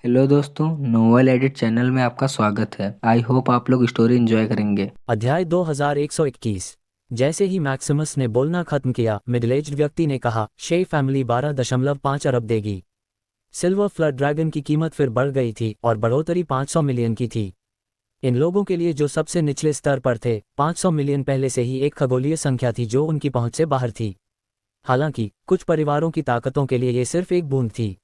Hello दोस्तों, novel edit channel में आपका स्वागत है। आई होप आप लोग स्टोरी एंजॉय करेंगे। अध्याय 2121। जैसे ही मैक्सिमस ने बोलना खत्म किया, मिडिल एज्ड व्यक्ति ने कहा, शे फैमिली 12.5 अरब देगी। सिल्वर फ्लड ड्रैगन की कीमत फिर बढ़ गई थी और बढ़ोतरी 500 मिलियन की थी। इन लोगों के लिए जो सबसे निचले स्तर पर थे, 500 मिलियन पहले से ही एक खगोलीय संख्या थी जो उनकी पहुंच से बाहर थी। हालांकि कुछ परिवारों की ताकतों के लिए ये सिर्फ एक बूंद थी।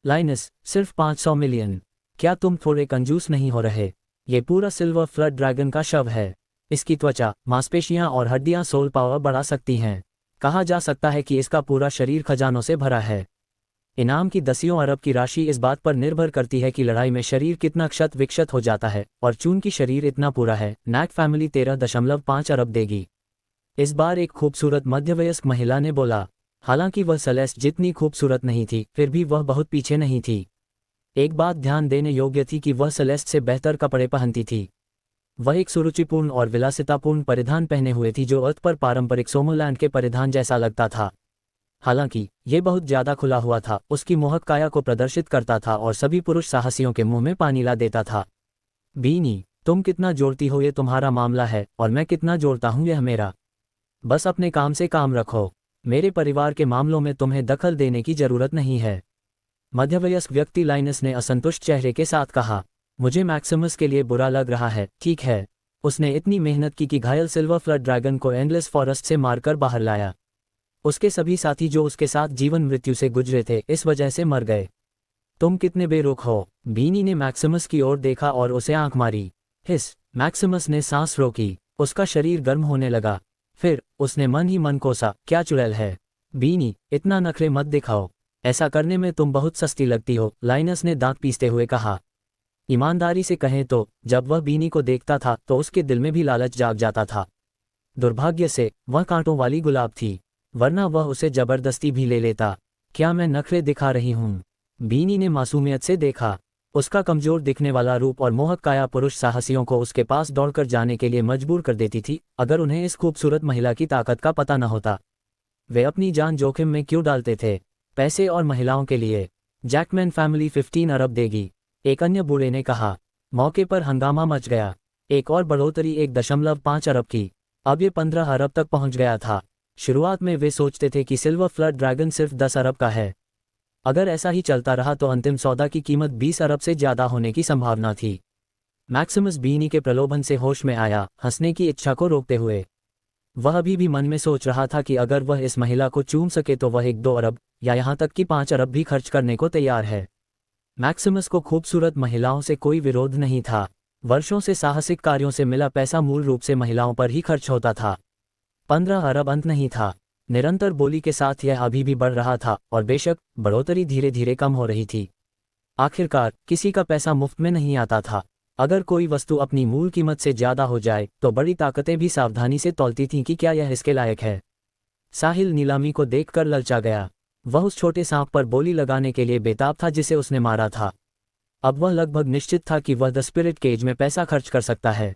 लाइनस, सिर्फ 500 मिलियन? क्या तुम थोड़े कंजूस नहीं हो रहे? ये पूरा सिल्वर फ्लड ड्रैगन का शव है। इसकी त्वचा, मांसपेशियां और हड्डियां सोल पावर बढ़ा सकती हैं। कहा जा सकता है कि इसका पूरा शरीर खजानों से भरा है। इनाम की 10 अरब की राशि इस बात पर निर्भर करती है कि लड़ाई में शरीर कितना क्षत विक्षत हो जाता है, और चूंकि शरीर इतना पूरा है, नैक फैमिली 13.5 अरब देगी। इस बार एक खूबसूरत मध्यवयस्क महिला ने बोला। हालांकि वह सेलेस्ट जितनी खूबसूरत नहीं थी, फिर भी वह बहुत पीछे नहीं थी। एक बात ध्यान देने योग्य थी कि वह सेलेस्ट से बेहतर कपड़े पहनती थी। वह एक सुरुचिपूर्ण और विलासितापूर्ण परिधान पहने हुए थी जो अर्थ पर पारंपरिक सोमोलैंड के परिधान जैसा लगता था। हालांकि ये बहुत ज्यादा खुला हुआ था, उसकी मोहक काया को प्रदर्शित करता था और सभी पुरुष साहसियों के मुंह में पानी ला देता था। बीनी, तुम कितना जोड़ती हो ये तुम्हारा मामला है, और मैं कितना जोड़ता हूँ यह मेरा। बस अपने काम से काम रखो। मेरे परिवार के मामलों में तुम्हें दखल देने की जरूरत नहीं है। मध्यवयस्क व्यक्ति लाइनस ने असंतुष्ट चेहरे के साथ कहा। मुझे मैक्सिमस के लिए बुरा लग रहा है, ठीक है। उसने इतनी मेहनत की कि घायल सिल्वर फ्लड ड्रैगन को एंडलेस फॉरेस्ट से मारकर बाहर लाया। उसके सभी साथी जो उसके साथ जीवन मृत्यु से गुजरे थे, इस वजह से मर गए। तुम कितने बेरुख हो? बीनी ने मैक्सिमस की ओर देखा और उसे आंख मारी। हिस। मैक्सिमस ने सांस रोकी। उसका शरीर गर्म होने लगा। फिर उसने मन ही मन कोसा, क्या चुड़ैल है। बीनी, इतना नखरे मत दिखाओ। ऐसा करने में तुम बहुत सस्ती लगती हो, लाइनस ने दांत पीसते हुए कहा। ईमानदारी से कहें तो जब वह बीनी को देखता था तो उसके दिल में भी लालच जाग जाता था। दुर्भाग्य से वह कांटों वाली गुलाब थी, वरना वह उसे जबरदस्ती भी ले लेता। क्या मैं नखरे दिखा रही हूँ? बीनी ने मासूमियत से देखा। उसका कमजोर दिखने वाला रूप और मोहक काया पुरुष साहसियों को उसके पास दौड़कर जाने के लिए मजबूर कर देती थी। अगर उन्हें इस खूबसूरत महिला की ताकत का पता न होता, वे अपनी जान जोखिम में क्यों डालते थे? पैसे और महिलाओं के लिए। जैकमैन फैमिली 15 अरब देगी, एक अन्य बूढ़े ने कहा। मौके पर हंगामा मच गया। एक और बढ़ोतरी 1.5 अरब की। अब ये 15 अरब तक पहुंच गया था। शुरुआत में वे सोचते थे कि सिल्वर फ्लड ड्रैगन सिर्फ 10 अरब का है। अगर ऐसा ही चलता रहा तो अंतिम सौदा की कीमत 20 अरब से ज्यादा होने की संभावना थी। मैक्सिमस बीनी के प्रलोभन से होश में आया, हंसने की इच्छा को रोकते हुए। वह अभी भी मन में सोच रहा था कि अगर वह इस महिला को चूम सके तो वह 1-2 अरब या यहाँ तक कि 5 अरब भी खर्च करने को तैयार है। मैक्सिमस को खूबसूरत महिलाओं से कोई विरोध नहीं था। वर्षों से साहसिक कार्यों से मिला पैसा मूल रूप से महिलाओं पर ही खर्च होता था। 15 अरब अंत नहीं था। निरंतर बोली के साथ यह अभी भी बढ़ रहा था, और बेशक बढ़ोतरी धीरे धीरे कम हो रही थी। आखिरकार किसी का पैसा मुफ्त में नहीं आता था। अगर कोई वस्तु अपनी मूल कीमत से ज्यादा हो जाए तो बड़ी ताकतें भी सावधानी से तौलती थीं कि क्या यह इसके लायक है। साहिल नीलामी को देखकर ललचा गया। वह उस छोटे सांप पर बोली लगाने के लिए बेताब था जिसे उसने मारा था। अब वह लगभग निश्चित था कि वह द स्पिरिट केज में पैसा खर्च कर सकता है।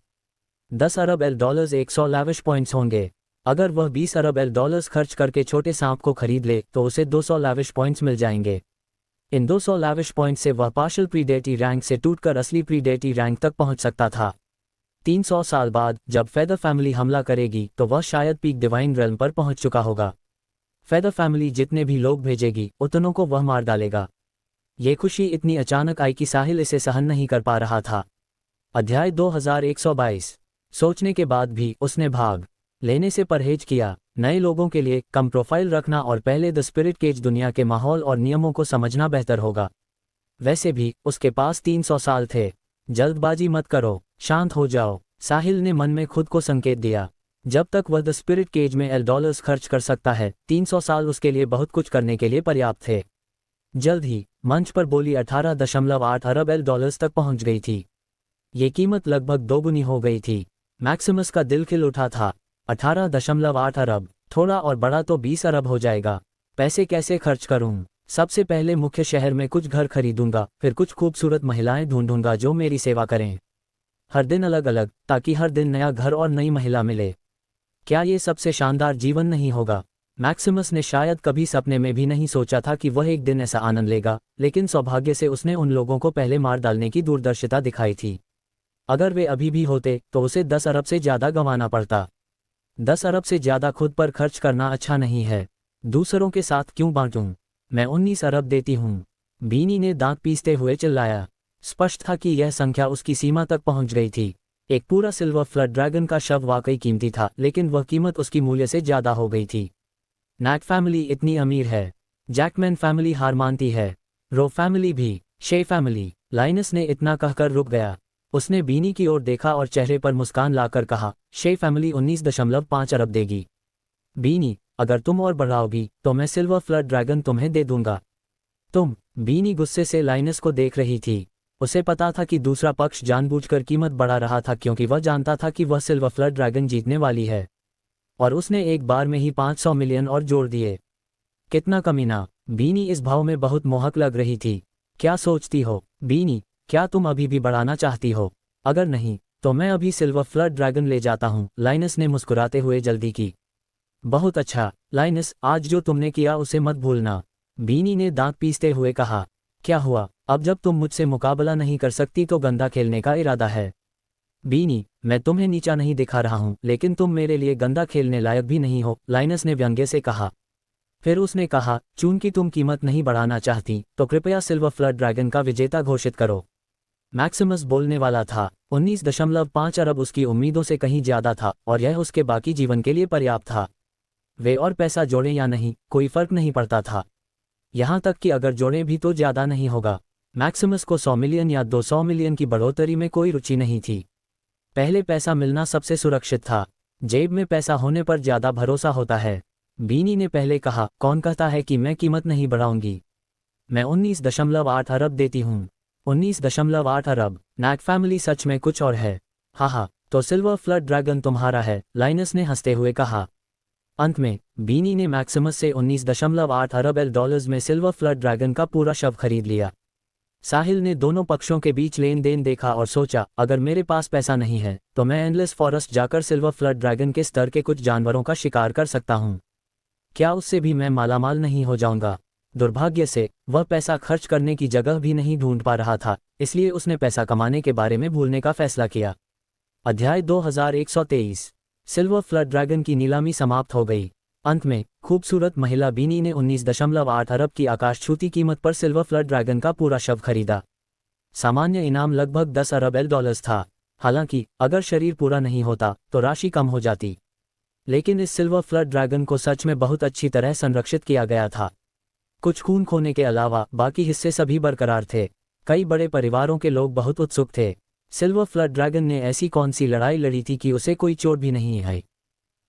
10 अरब एल डॉलर्स 100 लैविश पॉइंट्स होंगे। अगर वह 20 अरब एल डॉलर्स खर्च करके छोटे सांप को खरीद ले तो उसे 200 लैविश पॉइंट्स मिल जाएंगे। इन 200 लैविश पॉइंट से वह पार्शियल प्रीडेटी रैंक से टूटकर असली प्रीडेटी रैंक तक पहुंच सकता था। 300 साल बाद जब फेदर फैमिली हमला करेगी तो वह शायद पीक डिवाइन रेल्म पर पहुंच चुका होगा। फेदर फैमिली जितने भी लोग भेजेगी उतनों को वह मार डालेगा। ये खुशी इतनी अचानक आई कि साहिल इसे सहन नहीं कर पा रहा था। अध्याय 2122। सोचने के बाद भी उसने भाग लेने से परहेज किया। नए लोगों के लिए कम प्रोफाइल रखना और पहले द स्पिरिट केज दुनिया के माहौल और नियमों को समझना बेहतर होगा। वैसे भी उसके पास 300 साल थे। जल्दबाजी मत करो, शांत हो जाओ, साहिल ने मन में खुद को संकेत दिया। जब तक वह द स्पिरिट केज में एल डॉलर्स खर्च कर सकता है, 300 साल उसके लिए बहुत कुछ करने के लिए पर्याप्त थे। जल्द ही मंच पर बोली 18.8 अरब एल डॉलर्स तक पहुंच गई थी। ये कीमत लगभग दोगुनी हो गई थी। मैक्सिमस का दिल खिल उठा था। 18.8 अरब, थोड़ा और बड़ा तो 20 अरब हो जाएगा। पैसे कैसे खर्च करूं? सबसे पहले मुख्य शहर में कुछ घर खरीदूंगा, फिर कुछ खूबसूरत महिलाएं ढूंढूंगा जो मेरी सेवा करें। हर दिन अलग अलग, ताकि हर दिन नया घर और नई महिला मिले। क्या ये सबसे शानदार जीवन नहीं होगा? मैक्सिमस ने शायद कभी सपने में भी नहीं सोचा था कि वह एक दिन ऐसा आनंद लेगा, लेकिन सौभाग्य से उसने उन लोगों को पहले मार डालने की दूरदर्शिता दिखाई थी। अगर वे अभी भी होते तो उसे 10 अरब से ज़्यादा गंवाना पड़ता। 10 अरब से ज़्यादा खुद पर खर्च करना अच्छा नहीं है। दूसरों के साथ क्यों बांटूं? मैं 19 अरब देती हूँ। बीनी ने दांत पीसते हुए चिल्लाया। स्पष्ट था कि यह संख्या उसकी सीमा तक पहुंच गई थी। एक पूरा सिल्वर फ्लड ड्रैगन का शव वाकई कीमती था, लेकिन वह कीमत उसकी मूल्य से ज़्यादा हो गई थी। नैक फैमिली इतनी अमीर है। जैकमैन फैमिली हार मानती है। रो फैमिली भी। शे फैमिली। लाइनस ने इतना कहकर रुक गया। उसने बीनी की ओर देखा और चेहरे पर मुस्कान लाकर कहा, शे फैमिली 19.5 अरब देगी। बीनी, अगर तुम और बढ़ाओगी तो मैं सिल्वर फ्लड ड्रैगन तुम्हें दे दूंगा। तुम? बीनी गुस्से से लाइनस को देख रही थी। उसे पता था कि दूसरा पक्ष जानबूझकर कीमत बढ़ा रहा था, क्योंकि वह जानता था कि वह सिल्वर फ्लड ड्रैगन जीतने वाली है। और उसने एक बार में ही 500 मिलियन और जोड़ दिए। कितना कमीना! बीनी इस भाव में बहुत मोहक लग रही थी। क्या सोचती हो, बीनी? क्या तुम अभी भी बढ़ाना चाहती हो? अगर नहीं, तो मैं अभी सिल्वर फ्लड ड्रैगन ले जाता हूँ, लाइनस ने मुस्कुराते हुए जल्दी की। बहुत अच्छा, लाइनस, आज जो तुमने किया उसे मत भूलना। बीनी ने दांत पीसते हुए कहा। क्या हुआ? अब जब तुम मुझसे मुकाबला नहीं कर सकती तो गंदा खेलने का इरादा है? बीनी, मैं तुम्हें नीचा नहीं दिखा रहा हूं, लेकिन तुम मेरे लिए गंदा खेलने लायक भी नहीं हो, लाइनस ने व्यंग्य से कहा। फिर उसने कहा, चूंकि तुम कीमत नहीं बढ़ाना चाहती तो कृपया सिल्वर फ्लड ड्रैगन का विजेता घोषित करो। मैक्सिमस बोलने वाला था। 19.5 अरब उसकी उम्मीदों से कहीं ज्यादा था, और यह उसके बाकी जीवन के लिए पर्याप्त था। वे और पैसा जोड़ें या नहीं, कोई फर्क नहीं पड़ता था। यहां तक कि अगर जोड़ें भी तो ज्यादा नहीं होगा। मैक्सिमस को 100 मिलियन या 200 मिलियन की बढ़ोतरी में कोई रुचि नहीं थी। पहले पैसा मिलना सबसे सुरक्षित था। जेब में पैसा होने पर ज्यादा भरोसा होता है। बीनी ने पहले कहा, कौन कहता है कि मैं कीमत नहीं बढ़ाऊंगी? मैं 19.8 अरब देती हूँ। 19.8 अरब! नैक फैमिली सच में कुछ और है। हाँ, तो सिल्वर फ्लड ड्रैगन तुम्हारा है, लाइनस ने हंसते हुए कहा। अंत में बीनी ने मैक्सिमस से 19.8 अरब डॉलर्स में सिल्वर फ्लड ड्रैगन का पूरा शव खरीद लिया। साहिल ने दोनों पक्षों के बीच लेन देन देखा और सोचा, अगर मेरे पास पैसा नहीं है तो मैं एंडलेस फॉरेस्ट जाकर सिल्वर फ्लड ड्रैगन के स्तर के कुछ जानवरों का शिकार कर सकता हूँ। क्या उससे भी मैं मालामाल नहीं हो जाऊंगा? दुर्भाग्य से वह पैसा खर्च करने की जगह भी नहीं ढूंढ पा रहा था, इसलिए उसने पैसा कमाने के बारे में भूलने का फैसला किया। अध्याय 2123। सिल्वर फ्लड ड्रैगन की नीलामी समाप्त हो गई। अंत में खूबसूरत महिला बीनी ने 19.8 अरब की आकाश छूती कीमत पर सिल्वर फ्लड ड्रैगन का पूरा शव खरीदा। सामान्य इनाम लगभग 10 अरब डॉलर्स था। हालांकि अगर शरीर पूरा नहीं होता तो राशि कम हो जाती। लेकिन इस सिल्वर फ्लड ड्रैगन को सच में बहुत अच्छी तरह संरक्षित किया गया था। कुछ खून खोने के अलावा बाकी हिस्से सभी बरकरार थे। कई बड़े परिवारों के लोग बहुत उत्सुक थे। सिल्वर फ्लड ड्रैगन ने ऐसी कौन सी लड़ाई लड़ी थी कि उसे कोई चोट भी नहीं आई?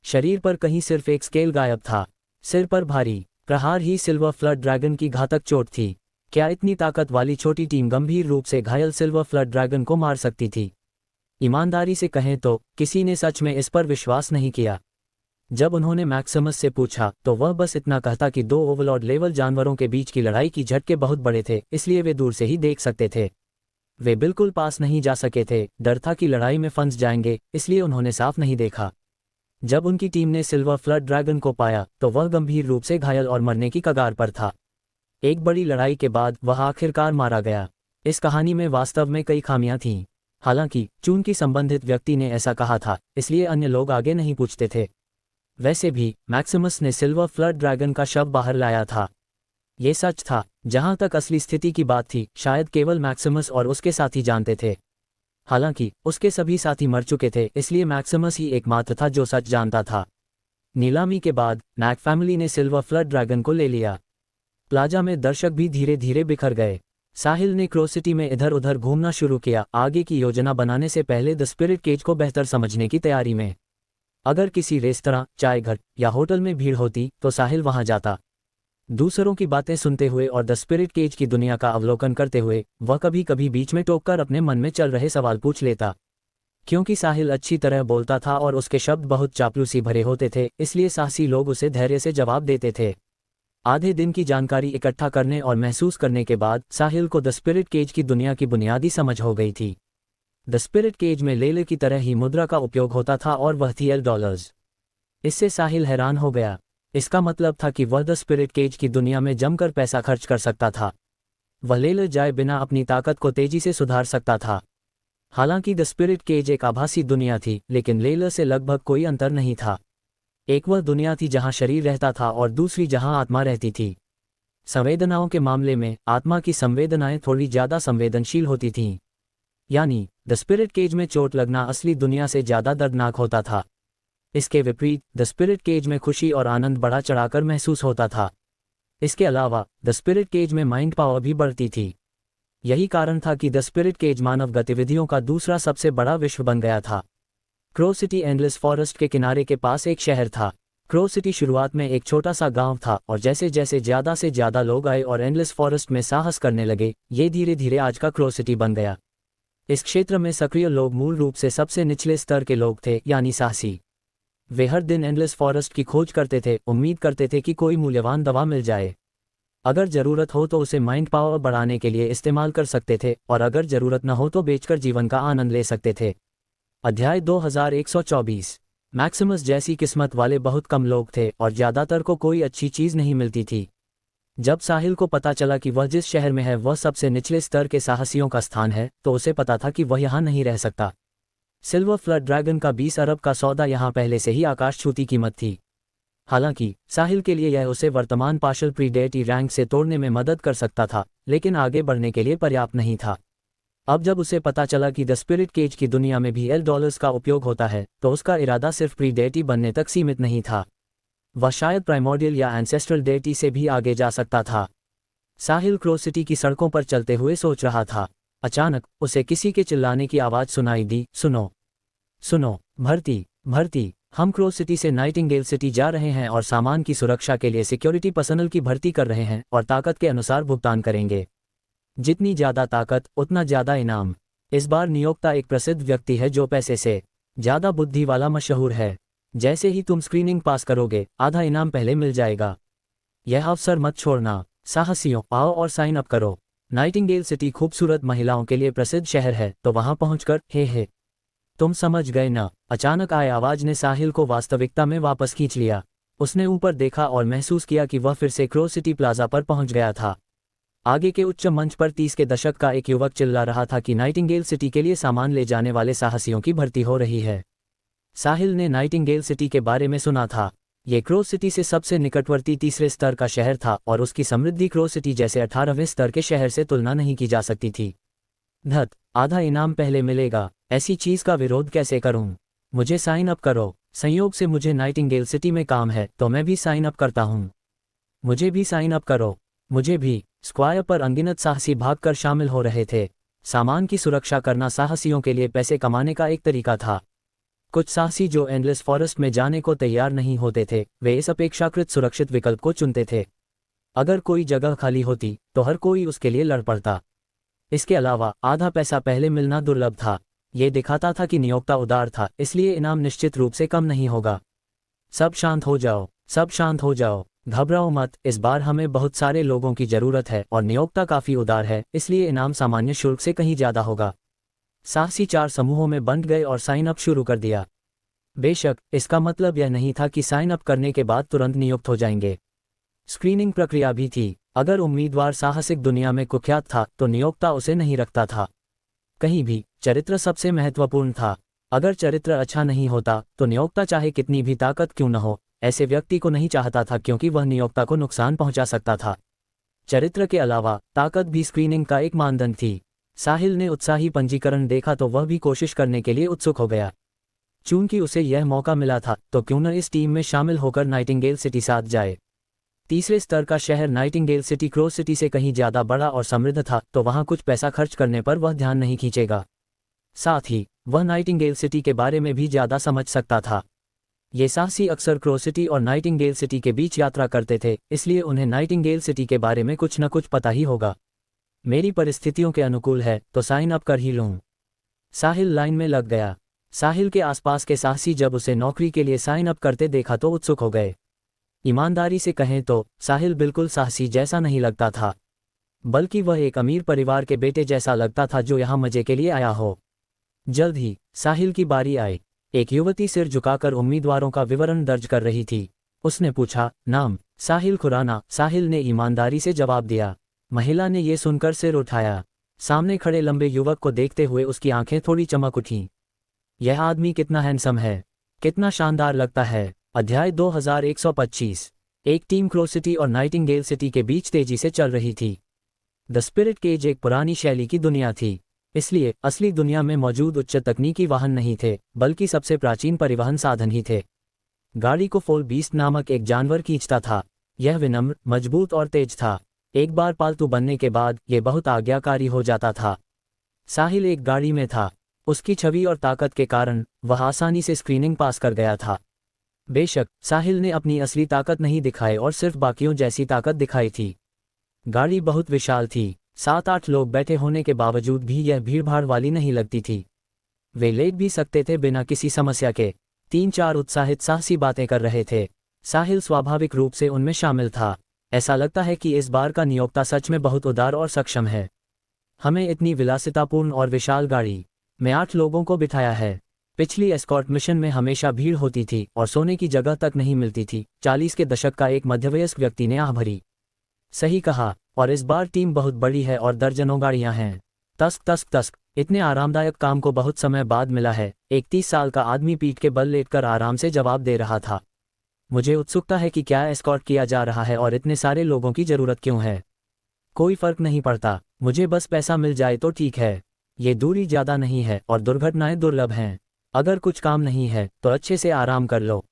शरीर पर कहीं सिर्फ एक स्केल गायब था। सिर पर भारी प्रहार ही सिल्वर फ्लड ड्रैगन की घातक चोट थी। क्या इतनी ताकत वाली छोटी टीम गंभीर रूप से घायल सिल्वर फ्लड ड्रैगन को मार सकती थी? ईमानदारी से कहें तो किसी ने सच में इस पर विश्वास नहीं किया। जब उन्होंने मैक्सिमस से पूछा तो वह बस इतना कहता कि दो ओवरलॉर्ड लेवल जानवरों के बीच की लड़ाई की झटके बहुत बड़े थे, इसलिए वे दूर से ही देख सकते थे। वे बिल्कुल पास नहीं जा सके थे, डर था कि लड़ाई में फंस जाएंगे, इसलिए उन्होंने साफ नहीं देखा। जब उनकी टीम ने सिल्वर फ्लड ड्रैगन को पाया तो वह गंभीर रूप से घायल और मरने की कगार पर था। एक बड़ी लड़ाई के बाद वह आखिरकार मारा गया। इस कहानी में वास्तव में कई खामियां थीं। हालांकि चूंकि संबंधित व्यक्ति ने ऐसा कहा था, इसलिए अन्य लोग आगे नहीं पूछते थे। वैसे भी मैक्सिमस ने सिल्वर फ्लड ड्रैगन का शव बाहर लाया था। ये सच था। जहां तक असली स्थिति की बात थी, शायद केवल मैक्सिमस और उसके साथी जानते थे। हालांकि उसके सभी साथी मर चुके थे, इसलिए मैक्सिमस ही एकमात्र था जो सच जानता था। नीलामी के बाद नैक फैमिली ने सिल्वर फ्लड ड्रैगन को ले लिया। प्लाजा में दर्शक भी धीरे धीरे बिखर गए। साहिल ने क्रोसिटी में इधर उधर घूमना शुरू किया, आगे की योजना बनाने से पहले द स्पिरिट केज को बेहतर समझने की तैयारी में। अगर किसी रेस्तरां, चाय घर या होटल में भीड़ होती तो साहिल वहां जाता। दूसरों की बातें सुनते हुए और द स्पिरिट केज की दुनिया का अवलोकन करते हुए वह कभी कभी बीच में टोककर अपने मन में चल रहे सवाल पूछ लेता। क्योंकि साहिल अच्छी तरह बोलता था और उसके शब्द बहुत चापलूसी भरे होते थे, इसलिए साहसी लोग उसे धैर्य से जवाब देते थे। आधे दिन की जानकारी इकट्ठा करने और महसूस करने के बाद साहिल को द स्पिरिट केज की दुनिया की बुनियादी समझ हो गई थी। द स्पिरिट केज में लेले की तरह ही मुद्रा का उपयोग होता था और वह थी $। इससे साहिल हैरान हो गया। इसका मतलब था कि वह द स्पिरिट केज की दुनिया में जमकर पैसा खर्च कर सकता था। वह ले जाए बिना अपनी ताकत को तेजी से सुधार सकता था। हालांकि द स्पिरिट केज एक आभासी दुनिया थी, लेकिन लेलर से लगभग कोई अंतर नहीं था। एक वह दुनिया थी जहां शरीर रहता था और दूसरी जहां आत्मा रहती थी। संवेदनाओं के मामले में आत्मा की संवेदनाएं थोड़ी ज्यादा संवेदनशील होती थीं। यानी द स्पिरिट केज में चोट लगना असली दुनिया से ज्यादा दर्दनाक होता था। इसके विपरीत द स्पिरिट केज में खुशी और आनंद बढ़ा चढ़ाकर महसूस होता था। इसके अलावा द स्पिरिट केज में माइंड पावर भी बढ़ती थी। यही कारण था कि द स्पिरिट केज मानव गतिविधियों का दूसरा सबसे बड़ा विश्व बन गया था। क्रो सिटी एंडलेस फॉरेस्ट के किनारे के पास एक शहर था। क्रो सिटी शुरुआत में एक छोटा सा गांव था और जैसे जैसे ज्यादा से ज्यादा लोग आए और एंडलेस फॉरेस्ट में साहस करने लगे, ये धीरे धीरे आज का क्रो सिटी बन गया। इस क्षेत्र में सक्रिय लोग मूल रूप से सबसे निचले स्तर के लोग थे, यानी साहसी। वे हर दिन एंडलेस फॉरेस्ट की खोज करते थे, उम्मीद करते थे कि कोई मूल्यवान दवा मिल जाए। अगर जरूरत हो तो उसे माइंड पावर बढ़ाने के लिए इस्तेमाल कर सकते थे, और अगर जरूरत न हो तो बेचकर जीवन का आनंद ले सकते थे। अध्याय 2124। मैक्सिमस जैसी किस्मत वाले बहुत कम लोग थे और ज्यादातर को कोई अच्छी चीज नहीं मिलती थी। जब साहिल को पता चला कि वह जिस शहर में है वह सबसे निचले स्तर के साहसियों का स्थान है, तो उसे पता था कि वह यहाँ नहीं रह सकता। सिल्वर फ्लड ड्रैगन का 20 अरब का सौदा यहाँ पहले से ही आकाश छूती कीमत थी। हालांकि साहिल के लिए यह उसे वर्तमान पार्शल प्रीडेटी रैंक से तोड़ने में मदद कर सकता था, लेकिन आगे बढ़ने के लिए पर्याप्त नहीं था। अब जब उसे पता चला कि द स्पिरिट केज की दुनिया में भी $L का उपयोग होता है, तो उसका इरादा सिर्फ प्रीडेटी बनने तक सीमित नहीं था। वह शायद प्राइमोर्डियल या एंसेस्ट्रल डेटी से भी आगे जा सकता था। साहिल क्रो सिटी की सड़कों पर चलते हुए सोच रहा था। अचानक उसे किसी के चिल्लाने की आवाज सुनाई दी, सुनो सुनो, भर्ती भर्ती, हम क्रो सिटी से नाइटिंगेल सिटी जा रहे हैं और सामान की सुरक्षा के लिए सिक्योरिटी पर्सनल की भर्ती कर रहे हैं और ताकत के अनुसार भुगतान करेंगे। जितनी ज्यादा ताकत उतना ज्यादा इनाम। इस बार नियोक्ता एक प्रसिद्ध व्यक्ति है जो पैसे से ज्यादा बुद्धि वाला मशहूर है। जैसे ही तुम स्क्रीनिंग पास करोगे, आधा इनाम पहले मिल जाएगा। यह अवसर मत छोड़ना। साहसियों, आओ और साइन अप करो। नाइटिंगेल सिटी खूबसूरत महिलाओं के लिए प्रसिद्ध शहर है, तो वहां पहुंचकर हे तुम समझ गए ना। अचानक आए आवाज ने साहिल को वास्तविकता में वापस खींच लिया। उसने ऊपर देखा और महसूस किया कि वह फिर से क्रो सिटी प्लाजा पर पहुंच गया था। आगे के उच्च मंच पर 30 के दशक का एक युवक चिल्ला रहा था कि नाइटिंगेल सिटी के लिए सामान ले जाने वाले साहसियों की भर्ती हो रही है। साहिल ने नाइटिंगेल सिटी के बारे में सुना था। ये क्रो सिटी से सबसे निकटवर्ती तीसरे स्तर का शहर था और उसकी समृद्धि क्रो सिटी जैसे 18वें स्तर के शहर से तुलना नहीं की जा सकती थी। धत, आधा इनाम पहले मिलेगा, ऐसी चीज का विरोध कैसे करूं? मुझे साइन अप करो। संयोग से मुझे नाइटिंगेल सिटी में काम है, तो मैं भी साइन अप करता हूं। मुझे भी साइन अप करो। मुझे भी। स्क्वायर पर अनगिनत साहसी भागकर शामिल हो रहे थे। सामान की सुरक्षा करना साहसियों के लिए पैसे कमाने का एक तरीका था। कुछ साहसी जो एंडलेस फॉरेस्ट में जाने को तैयार नहीं होते थे, वे इस अपेक्षाकृत सुरक्षित विकल्प को चुनते थे। अगर कोई जगह खाली होती तो हर कोई उसके लिए लड़ पड़ता। इसके अलावा आधा पैसा पहले मिलना दुर्लभ था। ये दिखाता था कि नियोक्ता उदार था, इसलिए इनाम निश्चित रूप से कम नहीं होगा। सब शांत हो जाओ, सब शांत हो जाओ, घबराओ मत। इस बार हमें बहुत सारे लोगों की जरूरत है और नियोक्ता काफी उदार है, इसलिए इनाम सामान्य शुल्क से कहीं ज्यादा होगा। साहसी 4 समूहों में बंट गए और साइन अप शुरू कर दिया। बेशक इसका मतलब यह नहीं था कि साइन अप करने के बाद तुरंत नियुक्त हो जाएंगे। स्क्रीनिंग प्रक्रिया भी थी। अगर उम्मीदवार साहसिक दुनिया में कुख्यात था तो नियोक्ता उसे नहीं रखता था। कहीं भी चरित्र सबसे महत्वपूर्ण था। अगर चरित्र अच्छा नहीं होता तो नियोक्ता चाहे कितनी भी ताकत क्यों न हो, ऐसे व्यक्ति को नहीं चाहता था, क्योंकि वह नियोक्ता को नुकसान पहुंचा सकता था। चरित्र के अलावा ताकत भी स्क्रीनिंग का एक मानदंड थी। साहिल ने उत्साही पंजीकरण देखा तो वह भी कोशिश करने के लिए उत्सुक हो गया। चूंकि उसे यह मौका मिला था तो क्यों न इस टीम में शामिल होकर नाइटिंगेल सिटी साथ जाए। तीसरे स्तर का शहर नाइटिंगेल सिटी क्रो सिटी से कहीं ज्यादा बड़ा और समृद्ध था, तो वहां कुछ पैसा खर्च करने पर वह ध्यान नहीं खींचेगा। साथ ही वह नाइटिंगेल सिटी के बारे में भी ज्यादा समझ सकता था। ये साहसी अक्सर क्रो सिटी और नाइटिंगेल सिटी के बीच यात्रा करते थे, इसलिए उन्हें नाइटिंगेल सिटी के बारे में कुछ न कुछ पता ही होगा। मेरी परिस्थितियों के अनुकूल है तो साइन अप कर ही लूं। साहिल लाइन में लग गया। साहिल के आसपास के साहसी जब उसे नौकरी के लिए साइन अप करते देखा तो उत्सुक हो गए। ईमानदारी से कहें तो साहिल बिल्कुल साहसी जैसा नहीं लगता था, बल्कि वह एक अमीर परिवार के बेटे जैसा लगता था जो यहाँ मजे के लिए आया हो। जल्द ही साहिल की बारी आई। एक युवती सिर झुकाकर उम्मीदवारों का विवरण दर्ज कर रही थी। उसने पूछा। नाम? साहिल खुराना। साहिल ने ईमानदारी से जवाब दिया। महिला ने ये सुनकर सिर उठाया। सामने खड़े लंबे युवक को देखते हुए उसकी आंखें थोड़ी चमक उठीं। यह आदमी कितना हैंडसम है, कितना शानदार लगता है। अध्याय 2125। एक टीम क्रो सिटी और नाइटिंगेल सिटी के बीच तेजी से चल रही थी। द स्पिरिट केज एक पुरानी शैली की दुनिया थी, इसलिए असली दुनिया में मौजूद उच्च तकनीकी वाहन नहीं थे, बल्कि सबसे प्राचीन परिवहन साधन ही थे। गाड़ी को फोल बीस्ट नामक एक जानवर खींचता था। यह विनम्र, मजबूत और तेज था। एक बार पालतू बनने के बाद यह बहुत आज्ञाकारी हो जाता था। साहिल एक गाड़ी में था। उसकी छवि और ताकत के कारण वह आसानी से स्क्रीनिंग पास कर गया था। बेशक साहिल ने अपनी असली ताकत नहीं दिखाई और सिर्फ बाकियों जैसी ताकत दिखाई थी। गाड़ी बहुत विशाल थी। 7-8 लोग बैठे होने के बावजूद भी यह भीड़भाड़ वाली नहीं लगती थी। वे लेट भी सकते थे बिना किसी समस्या के। 3-4 उत्साहित साहसी बातें कर रहे थे। साहिल स्वाभाविक रूप से उनमें शामिल था। ऐसा लगता है कि इस बार का नियोक्ता सच में बहुत उदार और सक्षम है। हमें इतनी विलासितापूर्ण और विशाल गाड़ी में 8 लोगों को बिठाया है। पिछली एस्कॉर्ट मिशन में हमेशा भीड़ होती थी और सोने की जगह तक नहीं मिलती थी। 40 के दशक का एक मध्यवयस्क व्यक्ति ने आह भरी। सही कहा, और इस बार टीम बहुत बड़ी है और दर्जनों गाड़ियां हैं। तस्क तस्क तस्क, इतने आरामदायक काम को बहुत समय बाद मिला है। एक 30 साल का आदमी पीठ के बल लेटकर आराम से जवाब दे रहा था। मुझे उत्सुकता है कि क्या एस्कॉर्ट किया जा रहा है और इतने सारे लोगों की जरूरत क्यों है। कोई फर्क नहीं पड़ता, मुझे बस पैसा मिल जाए तो ठीक है। ये दूरी ज्यादा नहीं है और दुर्घटनाएं दुर्लभ हैं। अगर कुछ काम नहीं है तो अच्छे से आराम कर लो।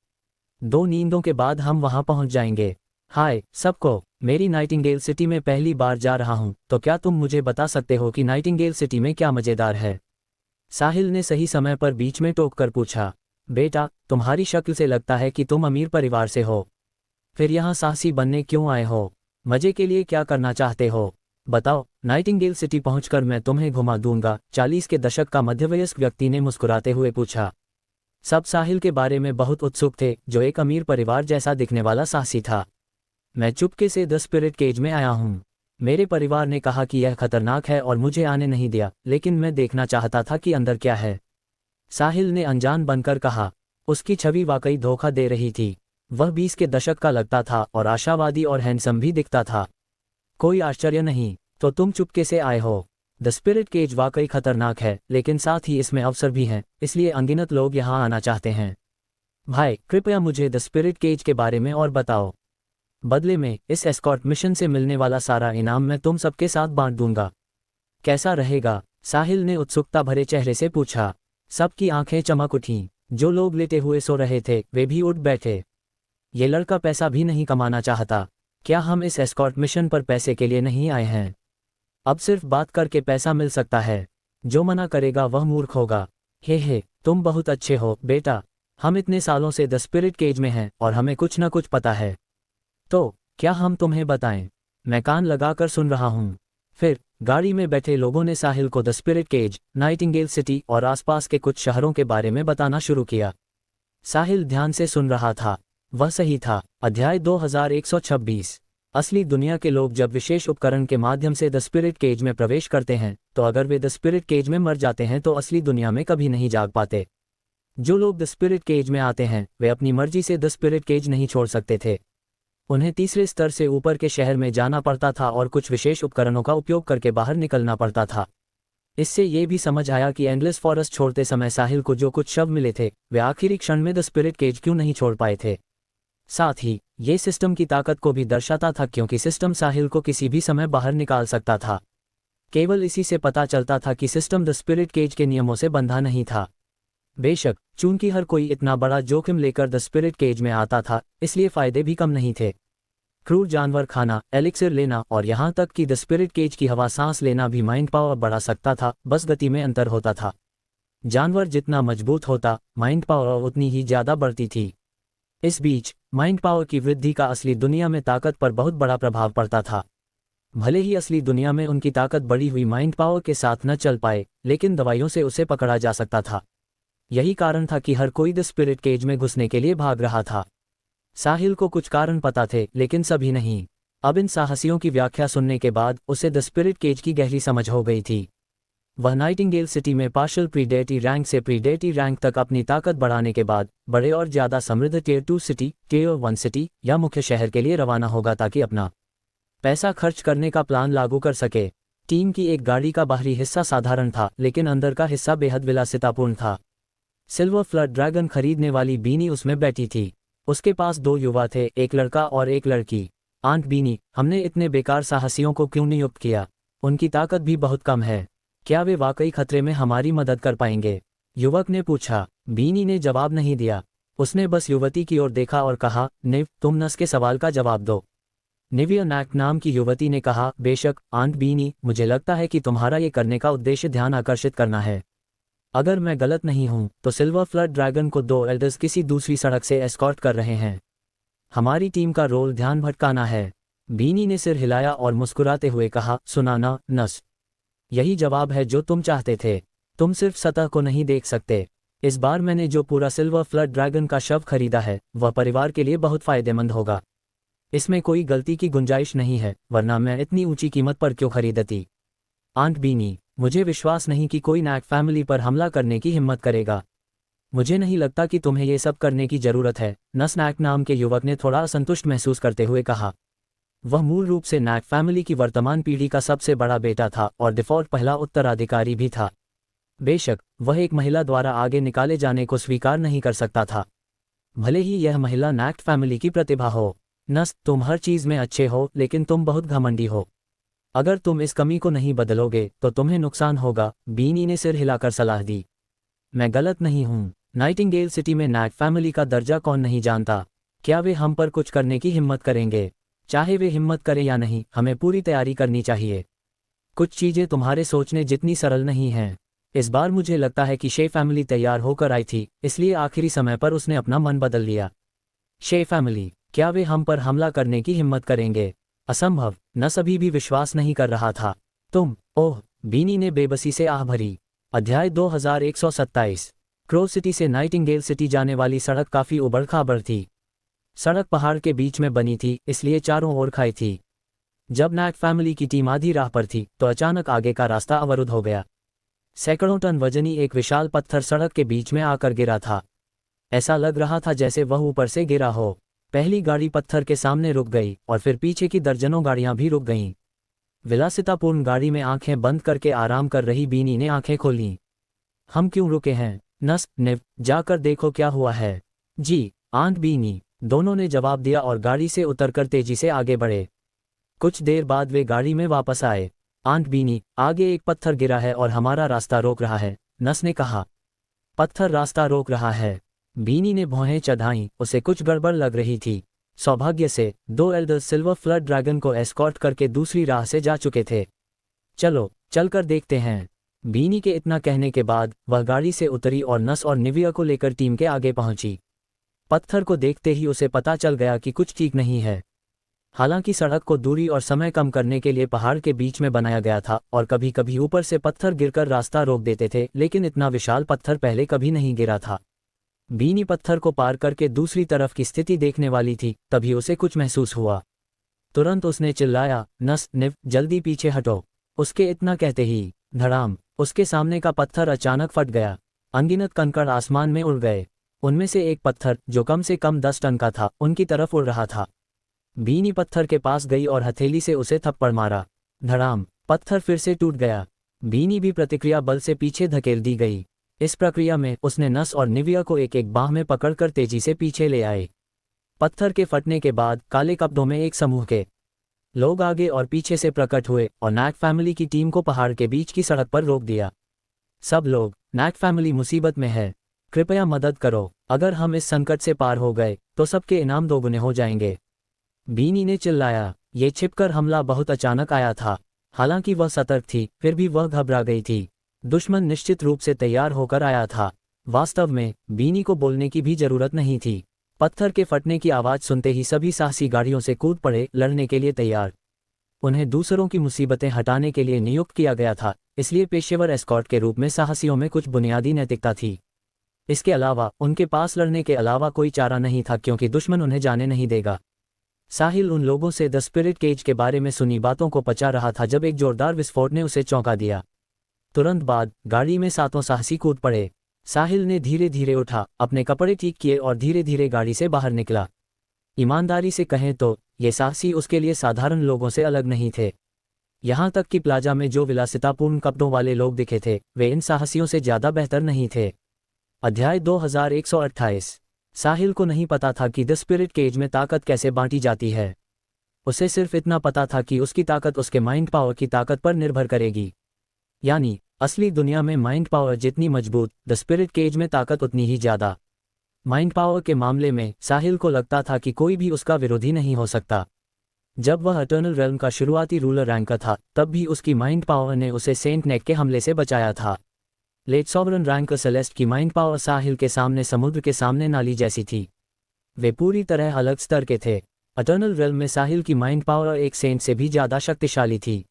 2 नींदों के बाद हम वहां पहुंच जाएंगे। हाय सबको, मेरी नाइटिंगेल सिटी में पहली बार जा रहा हूं, तो क्या तुम मुझे बता सकते हो कि नाइटिंगेल सिटी में क्या मजेदार है? साहिल ने सही समय पर बीच में टोककर पूछा। बेटा, तुम्हारी शक्ल से लगता है कि तुम अमीर परिवार से हो। फिर यहाँ साहसी बनने क्यों आए हो? मजे के लिए क्या करना चाहते हो? बताओ। नाइटिंगेल सिटी पहुंचकर मैं तुम्हें घुमा दूंगा, 40 के दशक का मध्यवयस्क व्यक्ति ने मुस्कुराते हुए पूछा। सब साहिल के बारे में बहुत उत्सुक थे, जो एक अमीर परिवार जैसा दिखने वाला साहसी था। मैं चुपके से द स्पिरिट केज में आया हूँ। मेरे परिवार ने कहा कि यह खतरनाक है और मुझे आने नहीं दिया, लेकिन मैं देखना चाहता था कि अंदर क्या है। साहिल ने अनजान बनकर कहा। उसकी छवि वाकई धोखा दे रही थी। वह 20 के दशक का लगता था और आशावादी और हैंडसम भी दिखता था। कोई आश्चर्य नहीं, तो तुम चुपके से आए हो। द स्पिरिट केज वाकई खतरनाक है, लेकिन साथ ही इसमें अवसर भी हैं, इसलिए अनगिनत लोग यहाँ आना चाहते हैं। भाई, कृपया मुझे द स्पिरिट केज के बारे में और बताओ। बदले में इस एस्कॉर्ट मिशन से मिलने वाला सारा इनाम मैं तुम सबके साथ बांट दूंगा। कैसा रहेगा? साहिल ने उत्सुकता भरे चेहरे से पूछा। सबकी आंखें चमक उठीं। जो लोग लेटे हुए सो रहे थे वे भी उठ बैठे। ये लड़का पैसा भी नहीं कमाना चाहता। क्या हम इस एस्कॉर्ट मिशन पर पैसे के लिए नहीं आए हैं? अब सिर्फ बात करके पैसा मिल सकता है। जो मना करेगा वह मूर्ख होगा। हे, तुम बहुत अच्छे हो बेटा। हम इतने सालों से द स्पिरिट केज में हैं और हमें कुछ न कुछ पता है। तो क्या हम तुम्हें बताएं? मैं कान लगाकर सुन रहा हूँ। फिर गाड़ी में बैठे लोगों ने साहिल को the spirit cage, nightingale city और आसपास के कुछ शहरों के बारे में बताना शुरू किया। साहिल ध्यान से सुन रहा था। वह सही था। अध्याय 2126। असली दुनिया के लोग जब विशेष उपकरण के माध्यम से द स्पिरिट केज में प्रवेश करते हैं, तो अगर वे द स्पिरिट केज में मर जाते हैं तो असली दुनिया में कभी नहीं जाग पाते। जो लोग द स्पिरिट केज में आते हैं वे अपनी मर्जी से द स्पिरिट केज नहीं छोड़ सकते थे। उन्हें तीसरे स्तर से ऊपर के शहर में जाना पड़ता था और कुछ विशेष उपकरणों का उपयोग करके बाहर निकलना पड़ता था। इससे ये भी समझ आया कि एंडलेस फॉरेस्ट छोड़ते समय साहिल को जो कुछ शव मिले थे वे आखिरी क्षण में द स्पिरिट केज क्यों नहीं छोड़ पाए थे। साथ ही ये सिस्टम की ताकत को भी दर्शाता था, क्योंकि सिस्टम साहिल को किसी भी समय बाहर निकाल सकता था। केवल इसी से पता चलता था कि सिस्टम द स्पिरिट केज के नियमों से बंधा नहीं था। बेशक चूंकि हर कोई इतना बड़ा जोखिम लेकर द स्पिरिट केज में आता था, इसलिए फायदे भी कम नहीं थे। क्रूर जानवर खाना, एलिक्सिर लेना और यहाँ तक कि द स्पिरिट केज की हवा सांस लेना भी माइंड पावर बढ़ा सकता था, बस गति में अंतर होता था। जानवर जितना मजबूत होता, माइंड पावर उतनी ही ज्यादा बढ़ती थी। इस बीच माइंड पावर की वृद्धि का असली दुनिया में ताकत पर बहुत बड़ा प्रभाव पड़ता था। भले ही असली दुनिया में उनकी ताकत बढ़ी हुई माइंड पावर के साथ न चल पाए, लेकिन दवाइयों से उसे पकड़ा जा सकता था। यही कारण था कि हर कोई द स्पिरिट केज में घुसने के लिए भाग रहा था। साहिल को कुछ कारण पता थे, लेकिन सभी नहीं। अब इन साहसियों की व्याख्या सुनने के बाद उसे द स्पिरिट केज की गहरी समझ हो गई थी। वह नाइटिंगेल सिटी में पार्शियल प्रीडेटी रैंक से प्रीडेटी रैंक तक अपनी ताकत बढ़ाने के बाद बड़े और ज़्यादा समृद्ध टियर 2 सिटी, टियर 1 सिटी या मुख्य शहर के लिए रवाना होगा ताकि अपना पैसा खर्च करने का प्लान लागू कर सके। टीम की एक गाड़ी का बाहरी हिस्सा साधारण था, लेकिन अंदर का हिस्सा बेहद विलासितापूर्ण था। सिल्वर फ्लड ड्रैगन खरीदने वाली बीनी उसमें बैठी थी। उसके पास 2 युवा थे, एक लड़का और एक लड़की। आंट बीनी, हमने इतने बेकार साहसियों को क्यों नियुक्त किया? उनकी ताकत भी बहुत कम है। क्या वे वाकई खतरे में हमारी मदद कर पाएंगे? युवक ने पूछा। बीनी ने जवाब नहीं दिया। उसने बस युवती की ओर देखा और कहा, निव, तुम नस के सवाल का जवाब दो। निविया नैक नाम की युवती ने कहा, बेशक आंट बीनी, मुझे लगता है कि तुम्हारा ये करने का उद्देश्य ध्यान आकर्षित करना है। अगर मैं गलत नहीं हूं तो सिल्वर फ्लड ड्रैगन को 2 एल्डर्स किसी दूसरी सड़क से एस्कॉर्ट कर रहे हैं। हमारी टीम का रोल ध्यान भटकाना है। बीनी ने सिर हिलाया और मुस्कुराते हुए कहा, सुनाना, नस। यही जवाब है जो तुम चाहते थे। तुम सिर्फ सतह को नहीं देख सकते। इस बार मैंने जो पूरा सिल्वर फ्लड ड्रैगन का शव खरीदा है वह परिवार के लिए बहुत फायदेमंद होगा। इसमें कोई गलती की गुंजाइश नहीं है, वरना मैं इतनी ऊंची कीमत पर क्यों खरीदती? आंट बीनी, मुझे विश्वास नहीं कि कोई नैक फैमिली पर हमला करने की हिम्मत करेगा। मुझे नहीं लगता कि तुम्हें ये सब करने की जरूरत है, नस नैक नाम के युवक ने थोड़ा असंतुष्ट महसूस करते हुए कहा। वह मूल रूप से नैक फैमिली की वर्तमान पीढ़ी का सबसे बड़ा बेटा था और डिफॉल्ट पहला उत्तराधिकारी भी था। बेशक वह एक महिला द्वारा आगे निकाले जाने को स्वीकार नहीं कर सकता था, भले ही यह महिला नैक फैमिली की प्रतिभा हो। नस, तुम हर चीज में अच्छे हो, लेकिन तुम बहुत घमंडी हो। अगर तुम इस कमी को नहीं बदलोगे तो तुम्हें नुकसान होगा। बीनी ने सिर हिलाकर सलाह दी। मैं गलत नहीं हूँ। नाइटिंगेल सिटी में नैक फैमिली का दर्जा कौन नहीं जानता? क्या वे हम पर कुछ करने की हिम्मत करेंगे? चाहे वे हिम्मत करें या नहीं, हमें पूरी तैयारी करनी चाहिए। कुछ चीजें तुम्हारे सोचने जितनी सरल नहीं हैं। इस बार मुझे लगता है कि शे फैमिली तैयार होकर आई थी, इसलिए आखिरी समय पर उसने अपना मन बदल लिया। शे फैमिली, क्या वे हम पर हमला करने की हिम्मत करेंगे? असंभव। नस अभी भी विश्वास नहीं कर रहा था। तुम, ओह, बीनी ने बेबसी से आह भरी। अध्याय 2127। क्रो सिटी से नाइटिंगेल सिटी जाने वाली सड़क काफी उबड़-खाबड़ थी। सड़क पहाड़ के बीच में बनी थी, इसलिए चारों ओर खाई थी। जब नैक फैमिली की टीम आधी राह पर थी तो अचानक आगे का रास्ता अवरुद्ध हो गया। सैकड़ों टन वजनी एक विशाल पत्थर सड़क के बीच में आकर गिरा था। ऐसा लग रहा था जैसे वह ऊपर से गिरा हो। पहली गाड़ी पत्थर के सामने रुक गई और फिर पीछे की दर्जनों गाड़ियां भी रुक गईं। विलासितापूर्ण गाड़ी में आंखें बंद करके आराम कर रही बीनी ने आंखें खोलीं। हम क्यों रुके हैं? नस, निव, जाकर देखो क्या हुआ है। जी, आंट बीनी, दोनों ने जवाब दिया और गाड़ी से उतरकर तेजी से आगे बढ़े। कुछ देर बाद वे गाड़ी में वापस आए। आंट बीनी, आगे एक पत्थर गिरा है और हमारा रास्ता रोक रहा है, नस ने कहा। पत्थर रास्ता रोक रहा है? बीनी ने भौहें चढ़ाईं, उसे कुछ गड़बड़ लग रही थी। सौभाग्य से 2 एल्डर्स सिल्वर फ्लड ड्रैगन को एस्कॉर्ट करके दूसरी राह से जा चुके थे। चलो, चलकर देखते हैं। बीनी के इतना कहने के बाद वह गाड़ी से उतरी और नस और निविया को लेकर टीम के आगे पहुंची। पत्थर को देखते ही उसे पता चल गया कि कुछ ठीक नहीं है। हालांकि सड़क को दूरी और समय कम करने के लिए पहाड़ के बीच में बनाया गया था और कभी कभी ऊपर से पत्थर गिरकर रास्ता रोक देते थे, लेकिन इतना विशाल पत्थर पहले कभी नहीं गिरा था। बीनी पत्थर को पार करके दूसरी तरफ की स्थिति देखने वाली थी, तभी उसे कुछ महसूस हुआ। तुरंत उसने चिल्लाया, नस, निव, जल्दी पीछे हटो। उसके इतना कहते ही धड़ाम, उसके सामने का पत्थर अचानक फट गया। अनगिनत कंकड़ आसमान में उड़ गए। उनमें से एक पत्थर, जो कम से कम 10 टन का था, उनकी तरफ उड़ रहा था। बीनी पत्थर के पास गई और हथेली से उसे थप्पड़ मारा। धड़ाम, पत्थर फिर से टूट गया। बीनी भी प्रतिक्रिया बल से पीछे धकेल दी गई। इस प्रक्रिया में उसने नस और निविया को एक एक बाह में पकड़कर तेजी से पीछे ले आए। पत्थर के फटने के बाद काले कपड़ों में एक समूह के लोग आगे और पीछे से प्रकट हुए और नैक फैमिली की टीम को पहाड़ के बीच की सड़क पर रोक दिया। सब लोग, नैक फैमिली मुसीबत में है, कृपया मदद करो। अगर हम इस संकट से पार हो गए तो सबके इनाम दोगुने हो जाएंगे। बीनी ने चिल्लाया। ये छिपकर हमला बहुत अचानक आया था। हालांकि वह सतर्क थी, फिर भी वह घबरा गई थी। दुश्मन निश्चित रूप से तैयार होकर आया था। वास्तव में बीनी को बोलने की भी जरूरत नहीं थी। पत्थर के फटने की आवाज सुनते ही सभी साहसी गाड़ियों से कूद पड़े, लड़ने के लिए तैयार। उन्हें दूसरों की मुसीबतें हटाने के लिए नियुक्त किया गया था, इसलिए पेशेवर एस्कॉर्ट के रूप में साहसियों में कुछ बुनियादी नैतिकता थी। इसके अलावा उनके पास लड़ने के अलावा कोई चारा नहीं था, क्योंकि दुश्मन उन्हें जाने नहीं देगा। साहिल उन लोगों से द स्पिरिट केज के बारे में सुनी बातों को पचा रहा था जब एक जोरदार विस्फोट ने उसे चौंका दिया। तुरंत बाद गाड़ी में सातों साहसी कूद पड़े। साहिल ने धीरे धीरे उठा, अपने कपड़े ठीक किए और धीरे धीरे गाड़ी से बाहर निकला। ईमानदारी से कहें तो ये साहसी उसके लिए साधारण लोगों से अलग नहीं थे। यहाँ तक कि प्लाजा में जो विलासितापूर्ण कपड़ों वाले लोग दिखे थे वे इन साहसियों से ज़्यादा बेहतर नहीं थे। अध्याय 2128। साहिल को नहीं पता था कि द स्पिरिट केज में ताकत कैसे बांटी जाती है। उसे सिर्फ इतना पता था कि उसकी ताकत उसके माइंड पावर की ताकत पर निर्भर करेगी। यानी असली दुनिया में माइंड पावर जितनी मजबूत, द स्पिरिट केज में ताकत उतनी ही ज़्यादा। माइंड पावर के मामले में साहिल को लगता था कि कोई भी उसका विरोधी नहीं हो सकता। जब वह इटर्नल रेल्म का शुरुआती रूलर रैंकर था तब भी उसकी माइंड पावर ने उसे सेंट नेक के हमले से बचाया था। लेट सॉवरन रैंकर सेलेस्ट की माइंड पावर साहिल के सामने समुद्र के सामने नाली जैसी थी। वे पूरी तरह अलग स्तर के थे। इटर्नल रेल्म में साहिल की माइंड पावर एक सेंट से भी ज़्यादा शक्तिशाली थी।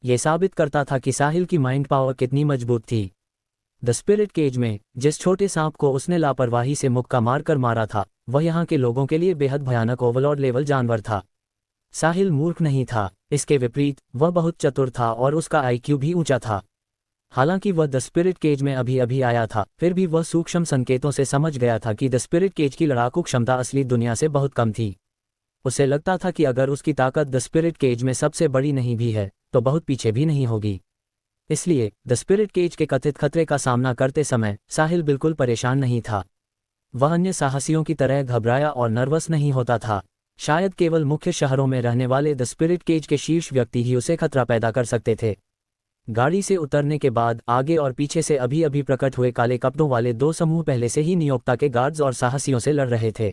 ये साबित करता था कि साहिल की माइंड पावर कितनी मजबूत थी। द स्पिरिट केज में जिस छोटे सांप को उसने लापरवाही से मुक्का मारकर मारा था वह यहाँ के लोगों के लिए बेहद भयानक ओवरलॉर्ड लेवल जानवर था। साहिल मूर्ख नहीं था, इसके विपरीत वह बहुत चतुर था और उसका आईक्यू भी ऊंचा था। हालांकि वह द स्पिरिट केज में अभी अभी आया था, फिर भी वह सूक्ष्म संकेतों से समझ गया था कि द स्पिरिट केज की लड़ाकू क्षमता असली दुनिया से बहुत कम थी। उसे लगता था कि अगर उसकी ताकत द स्पिरिट केज में सबसे बड़ी नहीं भी है तो बहुत पीछे भी नहीं होगी। इसलिए द स्पिरिट केज के कथित खतरे का सामना करते समय साहिल बिल्कुल परेशान नहीं था। वह अन्य साहसियों की तरह घबराया और नर्वस नहीं होता था। शायद केवल मुख्य शहरों में रहने वाले द स्पिरिट केज के शीर्ष व्यक्ति ही उसे खतरा पैदा कर सकते थे। गाड़ी से उतरने के बाद आगे और पीछे से अभी अभी प्रकट हुए काले कपड़ों वाले दो समूह पहले से ही नियोक्ता के गार्ड्स और साहसियों से लड़ रहे थे।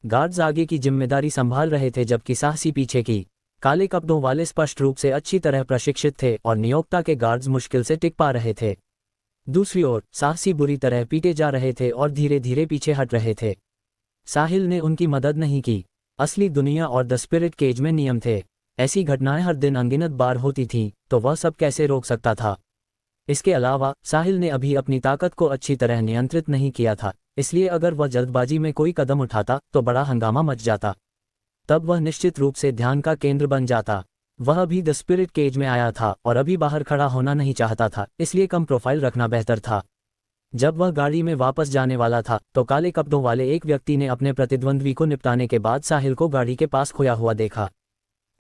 गार्ड्स आगे की जिम्मेदारी संभाल रहे थे जबकि साहसी पीछे की। काले कपड़ों वाले स्पष्ट रूप से अच्छी तरह प्रशिक्षित थे और नियोक्ता के गार्ड्स मुश्किल से टिक पा रहे थे। दूसरी ओर साहसी बुरी तरह पीटे जा रहे थे और धीरे धीरे पीछे हट रहे थे। साहिल ने उनकी मदद नहीं की। असली दुनिया और द स्पिरिट केज में नियम थे। ऐसी घटनाएं हर दिन अनगिनत बार होती थीं, तो वह सब कैसे रोक सकता था। इसके अलावा साहिल ने अभी अपनी ताकत को अच्छी तरह नियंत्रित नहीं किया था, इसलिए अगर वह जल्दबाजी में कोई कदम उठाता तो बड़ा हंगामा मच जाता। तब वह निश्चित रूप से ध्यान का केंद्र बन जाता। वह अभी द स्पिरिट केज में आया था और अभी बाहर खड़ा होना नहीं चाहता था, इसलिए कम प्रोफाइल रखना बेहतर था। जब वह गाड़ी में वापस जाने वाला था तो काले कपड़ों वाले एक व्यक्ति ने अपने प्रतिद्वंद्वी को निपटाने के बाद साहिल को गाड़ी के पास खोया हुआ देखा।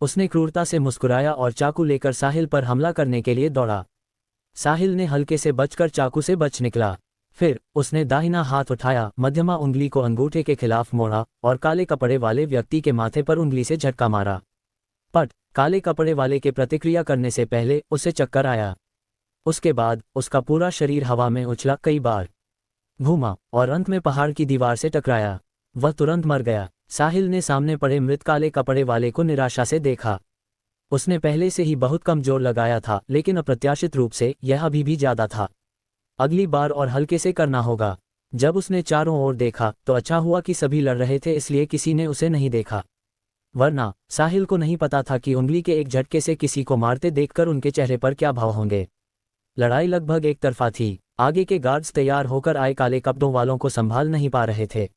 उसने क्रूरता से मुस्कुराया और चाकू लेकर साहिल पर हमला करने के लिए दौड़ा। साहिल ने हल्के से बचकर चाकू से बच निकला। फिर उसने दाहिना हाथ उठाया, मध्यमा उंगली को अंगूठे के खिलाफ मोड़ा और काले कपड़े वाले व्यक्ति के माथे पर उंगली से झटका मारा। पट! काले कपड़े वाले के प्रतिक्रिया करने से पहले उसे चक्कर आया। उसके बाद उसका पूरा शरीर हवा में उछला, कई बार घूमा और अंत में पहाड़ की दीवार से टकराया। वह तुरंत मर गया। साहिल ने सामने पड़े मृत काले कपड़े वाले को निराशा से देखा। उसने पहले से ही बहुत कम जोर लगाया था, लेकिन अप्रत्याशित रूप से यह अभी भी ज्यादा था। अगली बार और हल्के से करना होगा। जब उसने चारों ओर देखा तो अच्छा हुआ कि सभी लड़ रहे थे, इसलिए किसी ने उसे नहीं देखा। वरना साहिल को नहीं पता था कि उंगली के एक झटके से किसी को मारते देखकर उनके चेहरे पर क्या भाव होंगे। लड़ाई लगभग एक तरफा थी। आगे के गार्ड्स तैयार होकर आए काले कपड़ों वालों को संभाल नहीं पा रहे थे,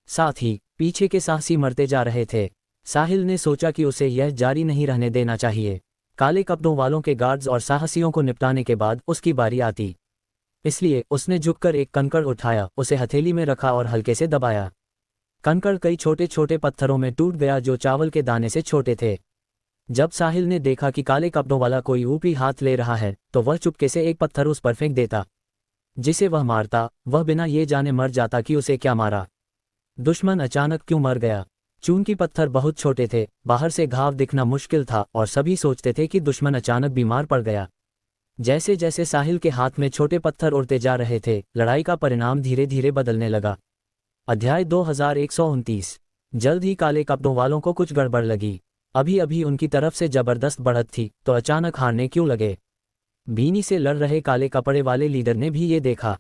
साथ ही पीछे के साहसी मरते जा रहे थे। साहिल ने सोचा कि उसे यह जारी नहीं रहने देना चाहिए। काले कपड़ों वालों के गार्ड्स और साहसियों को निपटाने के बाद उसकी बारी आती, इसलिए उसने झुककर एक कंकड़ उठाया, उसे हथेली में रखा और हल्के से दबाया। कंकड़ कई छोटे छोटे पत्थरों में टूट गया जो चावल के दाने से छोटे थे। जब साहिल ने देखा कि काले कपड़ों वाला कोई ऊपरी हाथ ले रहा है तो वह चुपके से एक पत्थर उस पर फेंक देता। जिसे वह मारता वह बिना ये जाने मर जाता कि उसे क्या मारा। दुश्मन अचानक क्यों मर गया? चूंकि पत्थर बहुत छोटे थे, बाहर से घाव दिखना मुश्किल था और सभी सोचते थे कि दुश्मन अचानक बीमार पड़ गया। जैसे जैसे साहिल के हाथ में छोटे पत्थर उड़ते जा रहे थे, लड़ाई का परिणाम धीरे धीरे बदलने लगा। अध्याय 2129। जल्द ही काले कपड़ों वालों को कुछ गड़बड़ लगी। अभी अभी उनकी तरफ से जबरदस्त बढ़त थी, तो अचानक हारने क्यों लगे? बीनी से लड़ रहे काले कपड़े वाले लीडर ने भी ये देखा।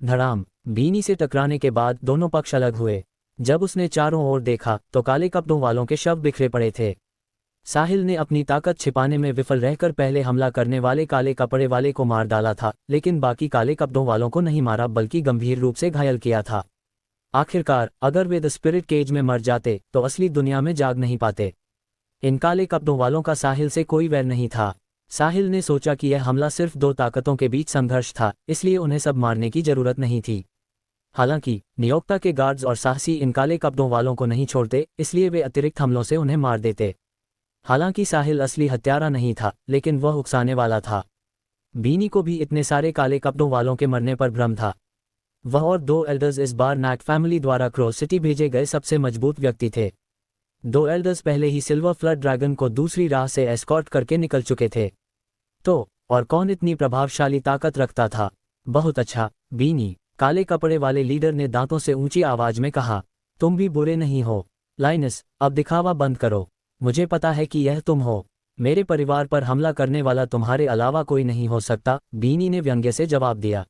धड़ाम! बीनी से टकराने के बाद दोनों पक्ष अलग हुए। जब उसने चारों ओर देखा तो काले कपड़ों वालों के शव बिखरे पड़े थे। साहिल ने अपनी ताकत छिपाने में विफल रहकर पहले हमला करने वाले काले कपड़े वाले को मार डाला था, लेकिन बाकी काले कपड़ों वालों को नहीं मारा बल्कि गंभीर रूप से घायल किया था। आखिरकार अगर वे द स्पिरिट केज में मर जाते तो असली दुनिया में जाग नहीं पाते। इन काले कपड़ों वालों का साहिल से कोई वैर नहीं था। साहिल ने सोचा कि यह हमला सिर्फ दो ताकतों के बीच संघर्ष था, इसलिए उन्हें सब मारने की जरूरत नहीं थी। हालांकि नियोक्ता के गार्ड्स और साहसी इन काले कपड़ों वालों को नहीं छोड़ते, इसलिए वे अतिरिक्त हमलों से उन्हें मार देते। हालांकि साहिल असली हत्यारा नहीं था, लेकिन वह उकसाने वाला था। बीनी को भी इतने सारे काले कपड़ों वालों के मरने पर भ्रम था। वह और दो एल्डर्स इस बार नैक फैमिली द्वारा क्रॉस सिटी भेजे गए सबसे मजबूत व्यक्ति थे। दो एल्डर्स पहले ही सिल्वर फ्लड ड्रैगन को दूसरी राह से एस्कॉर्ट करके निकल चुके थे। तो और कौन इतनी प्रभावशाली ताकत रखता था? बहुत अच्छा, बीनी, काले कपड़े वाले लीडर ने दांतों से ऊंची आवाज में कहा। तुम भी बुरे नहीं हो, लाइनस, अब दिखावा बंद करो। मुझे पता है कि यह तुम हो। मेरे परिवार पर हमला करने वाला तुम्हारे अलावा कोई नहीं हो सकता, बीनी ने व्यंग्य से जवाब दिया।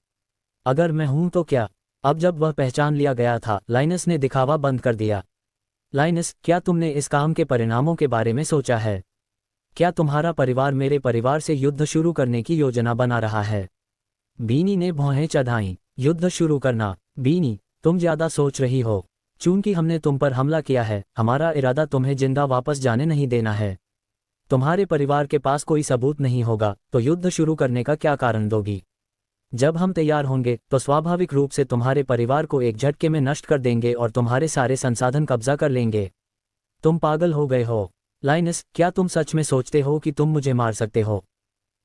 अगर मैं हूं तो क्या? अब जब वह पहचान लिया गया था, लाइनस ने दिखावा बंद कर दिया। लाइनस, क्या तुमने इस काम के परिणामों के बारे में सोचा है? क्या तुम्हारा परिवार मेरे परिवार से युद्ध शुरू करने की योजना बना रहा है? बीनी ने भौहें चढ़ाईं। युद्ध शुरू करना? बीनी, तुम ज्यादा सोच रही हो। चूंकि हमने तुम पर हमला किया है, हमारा इरादा तुम्हें जिंदा वापस जाने नहीं देना है। तुम्हारे परिवार के पास कोई सबूत नहीं होगा, तो युद्ध शुरू करने का क्या कारण दोगी? जब हम तैयार होंगे तो स्वाभाविक रूप से तुम्हारे परिवार को एक झटके में नष्ट कर देंगे और तुम्हारे सारे संसाधन कब्जा कर लेंगे। तुम पागल हो गए हो। लाइनस, क्या तुम सच में सोचते हो कि तुम मुझे मार सकते हो?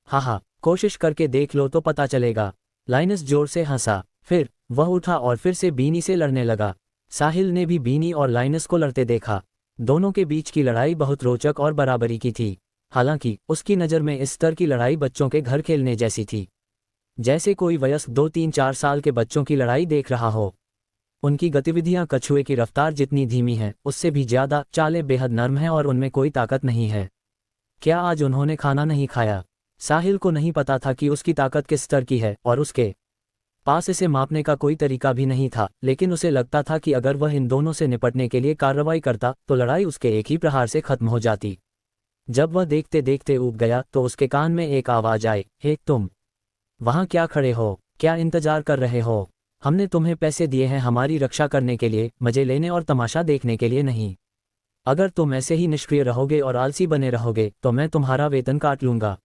हाँ, कोशिश करके देख लो तो पता चलेगा। लाइनस जोर से हंसा। फिर वह उठा और फिर से बीनी से लड़ने लगा। साहिल ने भी बीनी और लाइनस को लड़ते देखा। दोनों के बीच की लड़ाई बहुत रोचक और बराबरी की थी। हालांकि उसकी नज़र में इस स्तर की लड़ाई बच्चों के घर खेलने जैसी थी, जैसे कोई वयस्क 2-3-4 साल के बच्चों की लड़ाई देख रहा हो। उनकी गतिविधियां कछुए की रफ्तार जितनी धीमी हैं, उससे भी ज्यादा। चालें बेहद नर्म हैं और उनमें कोई ताकत नहीं है। क्या आज उन्होंने खाना नहीं खाया? साहिल को नहीं पता था कि उसकी ताकत किस स्तर की है और उसके पास इसे मापने का कोई तरीका भी नहीं था, लेकिन उसे लगता था कि अगर वह इन दोनों से निपटने के लिए कार्रवाई करता तो लड़ाई उसके एक ही प्रहार से खत्म हो जाती। जब वह देखते देखते ऊब गया तो उसके कान में एक आवाज आई, हे तुम वहां क्या खड़े हो? क्या इंतजार कर रहे हो? हमने तुम्हें पैसे दिए हैं हमारी रक्षा करने के लिए, मजे लेने और तमाशा देखने के लिए नहीं। अगर तुम ऐसे ही निष्क्रिय रहोगे और आलसी बने रहोगे तो मैं तुम्हारा वेतन काट लूंगा।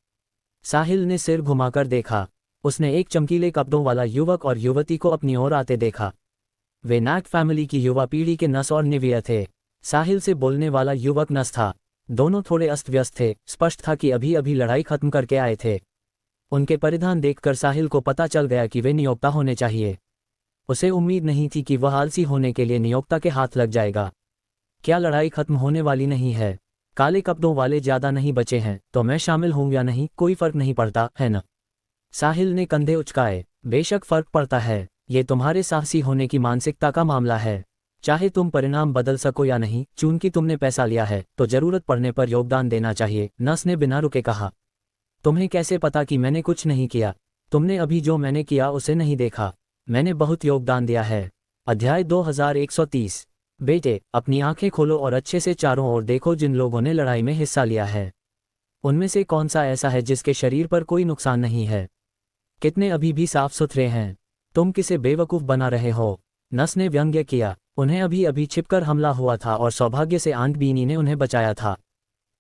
साहिल ने सिर घुमाकर देखा। उसने एक चमकीले कपड़ों वाला युवक और युवती को अपनी ओर आते देखा। वे नैक फैमिली की युवा पीढ़ी के नस और निविया थे। साहिल से बोलने वाला युवक नस था। दोनों थोड़े अस्त व्यस्त थे। स्पष्ट था कि अभी अभी लड़ाई खत्म करके आए थे। उनके परिधान देखकर साहिल को पता चल गया कि वे नियोक्ता होने चाहिए। उसे उम्मीद नहीं थी कि वह आलसी होने के लिए नियोक्ता के हाथ लग जाएगा। क्या लड़ाई खत्म होने वाली नहीं है? काले कपड़ों वाले ज्यादा नहीं बचे हैं, तो मैं शामिल हूं या नहीं कोई फर्क नहीं पड़ता, है न? साहिल ने कंधे उचकाए। बेशक फर्क पड़ता है। ये तुम्हारे साहसी होने की मानसिकता का मामला है। चाहे तुम परिणाम बदल सको या नहीं, चूंकि तुमने पैसा लिया है तो जरूरत पड़ने पर योगदान देना चाहिए, नस ने बिना रुके कहा। तुम्हें कैसे पता कि मैंने कुछ नहीं किया? तुमने अभी जो मैंने किया उसे नहीं देखा। मैंने बहुत योगदान दिया है। अध्याय 2130। बेटे, अपनी आंखें खोलो और अच्छे से चारों ओर देखो। जिन लोगों ने लड़ाई में हिस्सा लिया है उनमें से कौन सा ऐसा है जिसके शरीर पर कोई नुकसान नहीं है? कितने अभी भी साफ सुथरे हैं? तुम किसे बेवकूफ बना रहे हो? नस ने व्यंग्य किया। उन्हें अभी अभी छिपकर हमला हुआ था और सौभाग्य से आंट बीनी ने उन्हें बचाया था।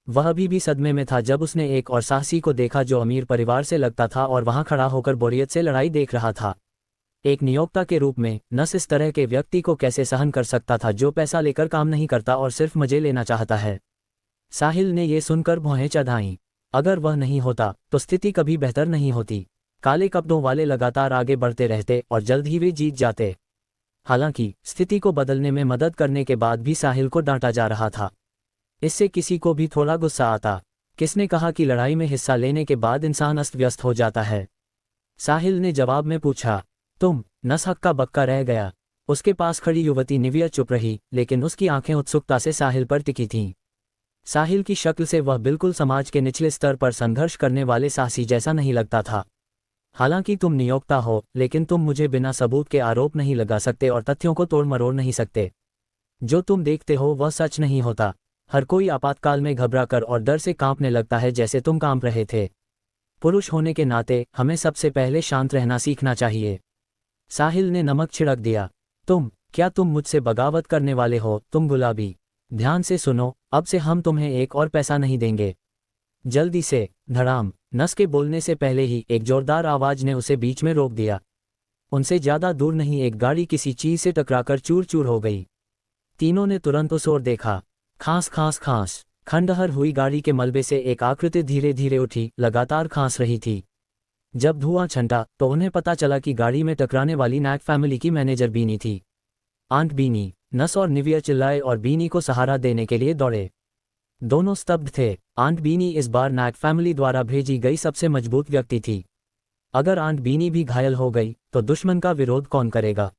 वह अभी भी सदमे में था जब उसने एक और साहसी को देखा जो अमीर परिवार से लगता था और वहां खड़ा होकर बोरियत से लड़ाई देख रहा था। एक नियोक्ता के रूप में नस इस तरह के व्यक्ति को कैसे सहन कर सकता था जो पैसा लेकर काम नहीं करता और सिर्फ मजे लेना चाहता है? साहिल ने यह सुनकर भौहें चढ़ाईं। अगर वह नहीं होता तो स्थिति कभी बेहतर नहीं होती। काले कपड़ों वाले लगातार आगे बढ़ते रहते और जल्द ही वे जीत जाते। हालांकि स्थिति को बदलने में मदद करने के बाद भी साहिल को डांटा जा रहा था। इससे किसी को भी थोड़ा गुस्सा आता। किसने कहा कि लड़ाई में हिस्सा लेने के बाद इंसान अस्त व्यस्त हो जाता है? साहिल ने जवाब में पूछा। तुम? नस हक्का बक्का रह गया। उसके पास खड़ी युवती निविया चुप रही, लेकिन उसकी आंखें उत्सुकता से साहिल पर टिकी थीं। साहिल की शक्ल से वह बिल्कुल समाज के निचले स्तर पर संघर्ष करने वाले साहसी जैसा नहीं लगता था। हालांकि तुम नियोक्ता हो, लेकिन तुम मुझे बिना सबूत के आरोप नहीं लगा सकते और तथ्यों को तोड़ मरोड़ नहीं सकते। जो तुम देखते हो वह सच नहीं होता। हर कोई आपातकाल में घबराकर और डर से कांपने लगता है जैसे तुम कांप रहे थे। पुरुष होने के नाते हमें सबसे पहले शांत रहना सीखना चाहिए। साहिल ने नमक छिड़क दिया। क्या तुम मुझसे बगावत करने वाले हो? तुम गुलाबी, ध्यान से सुनो, अब से हम तुम्हें एक और पैसा नहीं देंगे। जल्दी से। धड़ाम। नस के बोलने से पहले ही एक जोरदार आवाज ने उसे बीच में रोक दिया। उनसे ज्यादा दूर नहीं एक गाड़ी किसी चीज से टकराकर चूर चूर हो गई। तीनों ने तुरंत उस ओर देखा। खांस खांस खांस, खंडहर हुई गाड़ी के मलबे से एक आकृति धीरे धीरे उठी, लगातार खांस रही थी। जब धुआं छंटा तो उन्हें पता चला कि गाड़ी में टकराने वाली नैक फैमिली की मैनेजर बीनी थी। आंट बीनी। नस और निविया चिल्लाए और बीनी को सहारा देने के लिए दौड़े। दोनों स्तब्ध थे। आंट बीनी इस बार नैक फैमिली द्वारा भेजी गई सबसे मजबूत व्यक्ति थी। अगर आंट बीनी भी घायल हो गई तो दुश्मन का विरोध कौन करेगा?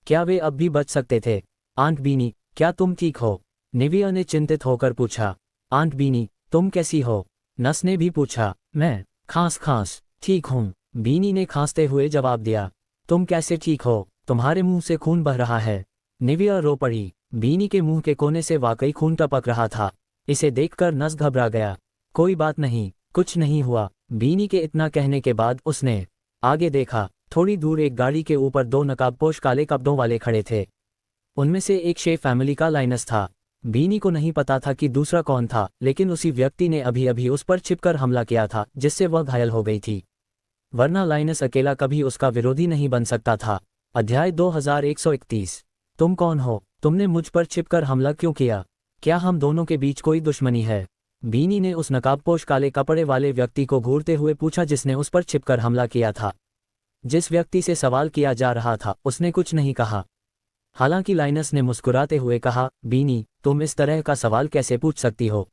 क्या वे अब भी बच सकते थे? आंट बीनी, क्या तुम ठीक हो? निविया ने चिंतित होकर पूछा। आंट बीनी, तुम कैसी हो? नस ने भी पूछा। मैं खांस खांस ठीक हूँ, बीनी ने खांसते हुए जवाब दिया। तुम कैसे ठीक हो? तुम्हारे मुंह से खून बह रहा है। निविया रो पड़ी। बीनी के मुंह के कोने से वाकई खून टपक रहा था। इसे देखकर नस घबरा गया। कोई बात नहीं, कुछ नहीं हुआ। बीनी के इतना कहने के बाद उसने आगे देखा। थोड़ी दूर एक गाड़ी के ऊपर दो नकाबपोश काले कपड़ों वाले खड़े थे। उनमें से एक शेफ फैमिली का लाइनस था। बीनी को नहीं पता था कि दूसरा कौन था, लेकिन उसी व्यक्ति ने अभी अभी उस पर छिपकर हमला किया था जिससे वह घायल हो गई थी। वरना लाइनस अकेला कभी उसका विरोधी नहीं बन सकता था। अध्याय 2131। तुम कौन हो? तुमने मुझ पर छिपकर हमला क्यों किया? क्या हम दोनों के बीच कोई दुश्मनी है? बीनी ने उस नकाबपोश काले कपड़े वाले व्यक्ति को घूरते हुए पूछा जिसने उस पर छिपकर हमला किया था। जिस व्यक्ति से सवाल किया जा रहा था उसने कुछ नहीं कहा। हालांकि लाइनस ने मुस्कुराते हुए कहा, बीनी, तुम इस तरह का सवाल कैसे पूछ सकती हो?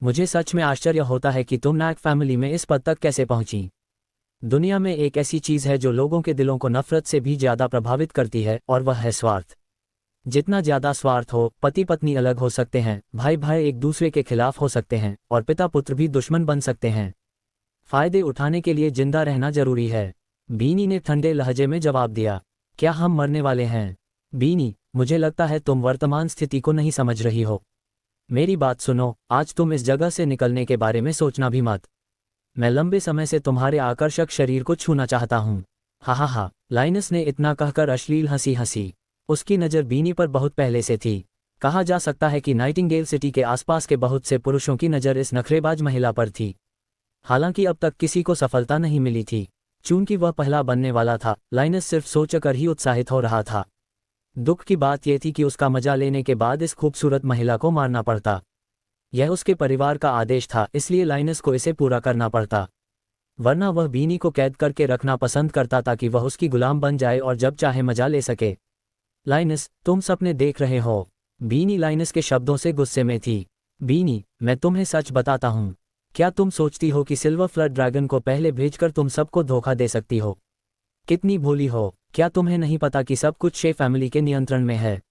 मुझे सच में आश्चर्य होता है कि तुम नैक फैमिली में इस पद तक कैसे पहुंची। दुनिया में एक ऐसी चीज है जो लोगों के दिलों को नफरत से भी ज्यादा प्रभावित करती है, और वह है स्वार्थ। जितना ज्यादा स्वार्थ हो, पति पत्नी अलग हो सकते हैं, भाई भाई एक दूसरे के खिलाफ हो सकते हैं, और पिता पुत्र भी दुश्मन बन सकते हैं। फायदे उठाने के लिए जिंदा रहना जरूरी है। बीनी ने ठंडे लहजे में जवाब दिया। क्या हम मरने वाले हैं? बीनी, मुझे लगता है तुम वर्तमान स्थिति को नहीं समझ रही हो। मेरी बात सुनो, आज तुम इस जगह से निकलने के बारे में सोचना भी मत। मैं लंबे समय से तुम्हारे आकर्षक शरीर को छूना चाहता हूँ। हा हा हा, लाइनस ने इतना कहकर अश्लील हंसी हंसी। उसकी नज़र बीनी पर बहुत पहले से थी। कहा जा सकता है कि नाइटिंगेल सिटी के आसपास के बहुत से पुरुषों की नज़र इस नखरेबाज महिला पर थी। हालांकि अब तक किसी को सफलता नहीं मिली थी। चूंकि वह पहला बनने वाला था, लाइनस सिर्फ सोचकर ही उत्साहित हो रहा था। दुख की बात यह थी कि उसका मजा लेने के बाद इस खूबसूरत महिला को मारना पड़ता। यह उसके परिवार का आदेश था, इसलिए लाइनस को इसे पूरा करना पड़ता। वरना वह बीनी को कैद करके रखना पसंद करता ताकि वह उसकी गुलाम बन जाए और जब चाहे मजा ले सके। लाइनस, तुम सपने देख रहे हो। बीनी लाइनस के शब्दों से गुस्से में थी। बीनी, मैं तुम्हें सच बताता हूँ। क्या तुम सोचती हो कि सिल्वर फ्लड ड्रैगन को पहले भेजकर तुम सबको धोखा दे सकती हो? कितनी भोली हो। क्या तुम्हें नहीं पता कि सब कुछ शे फैमिली के नियंत्रण में है?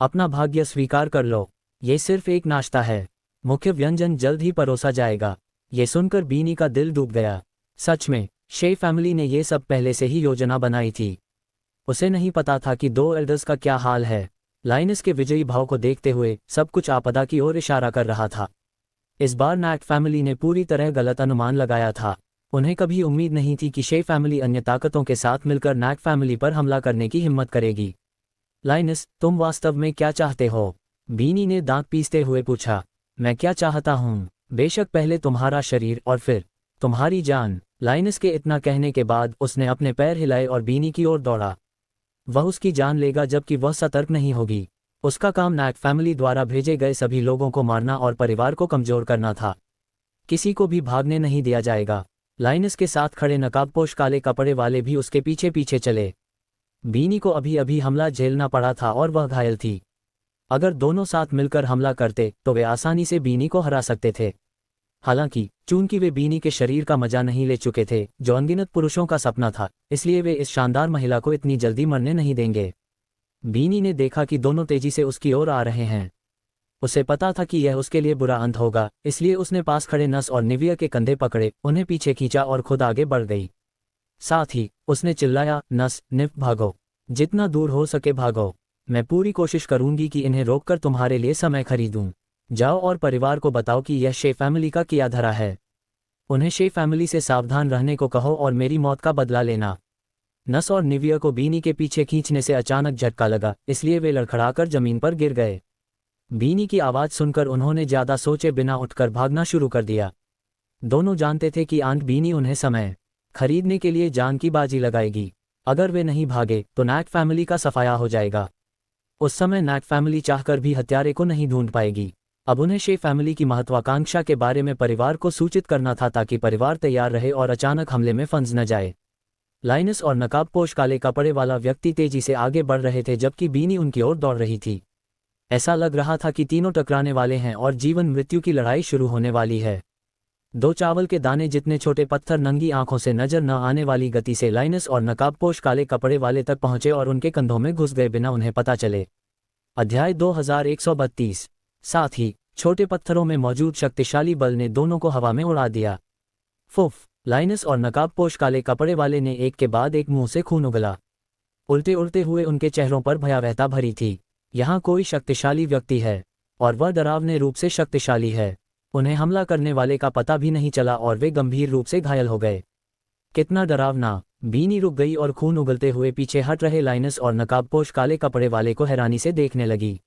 अपना भाग्य स्वीकार कर लो। ये सिर्फ एक नाश्ता है। मुख्य व्यंजन जल्द ही परोसा जाएगा। ये सुनकर बीनी का दिल डूब गया। सच में, शे फैमिली ने ये सब पहले से ही योजना बनाई थी। उसे नहीं पता था कि दो एल्डर्स का क्या हाल है। लाइनस के विजयी भाव को देखते हुए सब कुछ आपदा की ओर इशारा कर रहा था। इस बार नैक फैमिली ने पूरी तरह गलत अनुमान लगाया था। उन्हें कभी उम्मीद नहीं थी कि शे फैमिली अन्य ताकतों के साथ मिलकर नैक फैमिली पर हमला करने की हिम्मत करेगी। लाइनस, तुम वास्तव में क्या चाहते हो? बीनी ने दांत पीसते हुए पूछा। मैं क्या चाहता हूँ? बेशक पहले तुम्हारा शरीर और फिर तुम्हारी जान। लाइनस के इतना कहने के बाद उसने अपने पैर हिलाए और बीनी की ओर दौड़ा। वह उसकी जान लेगा जबकि वह सतर्क नहीं होगी। उसका काम नैक फैमिली द्वारा भेजे गए सभी लोगों को मारना और परिवार को कमजोर करना था। किसी को भी भागने नहीं दिया जाएगा। लाइनस के साथ खड़े नकाबपोश काले कपड़े वाले भी उसके पीछे पीछे चले। बीनी को अभी अभी हमला झेलना पड़ा था और वह घायल थी। अगर दोनों साथ मिलकर हमला करते तो वे आसानी से बीनी को हरा सकते थे। हालांकि चूंकि वे बीनी के शरीर का मजा नहीं ले चुके थे, जो अनगिनत पुरुषों का सपना था, इसलिए वे इस शानदार महिला को इतनी जल्दी मरने नहीं देंगे। बीनी ने देखा कि दोनों तेजी से उसकी ओर आ रहे हैं। उसे पता था कि यह उसके लिए बुरा अंत होगा, इसलिए उसने पास खड़े नस और निविया के कंधे पकड़े, उन्हें पीछे खींचा और खुद आगे बढ़ गई। साथ ही उसने चिल्लाया, नस, निप, भागो। जितना दूर हो सके भागो। मैं पूरी कोशिश करूंगी कि इन्हें रोककर तुम्हारे लिए समय खरीदूं। जाओ और परिवार को बताओ कि यह शे फैमिली का किया धरा है। उन्हें शे फैमिली से सावधान रहने को कहो और मेरी मौत का बदला लेना। नस और निविया को बीनी के पीछे खींचने से अचानक झटका लगा, इसलिए वे लड़खड़ाकर जमीन पर गिर गए। बीनी की आवाज़ सुनकर उन्होंने ज्यादा सोचे बिना उठकर भागना शुरू कर दिया। दोनों जानते थे कि आंट बीनी उन्हें समय खरीदने के लिए जान की बाजी लगाएगी। अगर वे नहीं भागे तो नैक फैमिली का सफाया हो जाएगा। उस समय नैक फैमिली चाहकर भी हत्यारे को नहीं ढूंढ पाएगी। अब उन्हें शे फैमिली की महत्वाकांक्षा के बारे में परिवार को सूचित करना था ताकि परिवार तैयार रहे और अचानक हमले में फंस न जाए। लाइनस और नकाबपोश काले कपड़े वाला व्यक्ति तेजी से आगे बढ़ रहे थे जबकि बीनी उनकी ओर दौड़ रही थी। ऐसा लग रहा था कि तीनों टकराने वाले हैं और जीवन मृत्यु की लड़ाई शुरू होने वाली है। 2 चावल के दाने जितने छोटे पत्थर नंगी आंखों से नजर न आने वाली गति से लाइनस और नकाबपोश काले कपड़े वाले तक पहुंचे और उनके कंधों में घुस गए बिना उन्हें पता चले। अध्याय 2132। साथ ही छोटे पत्थरों में मौजूद शक्तिशाली बल ने दोनों को हवा में उड़ा दिया। फुफ! लाइनस और नकाबपोश काले कपड़े वाले ने एक के बाद एक मुंह से खून उगला। उल्टे उड़ते हुए उनके चेहरों पर भयावहता भरी थी। यहाँ कोई शक्तिशाली व्यक्ति है और वह डरावने रूप से शक्तिशाली है। उन्हें हमला करने वाले का पता भी नहीं चला और वे गंभीर रूप से घायल हो गए। कितना डरावना! बीनी रुक गई और खून उगलते हुए पीछे हट रहे लाइनस और नकाबपोश काले कपड़े वाले को हैरानी से देखने लगी।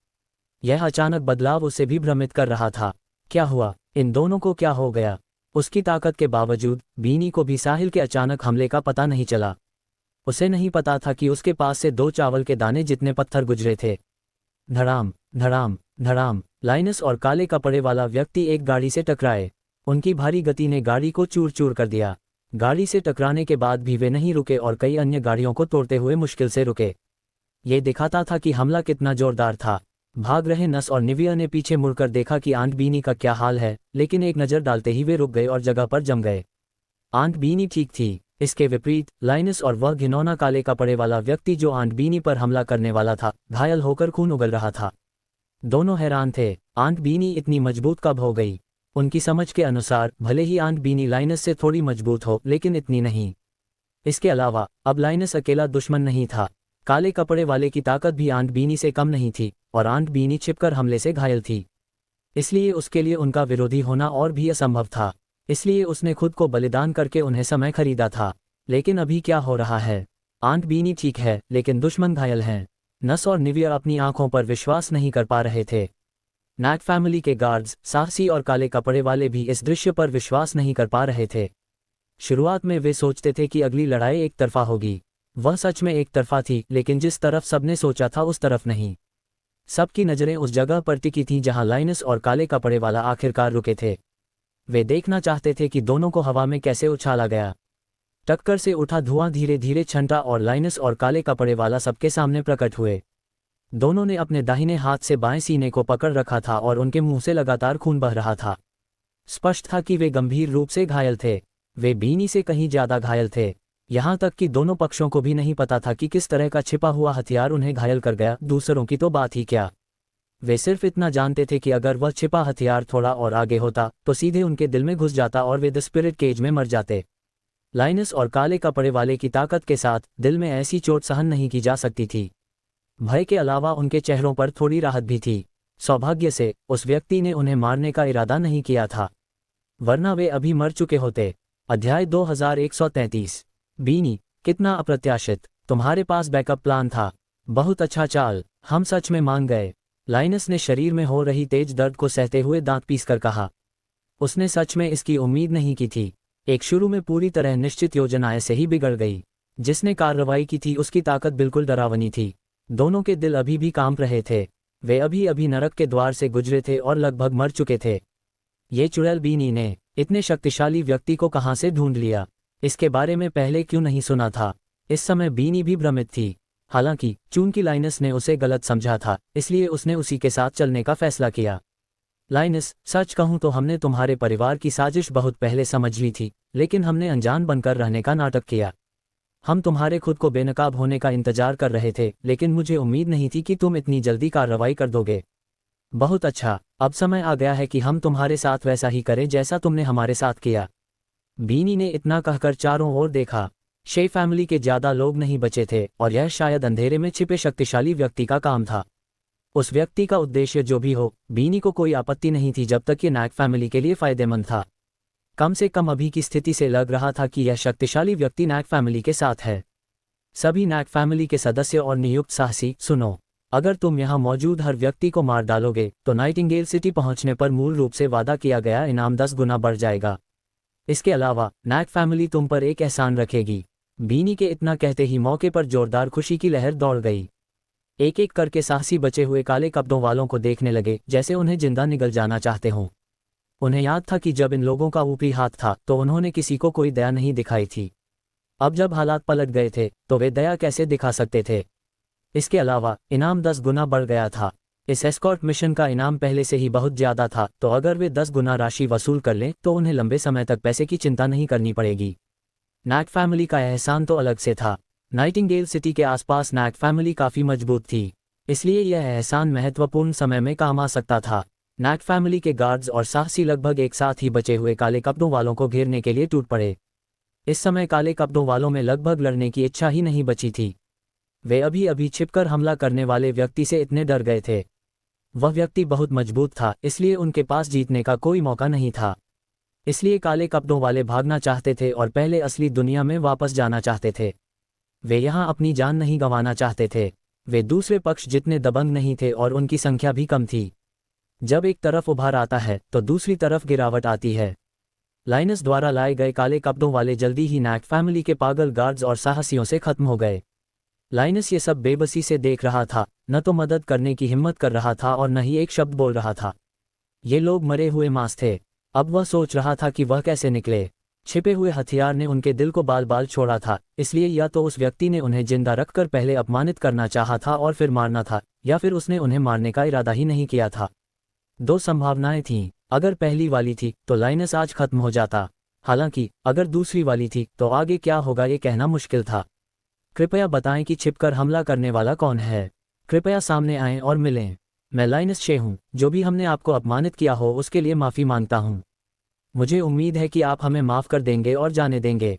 यह अचानक बदलाव उसे भी भ्रमित कर रहा था। क्या हुआ? इन दोनों को क्या हो गया? उसकी ताकत के बावजूद बीनी को भी साहिल के अचानक हमले का पता नहीं चला। उसे नहीं पता था कि उसके पास से 2 चावल के दाने जितने पत्थर गुजरे थे। धड़ाम धड़ाम धड़ाम! लाइनस और काले कपड़े वाला व्यक्ति एक गाड़ी से टकराए। उनकी भारी गति ने गाड़ी को चूर चूर कर दिया। गाड़ी से टकराने के बाद भी वे नहीं रुके और कई अन्य गाड़ियों को तोड़ते हुए मुश्किल से रुके। ये दिखाता था कि हमला कितना जोरदार था। भाग रहे नस और निविया ने पीछे मुड़कर देखा कि आंट बीनी का क्या हाल है, लेकिन एक नज़र डालते ही वे रुक गए और जगह पर जम गए। आंट बीनी ठीक थी। इसके विपरीत लाइनस और वह घिनौना काले कपड़े वाला व्यक्ति जो आंट बीनी पर हमला करने वाला था, घायल होकर खून उगल रहा था। दोनों हैरान थे। आंट बीनी इतनी मजबूत कब हो गई? उनकी समझ के अनुसार भले ही आंट बीनी लाइनस से थोड़ी मजबूत हो, लेकिन इतनी नहीं। इसके अलावा अब लाइनस अकेला दुश्मन नहीं था। काले कपड़े वाले की ताकत भी आंट बीनी से कम नहीं थी और आंट बीनी छिपकर हमले से घायल थी। इसलिए उसके लिए उनका विरोधी होना और भी असंभव था। इसलिए उसने खुद को बलिदान करके उन्हें समय खरीदा था। लेकिन अभी क्या हो रहा है? आंट बीनी ठीक है, लेकिन दुश्मन घायल हैं। नस और निविया अपनी आंखों पर विश्वास नहीं कर पा रहे थे। नैक फैमिली के गार्ड्स, साहसी और काले कपड़े वाले भी इस दृश्य पर विश्वास नहीं कर पा रहे थे। शुरुआत में वे सोचते थे कि अगली लड़ाई एक तरफा होगी। वह सच में एक तरफा थी, लेकिन जिस तरफ सबने सोचा था उस तरफ नहीं। सबकी नज़रें उस जगह पर टिकी थीं जहां लाइनस और काले कपड़े वाला आखिरकार रुके थे। वे देखना चाहते थे कि दोनों को हवा में कैसे उछाला गया। टक्कर से उठा धुआं धीरे धीरे छंटा और लाइनस और काले कपड़े वाला सबके सामने प्रकट हुए। दोनों ने अपने दाहिने हाथ से बाएं सीने को पकड़ रखा था और उनके मुंह से लगातार खून बह रहा था। स्पष्ट था कि वे गंभीर रूप से घायल थे। वे बीनी से कहीं ज्यादा घायल थे। यहाँ तक कि दोनों पक्षों को भी नहीं पता था कि किस तरह का छिपा हुआ हथियार उन्हें घायल कर गया, दूसरों की तो बात ही क्या। वे सिर्फ इतना जानते थे कि अगर वह छिपा हथियार थोड़ा और आगे होता तो सीधे उनके दिल में घुस जाता और वे द स्पिरिट केज में मर जाते। लाइनस और काले कपड़े वाले की ताकत के साथ दिल में ऐसी चोट सहन नहीं की जा सकती थी। भय के अलावा उनके चेहरों पर थोड़ी राहत भी थी। सौभाग्य से उस व्यक्ति ने उन्हें मारने का इरादा नहीं किया था, वरना वे अभी मर चुके होते। अध्याय 2133। बीनी, कितना अप्रत्याशित! तुम्हारे पास बैकअप प्लान था। बहुत अच्छा चाल, हम सच में मान गए। लाइनस ने शरीर में हो रही तेज दर्द को सहते हुए दांत पीसकर कहा। उसने सच में इसकी उम्मीद नहीं की थी। एक शुरू में पूरी तरह निश्चित योजना ऐसे ही बिगड़ गई। जिसने कार्रवाई की थी उसकी ताकत बिल्कुल डरावनी थी। दोनों के दिल अभी भी कांप रहे थे। वे अभी अभी नरक के द्वार से गुजरे थे और लगभग मर चुके थे। ये चुड़ैल बीनी ने इतने शक्तिशाली व्यक्ति को कहां से ढूंढ लिया? इसके बारे में पहले क्यों नहीं सुना था? इस समय बीनी भी भ्रमित थी। हालांकि चूंकि लाइनस ने उसे गलत समझा था, इसलिए उसने उसी के साथ चलने का फैसला किया। लाइनस, सच कहूं तो हमने तुम्हारे परिवार की साजिश बहुत पहले समझ ली थी, लेकिन हमने अनजान बनकर रहने का नाटक किया। हम तुम्हारे खुद को बेनकाब होने का इंतजार कर रहे थे, लेकिन मुझे उम्मीद नहीं थी कि तुम इतनी जल्दी कार्रवाई कर दोगे। बहुत अच्छा, अब समय आ गया है कि हम तुम्हारे साथ वैसा ही करें जैसा तुमने हमारे साथ किया। बीनी ने इतना कहकर चारों ओर देखा। शे फैमिली के ज्यादा लोग नहीं बचे थे और यह शायद अंधेरे में छिपे शक्तिशाली व्यक्ति का काम था। उस व्यक्ति का उद्देश्य जो भी हो, बीनी को कोई आपत्ति नहीं थी जब तक ये नैक फैमिली के लिए फायदेमंद था। कम से कम अभी की स्थिति से लग रहा था कि यह शक्तिशाली व्यक्ति नैक फैमिली के साथ है। सभी नैक फैमिली के सदस्य और नियुक्त साहसी, सुनो, अगर तुम यहाँ मौजूद हर व्यक्ति को मार डालोगे तो नाइटिंगेल सिटी पहुंचने पर मूल रूप से वादा किया गया इनाम 10 गुना बढ़ जाएगा। इसके अलावा नैक फैमिली तुम पर एक एहसान रखेगी। बीनी के इतना कहते ही मौके पर जोरदार खुशी की लहर दौड़ गई। एक एक करके साहसी बचे हुए काले कपड़ों वालों को देखने लगे, जैसे उन्हें जिंदा निगल जाना चाहते हों। उन्हें याद था कि जब इन लोगों का ऊपरी हाथ था तो उन्होंने किसी को कोई दया नहीं दिखाई थी। अब जब हालात पलट गए थे तो वे दया कैसे दिखा सकते थे। इसके अलावा इनाम 10 गुना बढ़ गया था। इस एस्कॉर्ट मिशन का इनाम पहले से ही बहुत ज्यादा था, तो अगर वे 10 गुना राशि वसूल कर लें तो उन्हें लंबे समय तक पैसे की चिंता नहीं करनी पड़ेगी। नैक फैमिली का एहसान तो अलग से था। नाइटिंगेल सिटी के आसपास नैक फैमिली काफी मजबूत थी, इसलिए यह एहसान महत्वपूर्ण समय में काम आ सकता था। नैक फैमिली के गार्ड्स और साहसी लगभग एक साथ ही बचे हुए काले कपड़ों वालों को घेरने के लिए टूट पड़े। इस समय काले कपड़ों वालों में लगभग लड़ने की इच्छा ही नहीं बची थी। वे अभी अभी छिपकर हमला करने वाले व्यक्ति से इतने डर गए थे। वह व्यक्ति बहुत मजबूत था, इसलिए उनके पास जीतने का कोई मौका नहीं था। इसलिए काले कपड़ों वाले भागना चाहते थे और पहले असली दुनिया में वापस जाना चाहते थे। वे यहाँ अपनी जान नहीं गंवाना चाहते थे। वे दूसरे पक्ष जितने दबंग नहीं थे और उनकी संख्या भी कम थी। जब एक तरफ उभार आता है तो दूसरी तरफ गिरावट आती है। लाइनस द्वारा लाए गए काले कपड़ों वाले जल्दी ही नैक फैमिली के पागल गार्ड्स और साहसियों से खत्म हो गए। लाइनस ये सब बेबसी से देख रहा था, न तो मदद करने की हिम्मत कर रहा था और न ही एक शब्द बोल रहा था। ये लोग मरे हुए मांस थे। अब वह सोच रहा था कि वह कैसे निकले। छिपे हुए हथियार ने उनके दिल को बाल बाल छोड़ा था, इसलिए या तो उस व्यक्ति ने उन्हें जिंदा रखकर पहले अपमानित करना चाहा था और फिर मारना था, या फिर उसने उन्हें मारने का इरादा ही नहीं किया था। दो संभावनाएं थीं। अगर पहली वाली थी तो लाइनस आज खत्म हो जाता। हालांकि अगर दूसरी वाली थी तो आगे क्या होगा ये कहना मुश्किल था। कृपया बताएं कि छिपकर हमला करने वाला कौन है। कृपया सामने आएं और मिलें। मैं लाइनस शे हूं। जो भी हमने आपको अपमानित किया हो उसके लिए माफी मांगता हूं। मुझे उम्मीद है कि आप हमें माफ कर देंगे और जाने देंगे।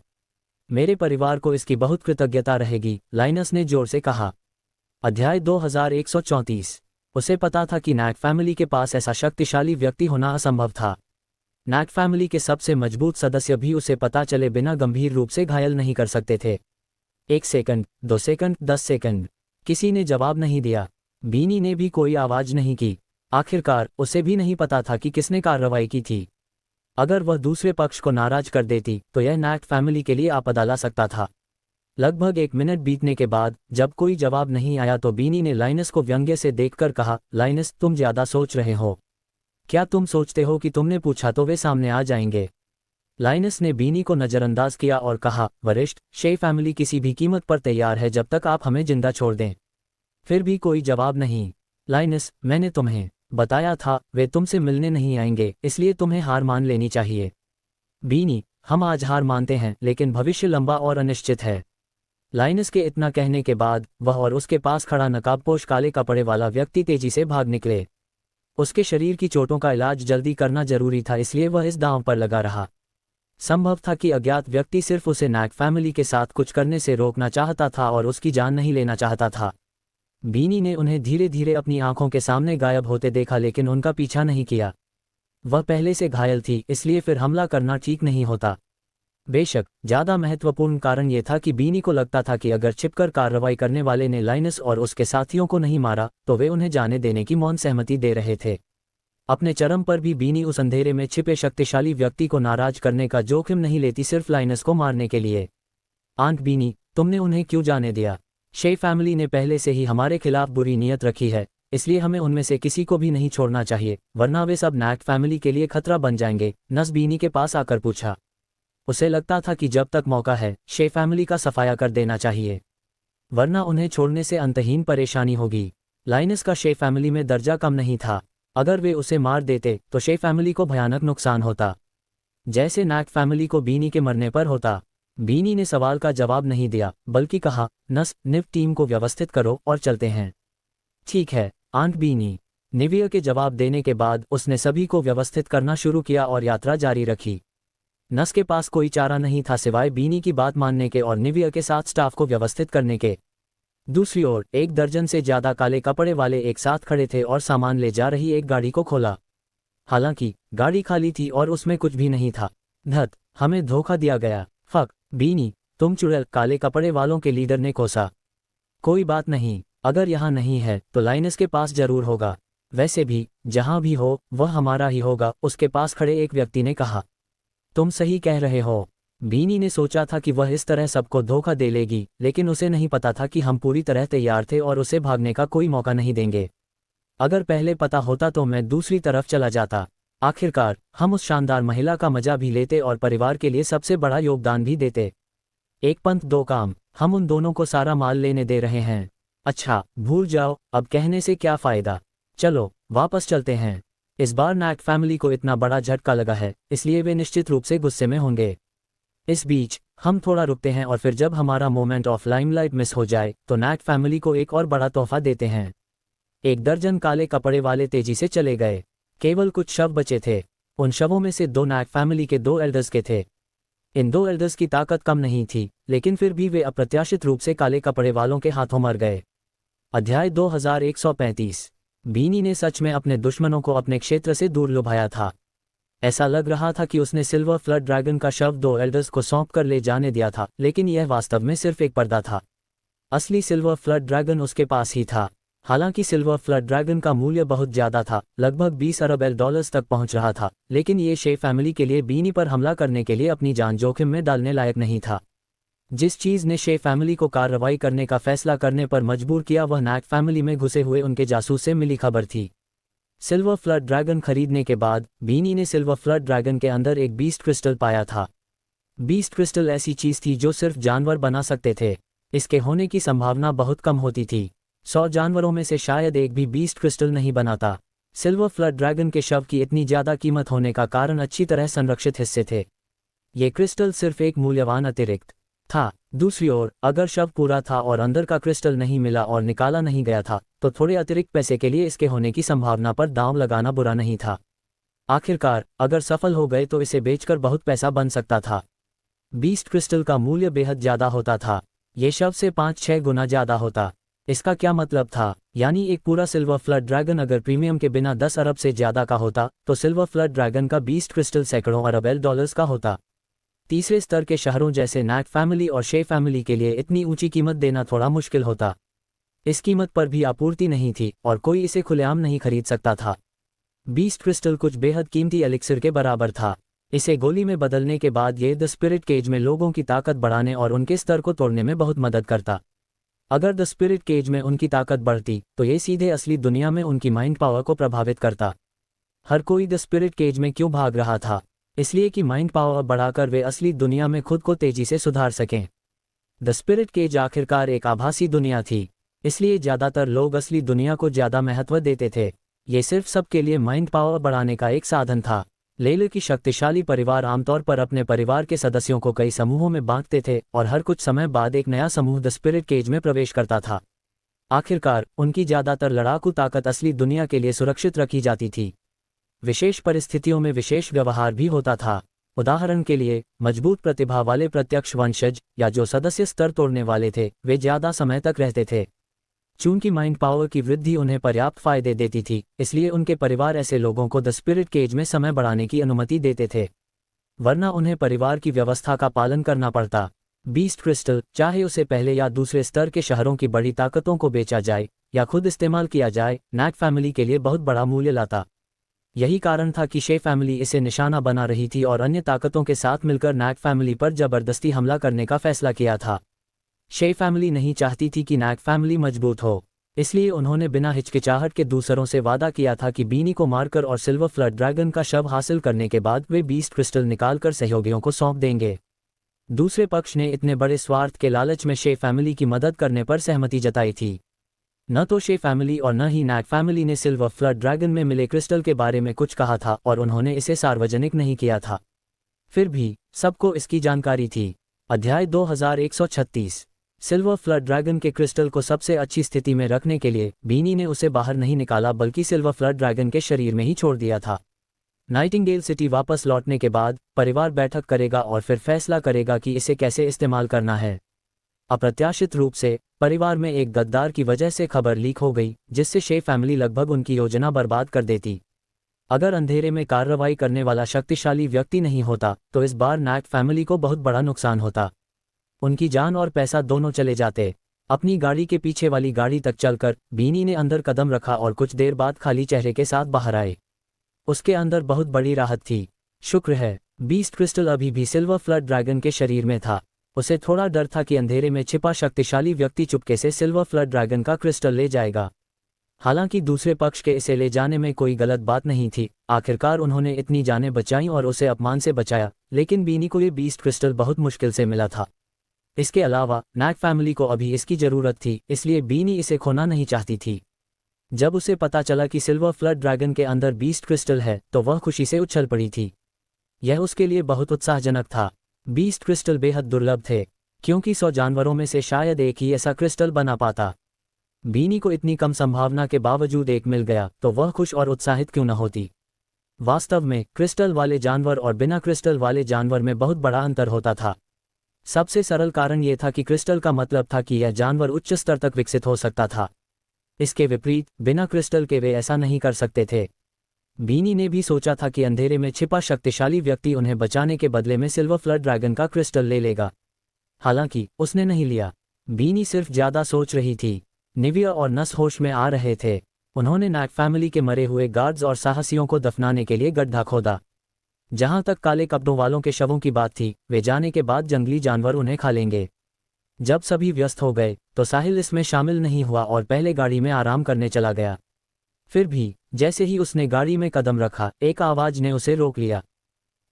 मेरे परिवार को इसकी बहुत कृतज्ञता रहेगी, लाइनस ने जोर से कहा। अध्याय 2134। उसे पता था कि नैक फैमिली के पास ऐसा शक्तिशाली व्यक्ति होना असंभव था। नैक फैमिली के सबसे मजबूत सदस्य भी उसे पता चले बिना गंभीर रूप से घायल नहीं कर सकते थे। 1 सेकंड, 2 सेकंड, 10 सेकंड। किसी ने जवाब नहीं दिया। बीनी ने भी कोई आवाज नहीं की। आखिरकार उसे भी नहीं पता था कि किसने कार्रवाई की थी। अगर वह दूसरे पक्ष को नाराज कर देती तो यह नैक फैमिली के लिए आपदा ला सकता था। लगभग 1 मिनट बीतने के बाद जब कोई जवाब नहीं आया तो बीनी ने लाइनस को व्यंग्य से देखकर कहा, लाइनस तुम ज्यादा सोच रहे हो। क्या तुम सोचते हो कि तुमने पूछा तो वे सामने आ जाएंगे? लाइनस ने बीनी को नजरअंदाज किया और कहा, वरिष्ठ, शे फैमिली किसी भी कीमत पर तैयार है जब तक आप हमें जिंदा छोड़ दें। फिर भी कोई जवाब नहीं। लाइनस, मैंने तुम्हें बताया था वे तुमसे मिलने नहीं आएंगे, इसलिए तुम्हें हार मान लेनी चाहिए। बीनी, हम आज हार मानते हैं, लेकिन भविष्य लंबा और अनिश्चित है। लाइनस के इतना कहने के बाद वह और उसके पास खड़ा नकाबपोश काले कपड़े वाला व्यक्ति तेजी से भाग निकले। उसके शरीर की चोटों का इलाज जल्दी करना जरूरी था, इसलिए वह इस दांव पर लगा रहा। संभव था कि अज्ञात व्यक्ति सिर्फ उसे नैक फैमिली के साथ कुछ करने से रोकना चाहता था और उसकी जान नहीं लेना चाहता था। बीनी ने उन्हें धीरे धीरे अपनी आंखों के सामने गायब होते देखा, लेकिन उनका पीछा नहीं किया। वह पहले से घायल थी, इसलिए फिर हमला करना ठीक नहीं होता। बेशक ज्यादा महत्वपूर्ण कारण यह था कि बीनी को लगता था कि अगर छिपकर कार्रवाई करने वाले ने लाइनस और उसके साथियों को नहीं मारा तो वे उन्हें जाने देने की मौन सहमति दे रहे थे। अपने चरम पर भी बीनी उस अंधेरे में छिपे शक्तिशाली व्यक्ति को नाराज करने का जोखिम नहीं लेती, सिर्फ लाइनस को मारने के लिए। आंट बीनी, तुमने उन्हें क्यों जाने दिया? शे फैमिली ने पहले से ही हमारे खिलाफ बुरी नीयत रखी है, इसलिए हमें उनमें से किसी को भी नहीं छोड़ना चाहिए, वरना वे सब नैक फैमिली के लिए खतरा बन जाएंगे। नस बीनी के पास आकर पूछा। उसे लगता था कि जब तक मौका है शे फैमिली का सफाया कर देना चाहिए, वरना उन्हें छोड़ने से अंतहीन परेशानी होगी। लाइनस का शे फैमिली में दर्जा कम नहीं था। अगर वे उसे मार देते तो शे फैमिली को भयानक नुकसान होता, जैसे नैक फैमिली को बीनी के मरने पर होता। बीनी ने सवाल का जवाब नहीं दिया, बल्कि कहा, नस, निव टीम को व्यवस्थित करो और चलते हैं। ठीक है, आंट बीनी। निविया के जवाब देने के बाद उसने सभी को व्यवस्थित करना शुरू किया और यात्रा जारी रखी। नस के पास कोई चारा नहीं था सिवाय बीनी की बात मानने के और निविया के साथ स्टाफ को व्यवस्थित करने के। दूसरी ओर 1 दर्जन से ज्यादा काले कपड़े वाले एक साथ खड़े थे और सामान ले जा रही एक गाड़ी को खोला। हालांकि गाड़ी खाली थी और उसमें कुछ भी नहीं था। धत, हमें धोखा दिया गया। फक, बीनी, तुम चुड़ैल, काले कपड़े वालों के लीडर ने कोसा। कोई बात नहीं, अगर यहाँ नहीं है तो लाइनस के पास जरूर होगा। वैसे भी जहाँ भी हो वह हमारा ही होगा, उसके पास खड़े एक व्यक्ति ने कहा। तुम सही कह रहे हो। बीनी ने सोचा था कि वह इस तरह सबको धोखा दे लेगी, लेकिन उसे नहीं पता था कि हम पूरी तरह तैयार थे और उसे भागने का कोई मौका नहीं देंगे। अगर पहले पता होता तो मैं दूसरी तरफ चला जाता। आखिरकार हम उस शानदार महिला का मजा भी लेते और परिवार के लिए सबसे बड़ा योगदान भी देते। एक पंथ दो काम, हम उन दोनों को सारा माल लेने दे रहे हैं। अच्छा, भूल जाओ, अब कहने से क्या फ़ायदा। चलो वापस चलते हैं। इस बार नैक फैमिली को इतना बड़ा झटका लगा है, इसलिए वे निश्चित रूप से गुस्से में होंगे। इस बीच हम थोड़ा रुकते हैं और फिर जब हमारा मोमेंट ऑफ लाइमलाइट मिस हो जाए तो नैक फैमिली को एक और बड़ा तोहफा देते हैं। 1 दर्जन काले कपड़े वाले तेजी से चले गए। केवल कुछ शव बचे थे। उन शवों में से 2 नैक फैमिली के 2 एल्डर्स के थे। इन 2 एल्डर्स की ताकत कम नहीं थी, लेकिन फिर भी वे अप्रत्याशित रूप से काले कपड़े वालों के हाथों मर गए। अध्याय 2135। बीनी ने सच में अपने दुश्मनों को अपने क्षेत्र से दूर लुभाया था। ऐसा लग रहा था कि उसने सिल्वर फ्लड ड्रैगन का शव 2 एल्डर्स को सौंप कर ले जाने दिया था, लेकिन यह वास्तव में सिर्फ एक पर्दा था। असली सिल्वर फ्लड ड्रैगन उसके पास ही था। हालांकि सिल्वर फ्लड ड्रैगन का मूल्य बहुत ज्यादा था, लगभग 20 अरब डॉलर्स तक पहुंच रहा था, लेकिन ये शे फैमिली के लिए बीनी पर हमला करने के लिए अपनी जान जोखिम में डालने लायक नहीं था। जिस चीज ने शे फैमिली को कार्रवाई करने का फैसला करने पर मजबूर किया वह नैक फैमिली में घुसे हुए उनके जासूस से मिली खबर थी। सिल्वर फ्लड ड्रैगन खरीदने के बाद बीनी ने सिल्वर फ्लड ड्रैगन के अंदर एक बीस्ट क्रिस्टल पाया था। बीस्ट क्रिस्टल ऐसी चीज थी जो सिर्फ जानवर बना सकते थे। इसके होने की संभावना बहुत कम होती थी। 100 जानवरों में से शायद एक भी बीस्ट क्रिस्टल नहीं बनाता। सिल्वर फ्लड ड्रैगन के शव की इतनी ज्यादा कीमत होने का कारण अच्छी तरह संरक्षित हिस्से थे। ये क्रिस्टल सिर्फ एक मूल्यवान अतिरिक्त था। दूसरी ओर अगर शव पूरा था और अंदर का क्रिस्टल नहीं मिला और निकाला नहीं गया था, तो थोड़े अतिरिक्त पैसे के लिए इसके होने की संभावना पर दांव लगाना बुरा नहीं था। आखिरकार अगर सफल हो गए तो इसे बेचकर बहुत पैसा बन सकता था। बीस्ट क्रिस्टल का मूल्य बेहद ज्यादा होता था। ये शव से 5-6 गुना ज्यादा होता। इसका क्या मतलब था? यानी एक पूरा सिल्वर फ्लड ड्रैगन अगर प्रीमियम के बिना 10 अरब से ज्यादा का होता, तो सिल्वर फ्लड ड्रैगन का बीस्ट क्रिस्टल सैकड़ों अरब डॉलर्स का होता। तीसरे स्तर के शहरों जैसे नैक फैमिली और शे फैमिली के लिए इतनी ऊंची कीमत देना थोड़ा मुश्किल होता। इस कीमत पर भी आपूर्ति नहीं थी और कोई इसे खुलेआम नहीं खरीद सकता था। बीस्ट क्रिस्टल कुछ बेहद कीमती एलिक्सिर के बराबर था। इसे गोली में बदलने के बाद ये द स्पिरिट केज में लोगों की ताकत बढ़ाने और उनके स्तर को तोड़ने में बहुत मदद करता। अगर द स्पिरिट केज में उनकी ताकत बढ़ती तो ये सीधे असली दुनिया में उनकी माइंड पावर को प्रभावित करता। हर कोई द स्पिरिट केज में क्यों भाग रहा था? इसलिए कि माइंड पावर बढ़ाकर वे असली दुनिया में खुद को तेजी से सुधार सकें। द स्पिरिट केज आखिरकार एक आभासी दुनिया थी, इसलिए ज्यादातर लोग असली दुनिया को ज्यादा महत्व देते थे। ये सिर्फ सबके लिए माइंड पावर बढ़ाने का एक साधन था। लेले की शक्तिशाली परिवार आमतौर पर अपने परिवार के सदस्यों को कई समूहों में बांटते थे और हर कुछ समय बाद एक नया समूह द स्पिरिट केज में प्रवेश करता था। आखिरकार उनकी ज्यादातर लड़ाकू ताकत असली दुनिया के लिए सुरक्षित रखी जाती थी। विशेष परिस्थितियों में विशेष व्यवहार भी होता था। उदाहरण के लिए मजबूत प्रतिभा वाले प्रत्यक्ष वंशज या जो सदस्य स्तर तोड़ने वाले थे, वे ज्यादा समय तक रहते थे। चूंकि माइंड पावर की वृद्धि उन्हें पर्याप्त फायदे देती थी, इसलिए उनके परिवार ऐसे लोगों को द स्पिरिट केज में समय बढ़ाने की अनुमति देते थे, वरना उन्हें परिवार की व्यवस्था का पालन करना पड़ता। बीस्ट क्रिस्टल, चाहे उसे पहले या दूसरे स्तर के शहरों की बड़ी ताकतों को बेचा जाए या खुद इस्तेमाल किया जाए, नैक फैमिली के लिए बहुत बड़ा मूल्य लाता। यही कारण था कि शे फैमिली इसे निशाना बना रही थी और अन्य ताकतों के साथ मिलकर नैक फैमिली पर जबरदस्ती हमला करने का फैसला किया था। शे फैमिली नहीं चाहती थी कि नैक फैमिली मजबूत हो, इसलिए उन्होंने बिना हिचकिचाहट के दूसरों से वादा किया था कि बीनी को मारकर और सिल्वर फ्लड ड्रैगन का शव हासिल करने के बाद वे बीस्ट क्रिस्टल निकालकर सहयोगियों को सौंप देंगे। दूसरे पक्ष ने इतने बड़े स्वार्थ के लालच में शे फैमिली की मदद करने पर सहमति जताई थी। न तो शे फैमिली और न ही नैक फैमिली ने सिल्वर फ्लड ड्रैगन में मिले क्रिस्टल के बारे में कुछ कहा था और उन्होंने इसे सार्वजनिक नहीं किया था। फिर भी सबको इसकी जानकारी थी। अध्याय 2136। सिल्वर फ्लड ड्रैगन के क्रिस्टल को सबसे अच्छी स्थिति में रखने के लिए बीनी ने उसे बाहर नहीं निकाला बल्कि सिल्वर फ्लड ड्रैगन के शरीर में ही छोड़ दिया था। नाइटिंगेल सिटी वापस लौटने के बाद परिवार बैठक करेगा और फिर फैसला करेगा कि इसे कैसे इस्तेमाल करना है। अप्रत्याशित रूप से परिवार में एक गद्दार की वजह से खबर लीक हो गई, जिससे शे फैमिली लगभग उनकी योजना बर्बाद कर देती। अगर अंधेरे में कार्रवाई करने वाला शक्तिशाली व्यक्ति नहीं होता तो इस बार नैक फैमिली को बहुत बड़ा नुकसान होता। उनकी जान और पैसा दोनों चले जाते। अपनी गाड़ी के पीछे वाली गाड़ी तक चलकर बीनी ने अंदर कदम रखा और कुछ देर बाद खाली चेहरे के साथ बाहर आए। उसके अंदर बहुत बड़ी राहत थी। शुक्र है बीस्ट क्रिस्टल अभी भी सिल्वर फ्लड ड्रैगन के शरीर में था। उसे थोड़ा डर था कि अंधेरे में छिपा शक्तिशाली व्यक्ति चुपके से सिल्वर फ्लड ड्रैगन का क्रिस्टल ले जाएगा। हालांकि दूसरे पक्ष के इसे ले जाने में कोई गलत बात नहीं थी। आखिरकार उन्होंने इतनी जानें बचाईं और उसे अपमान से बचाया, लेकिन बीनी को ये बीस्ट क्रिस्टल बहुत मुश्किल से मिला था। इसके अलावा नैक फैमिली को अभी इसकी ज़रूरत थी, इसलिए बीनी इसे खोना नहीं चाहती थी। जब उसे पता चला कि सिल्वर फ्लड ड्रैगन के अंदर बीस्ट क्रिस्टल है तो वह खुशी से उछल पड़ी थी। यह उसके लिए बहुत उत्साहजनक था। बीस्ट क्रिस्टल बेहद दुर्लभ थे, क्योंकि 100 जानवरों में से शायद एक ही ऐसा क्रिस्टल बना पाता। बीनी को इतनी कम संभावना के बावजूद एक मिल गया तो वह खुश और उत्साहित क्यों न होती। वास्तव में क्रिस्टल वाले जानवर और बिना क्रिस्टल वाले जानवर में बहुत बड़ा अंतर होता था। सबसे सरल कारण यह था कि क्रिस्टल का मतलब था कि यह जानवर उच्च स्तर तक विकसित हो सकता था। इसके विपरीत बिना क्रिस्टल के वे ऐसा नहीं कर सकते थे। बीनी ने भी सोचा था कि अंधेरे में छिपा शक्तिशाली व्यक्ति उन्हें बचाने के बदले में सिल्वर फ्लड ड्रैगन का क्रिस्टल ले लेगा। हालांकि उसने नहीं लिया। बीनी सिर्फ ज्यादा सोच रही थी। निविया और नस होश में आ रहे थे। उन्होंने नैक फैमिली के मरे हुए गार्ड्स और साहसियों को दफनाने के लिए गड्ढा खोदा। जहां तक काले कपड़ों वालों के शवों की बात थी, वे जाने के बाद जंगली जानवर उन्हें खा लेंगे। जब सभी व्यस्त हो गए तो साहिल इसमें शामिल नहीं हुआ और पहले गाड़ी में आराम करने चला गया। फिर भी जैसे ही उसने गाड़ी में कदम रखा, एक आवाज ने उसे रोक लिया।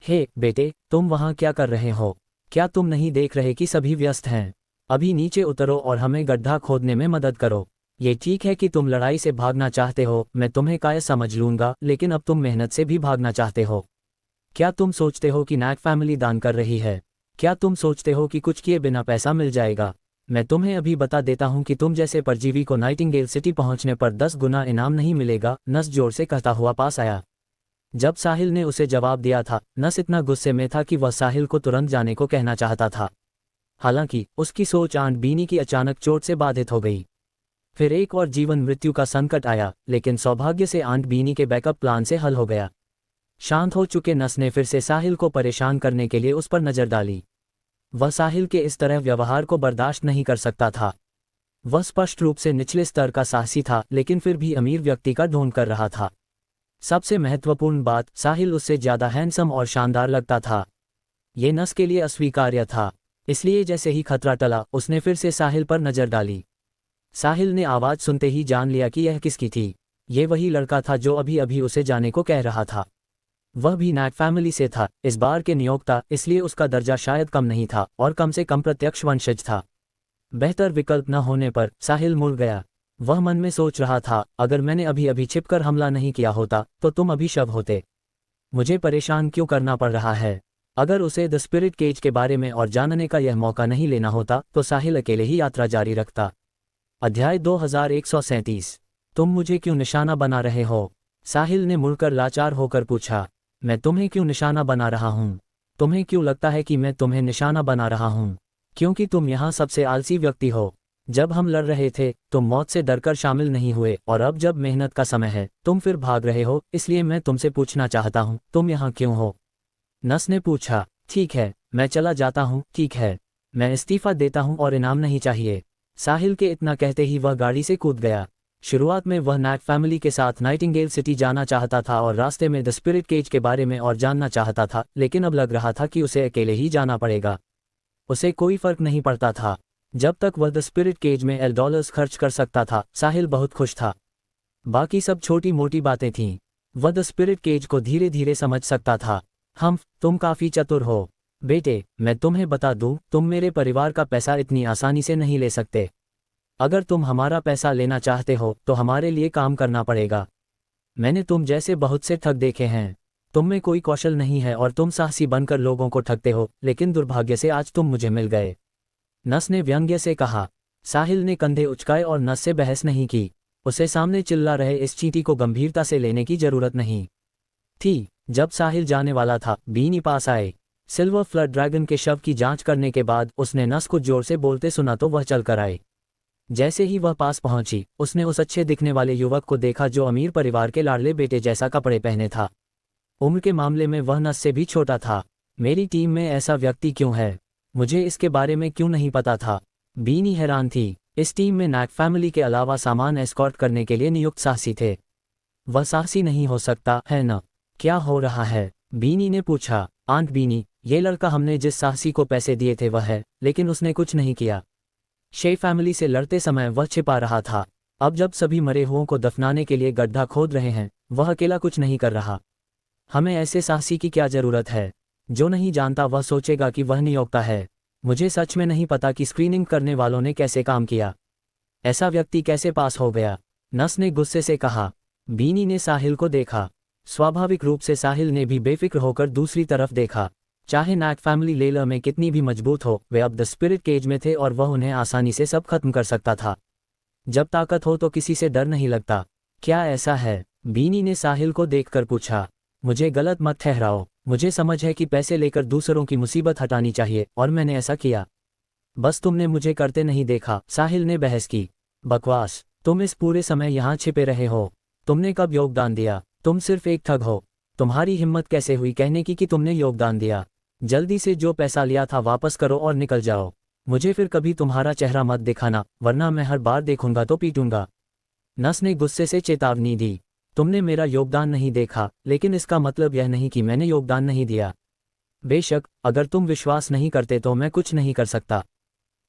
हे बेटे, तुम वहां क्या कर रहे हो? क्या तुम नहीं देख रहे कि सभी व्यस्त हैं? अभी नीचे उतरो और हमें गड्ढा खोदने में मदद करो। ये ठीक है कि तुम लड़ाई से भागना चाहते हो, मैं तुम्हें कायर समझ लूंगा, लेकिन अब तुम मेहनत से भी भागना चाहते हो। क्या तुम सोचते हो कि नैक फैमिली दान कर रही है? क्या तुम सोचते हो कि कुछ किए बिना पैसा मिल जाएगा? मैं तुम्हें अभी बता देता हूं कि तुम जैसे परजीवी को नाइटिंगेल सिटी पहुंचने पर 10 गुना इनाम नहीं मिलेगा, नस जोर से कहता हुआ पास आया। जब साहिल ने उसे जवाब दिया था, नस इतना गुस्से में था कि वह साहिल को तुरंत जाने को कहना चाहता था। हालांकि उसकी सोच आंट बीनी की अचानक चोट से बाधित हो गई। फिर एक और जीवन मृत्यु का संकट आया, लेकिन सौभाग्य से आंट बीनी के बैकअप प्लान से हल हो गया। शांत हो चुके नस ने फिर से साहिल को परेशान करने के लिए उस पर नजर डाली। वह साहिल के इस तरह व्यवहार को बर्दाश्त नहीं कर सकता था। वह स्पष्ट रूप से निचले स्तर का साहसी था, लेकिन फिर भी अमीर व्यक्ति का ढोंग कर रहा था। सबसे महत्वपूर्ण बात, साहिल उससे ज्यादा हैंडसम और शानदार लगता था। ये नस के लिए अस्वीकार्य था, इसलिए जैसे ही खतरा टला उसने फिर से साहिल पर नजर डाली। साहिल ने आवाज सुनते ही जान लिया कि यह किसकी थी। ये वही लड़का था जो अभी अभी उसे जाने को कह रहा था। वह भी नैक फैमिली से था, इस बार के नियोक्ता, इसलिए उसका दर्जा शायद कम नहीं था और कम से कम प्रत्यक्ष वंशज था। बेहतर विकल्प न होने पर साहिल मुड़ गया। वह मन में सोच रहा था, अगर मैंने अभी अभी छिपकर हमला नहीं किया होता तो तुम अभी शव होते। मुझे परेशान क्यों करना पड़ रहा है? अगर उसे द स्पिरिट केज के बारे में और जानने का यह मौका नहीं लेना होता तो साहिल अकेले ही यात्रा जारी रखता। अध्याय 2137। तुम मुझे क्यों निशाना बना रहे हो? साहिल ने मुड़कर लाचार होकर पूछा। मैं तुम्हें क्यों निशाना बना रहा हूँ? तुम्हें क्यों लगता है कि मैं तुम्हें निशाना बना रहा हूँ? क्योंकि तुम यहाँ सबसे आलसी व्यक्ति हो। जब हम लड़ रहे थे तुम मौत से डरकर शामिल नहीं हुए, और अब जब मेहनत का समय है तुम फिर भाग रहे हो। इसलिए मैं तुमसे पूछना चाहता हूँ, तुम यहाँ क्यों हो? नस ने पूछा। ठीक है, मैं चला जाता हूँ। ठीक है, मैं इस्तीफा देता हूँ और इनाम नहीं चाहिए। साहिल के इतना कहते ही वह गाड़ी से कूद गया। शुरुआत में वह नैक फैमिली के साथ नाइटिंगेल सिटी जाना चाहता था और रास्ते में द स्पिरिट केज के बारे में और जानना चाहता था, लेकिन अब लग रहा था कि उसे अकेले ही जाना पड़ेगा। उसे कोई फर्क नहीं पड़ता था। जब तक वह द स्पिरिट केज में $1 खर्च कर सकता था, साहिल बहुत खुश था। बाकी सब छोटी मोटी बातें थीं। वह द स्पिरिट केज को धीरे धीरे समझ सकता था। तुम काफी चतुर हो बेटे। मैं तुम्हें बता दूं, तुम मेरे परिवार का पैसा इतनी आसानी से नहीं ले सकते। अगर तुम हमारा पैसा लेना चाहते हो तो हमारे लिए काम करना पड़ेगा। मैंने तुम जैसे बहुत से ठग देखे हैं। तुम में कोई कौशल नहीं है और तुम साहसी बनकर लोगों को ठगते हो, लेकिन दुर्भाग्य से आज तुम मुझे मिल गए। नस ने व्यंग्य से कहा। साहिल ने कंधे उचकाए और नस से बहस नहीं की। उसे सामने चिल्ला रहे इस चींटी को गंभीरता से लेने की जरूरत नहीं थी। जब साहिल जाने वाला था, बीनी पास आए। सिल्वर फ्लड ड्रैगन के शव की जांच करने के बाद उसने नस को जोर से बोलते सुना तो वह चलकर आए। जैसे ही वह पास पहुंची, उसने उस अच्छे दिखने वाले युवक को देखा जो अमीर परिवार के लाडले बेटे जैसा कपड़े पहने था। उम्र के मामले में वह नस से भी छोटा था। मेरी टीम में ऐसा व्यक्ति क्यों है? मुझे इसके बारे में क्यों नहीं पता था? बीनी हैरान थी। इस टीम में नैक फैमिली के अलावा सामान एस्कॉर्ट करने के लिए नियुक्त साहसी थे। वह साहसी नहीं हो सकता है न? क्या हो रहा है? बीनी ने पूछा। आंट बीनी, ये लड़का हमने जिस साहसी को पैसे दिए थे वह है, लेकिन उसने कुछ नहीं किया। शे फैमिली से लड़ते समय वह छिपा रहा था। अब जब सभी मरे हुओं को दफनाने के लिए गड्ढा खोद रहे हैं, वह अकेला कुछ नहीं कर रहा। हमें ऐसे साहसी की क्या जरूरत है? जो नहीं जानता वह सोचेगा कि वह नियोक्ता है। मुझे सच में नहीं पता कि स्क्रीनिंग करने वालों ने कैसे काम किया। ऐसा व्यक्ति कैसे पास हो गया? नस ने गुस्से से कहा। बीनी ने साहिल को देखा। स्वाभाविक रूप से साहिल ने भी बेफिक्र होकर दूसरी तरफ देखा। चाहे नैक फैमिली लेलर में कितनी भी मजबूत हो, वे अब द स्पिरिट केज में थे और वह उन्हें आसानी से सब खत्म कर सकता था। जब ताकत हो तो किसी से डर नहीं लगता। क्या ऐसा है? बीनी ने साहिल को देखकर पूछा। मुझे गलत मत ठहराओ। मुझे समझ है कि पैसे लेकर दूसरों की मुसीबत हटानी चाहिए, और मैंने ऐसा किया। बस तुमने मुझे करते नहीं देखा, साहिल ने बहस की। बकवास। तुम इस पूरे समय यहाँ छिपे रहे हो। तुमने कब योगदान दिया? तुम सिर्फ एक ठग हो। तुम्हारी हिम्मत कैसे हुई कहने की कि तुमने योगदान दिया? जल्दी से जो पैसा लिया था वापस करो और निकल जाओ। मुझे फिर कभी तुम्हारा चेहरा मत दिखाना, वरना मैं हर बार देखूंगा तो पीटूंगा। नस ने गुस्से से चेतावनी दी। तुमने मेरा योगदान नहीं देखा, लेकिन इसका मतलब यह नहीं कि मैंने योगदान नहीं दिया। बेशक, अगर तुम विश्वास नहीं करते तो मैं कुछ नहीं कर सकता।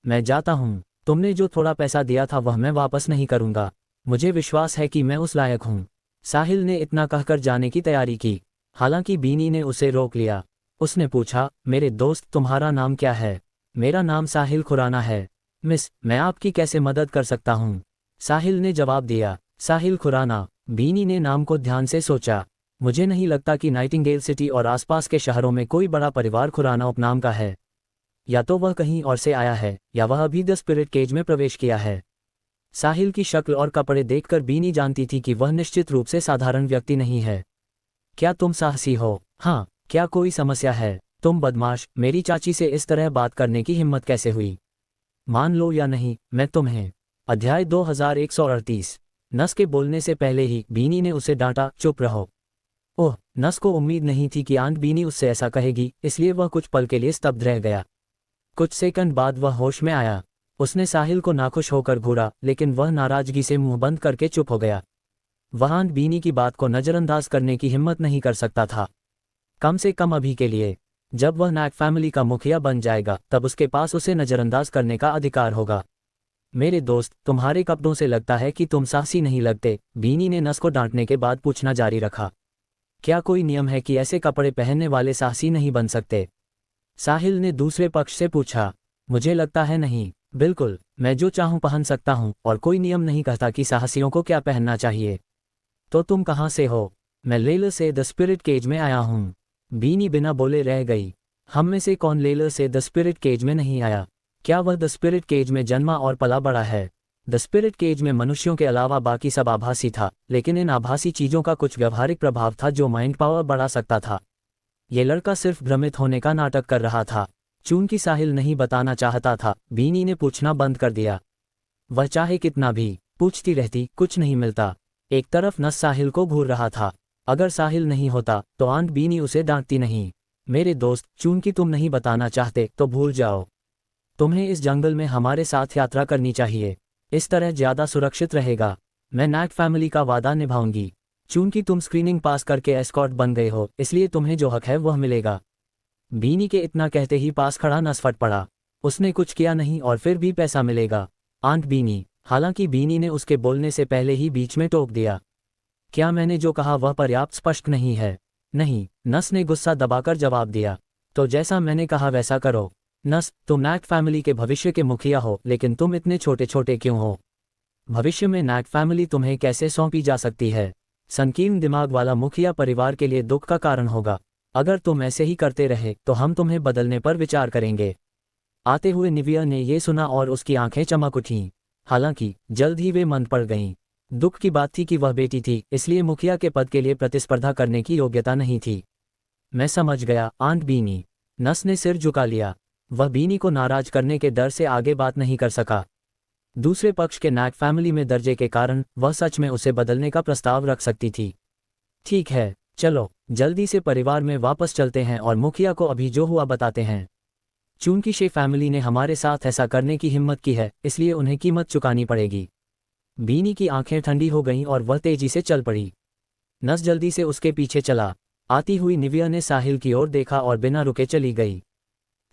मैं जाता हूँ। तुमने जो थोड़ा पैसा दिया था वह मैं वापस नहीं करूंगा। मुझे विश्वास है कि मैं उस लायक हूँ। साहिल ने इतना कहकर जाने की तैयारी की। हालांकि बीनी ने उसे रोक लिया। उसने पूछा, मेरे दोस्त तुम्हारा नाम क्या है? मेरा नाम साहिल खुराना है। मिस, मैं आपकी कैसे मदद कर सकता हूँ? साहिल ने जवाब दिया। साहिल खुराना। बीनी ने नाम को ध्यान से सोचा। मुझे नहीं लगता कि नाइटिंगेल सिटी और आसपास के शहरों में कोई बड़ा परिवार खुराना उपनाम का है। या तो वह कहीं और से आया है, या वह अभी द स्पिरिट केज में प्रवेश किया है। साहिल की शक्ल और कपड़े देखकर बीनी जानती थी कि वह निश्चित रूप से साधारण व्यक्ति नहीं है। क्या तुम साहसी हो? हाँ। क्या कोई समस्या है? तुम बदमाश, मेरी चाची से इस तरह बात करने की हिम्मत कैसे हुई? मान लो या नहीं, मैं तुम्हें। अध्याय 2138। नस के बोलने से पहले ही बीनी ने उसे डांटा, चुप रहो। ओह, नस को उम्मीद नहीं थी कि आंट बीनी उससे ऐसा कहेगी, इसलिए वह कुछ पल के लिए स्तब्ध रह गया। कुछ सेकंड बाद वह होश में आया। उसने साहिल को नाखुश होकर घूरा, लेकिन वह नाराजगी से मुंह बंद करके चुप हो गया। वह आंट बीनी की बात को नजरअंदाज करने की हिम्मत नहीं कर सकता था, कम से कम अभी के लिए। जब वह नैक फैमिली का मुखिया बन जाएगा, तब उसके पास उसे नजरअंदाज करने का अधिकार होगा। मेरे दोस्त, तुम्हारे कपड़ों से लगता है कि तुम साहसी नहीं लगते, बीनी ने नस को डांटने के बाद पूछना जारी रखा। क्या कोई नियम है कि ऐसे कपड़े पहनने वाले साहसी नहीं बन सकते? साहिल ने दूसरे पक्ष से पूछा। मुझे लगता है नहीं। बिल्कुल, मैं जो चाहूं पहन सकता हूं, और कोई नियम नहीं कहता कि साहसियों को क्या पहनना चाहिए। तो तुम कहां से हो? मैं लेलर से द स्पिरिट केज में आया हूं। बीनी बिना बोले रह गई। हम में से कौन लेलर से द स्पिरिट केज में नहीं आया? क्या वह द स्पिरिट केज में जन्मा और पला बड़ा है? द स्पिरिट केज में मनुष्यों के अलावा बाकी सब आभासी था, लेकिन इन आभासी चीजों का कुछ व्यवहारिक प्रभाव था जो माइंड पावर बढ़ा सकता था। ये लड़का सिर्फ भ्रमित होने का नाटक कर रहा था। चूंकि साहिल नहीं बताना चाहता था, बीनी ने पूछना बंद कर दिया। वह चाहे कितना भी पूछती रहती, कुछ नहीं मिलता। एक तरफ नस साहिल को घूर रहा था। अगर साहिल नहीं होता तो आंट बीनी उसे डांटती नहीं। मेरे दोस्त, चूंकि तुम नहीं बताना चाहते तो भूल जाओ। तुम्हें इस जंगल में हमारे साथ यात्रा करनी चाहिए। इस तरह ज्यादा सुरक्षित रहेगा। मैं नैक फैमिली का वादा निभाऊंगी। चूंकि तुम स्क्रीनिंग पास करके एस्कॉर्ट बन गए हो, इसलिए तुम्हें जो हक है वह मिलेगा। बीनी के इतना कहते ही पास खड़ा नस फट पड़ा। उसने कुछ किया नहीं और फिर भी पैसा मिलेगा। आंट बीनी। हालांकि बीनी ने उसके बोलने से पहले ही बीच में टोक दिया। क्या मैंने जो कहा वह पर्याप्त स्पष्ट नहीं है? नहीं, नस ने गुस्सा दबाकर जवाब दिया। तो जैसा मैंने कहा वैसा करो। नस, तुम नैक फैमिली के भविष्य के मुखिया हो, लेकिन तुम इतने छोटे छोटे क्यों हो? भविष्य में नैक फैमिली तुम्हें कैसे सौंपी जा सकती है? संकीर्ण दिमाग वाला मुखिया परिवार के लिए दुख का कारण होगा। अगर तुम ऐसे ही करते रहे तो हम तुम्हें बदलने पर विचार करेंगे। आते हुए निविया ने ये सुना और उसकी आंखें चमक उठीं। हालांकि जल्द ही वे मंद पड़ गईं। दुख की बात थी कि वह बेटी थी, इसलिए मुखिया के पद के लिए प्रतिस्पर्धा करने की योग्यता नहीं थी। मैं समझ गया, आंट बीनी। नस ने सिर झुका लिया। वह बीनी को नाराज करने के डर से आगे बात नहीं कर सका। दूसरे पक्ष के नैक फैमिली में दर्जे के कारण वह सच में उसे बदलने का प्रस्ताव रख सकती थी। ठीक है, चलो जल्दी से परिवार में वापस चलते हैं और मुखिया को अभी जो हुआ बताते हैं। चूंकि शे फैमिली ने हमारे साथ ऐसा करने की हिम्मत की है, इसलिए उन्हें कीमत चुकानी पड़ेगी। बीनी की आंखें ठंडी हो गईं और वह तेजी से चल पड़ी। नस जल्दी से उसके पीछे चला। आती हुई निविया ने साहिल की ओर देखा और बिना रुके चली गई।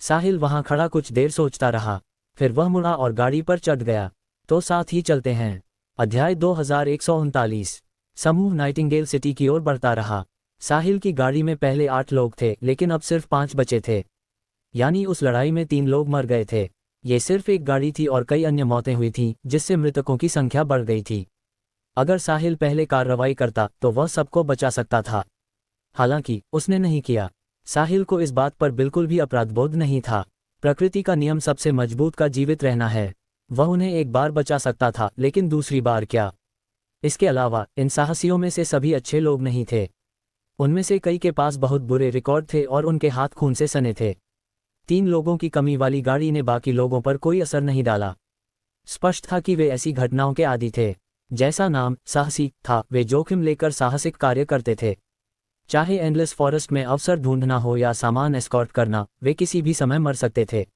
साहिल वहां खड़ा कुछ देर सोचता रहा, फिर वह मुड़ा और गाड़ी पर चढ़ गया। तो साथ ही चलते हैं। अध्याय 2139। समूह नाइटिंगेल सिटी की ओर बढ़ता रहा। साहिल की गाड़ी में पहले 8 लोग थे, लेकिन अब सिर्फ 5 बचे थे। यानी उस लड़ाई में 3 लोग मर गए थे। ये सिर्फ एक गाड़ी थी और कई अन्य मौतें हुई थीं, जिससे मृतकों की संख्या बढ़ गई थी। अगर साहिल पहले कार्रवाई करता तो वह सबको बचा सकता था। हालांकि उसने नहीं किया। साहिल को इस बात पर बिल्कुल भी अपराधबोध नहीं था। प्रकृति का नियम सबसे मजबूत का जीवित रहना है। वह उन्हें एक बार बचा सकता था, लेकिन दूसरी बार क्या? इसके अलावा इन साहसियों में से सभी अच्छे लोग नहीं थे। उनमें से कई के पास बहुत बुरे रिकॉर्ड थे और उनके हाथ खून से सने थे। 3 लोगों की कमी वाली गाड़ी ने बाकी लोगों पर कोई असर नहीं डाला। स्पष्ट था कि वे ऐसी घटनाओं के आदी थे। जैसा नाम साहसी था, वे जोखिम लेकर साहसिक कार्य करते थे। चाहे एंडलेस फॉरेस्ट में अवसर ढूंढना हो या सामान एस्कॉर्ट करना, वे किसी भी समय मर सकते थे।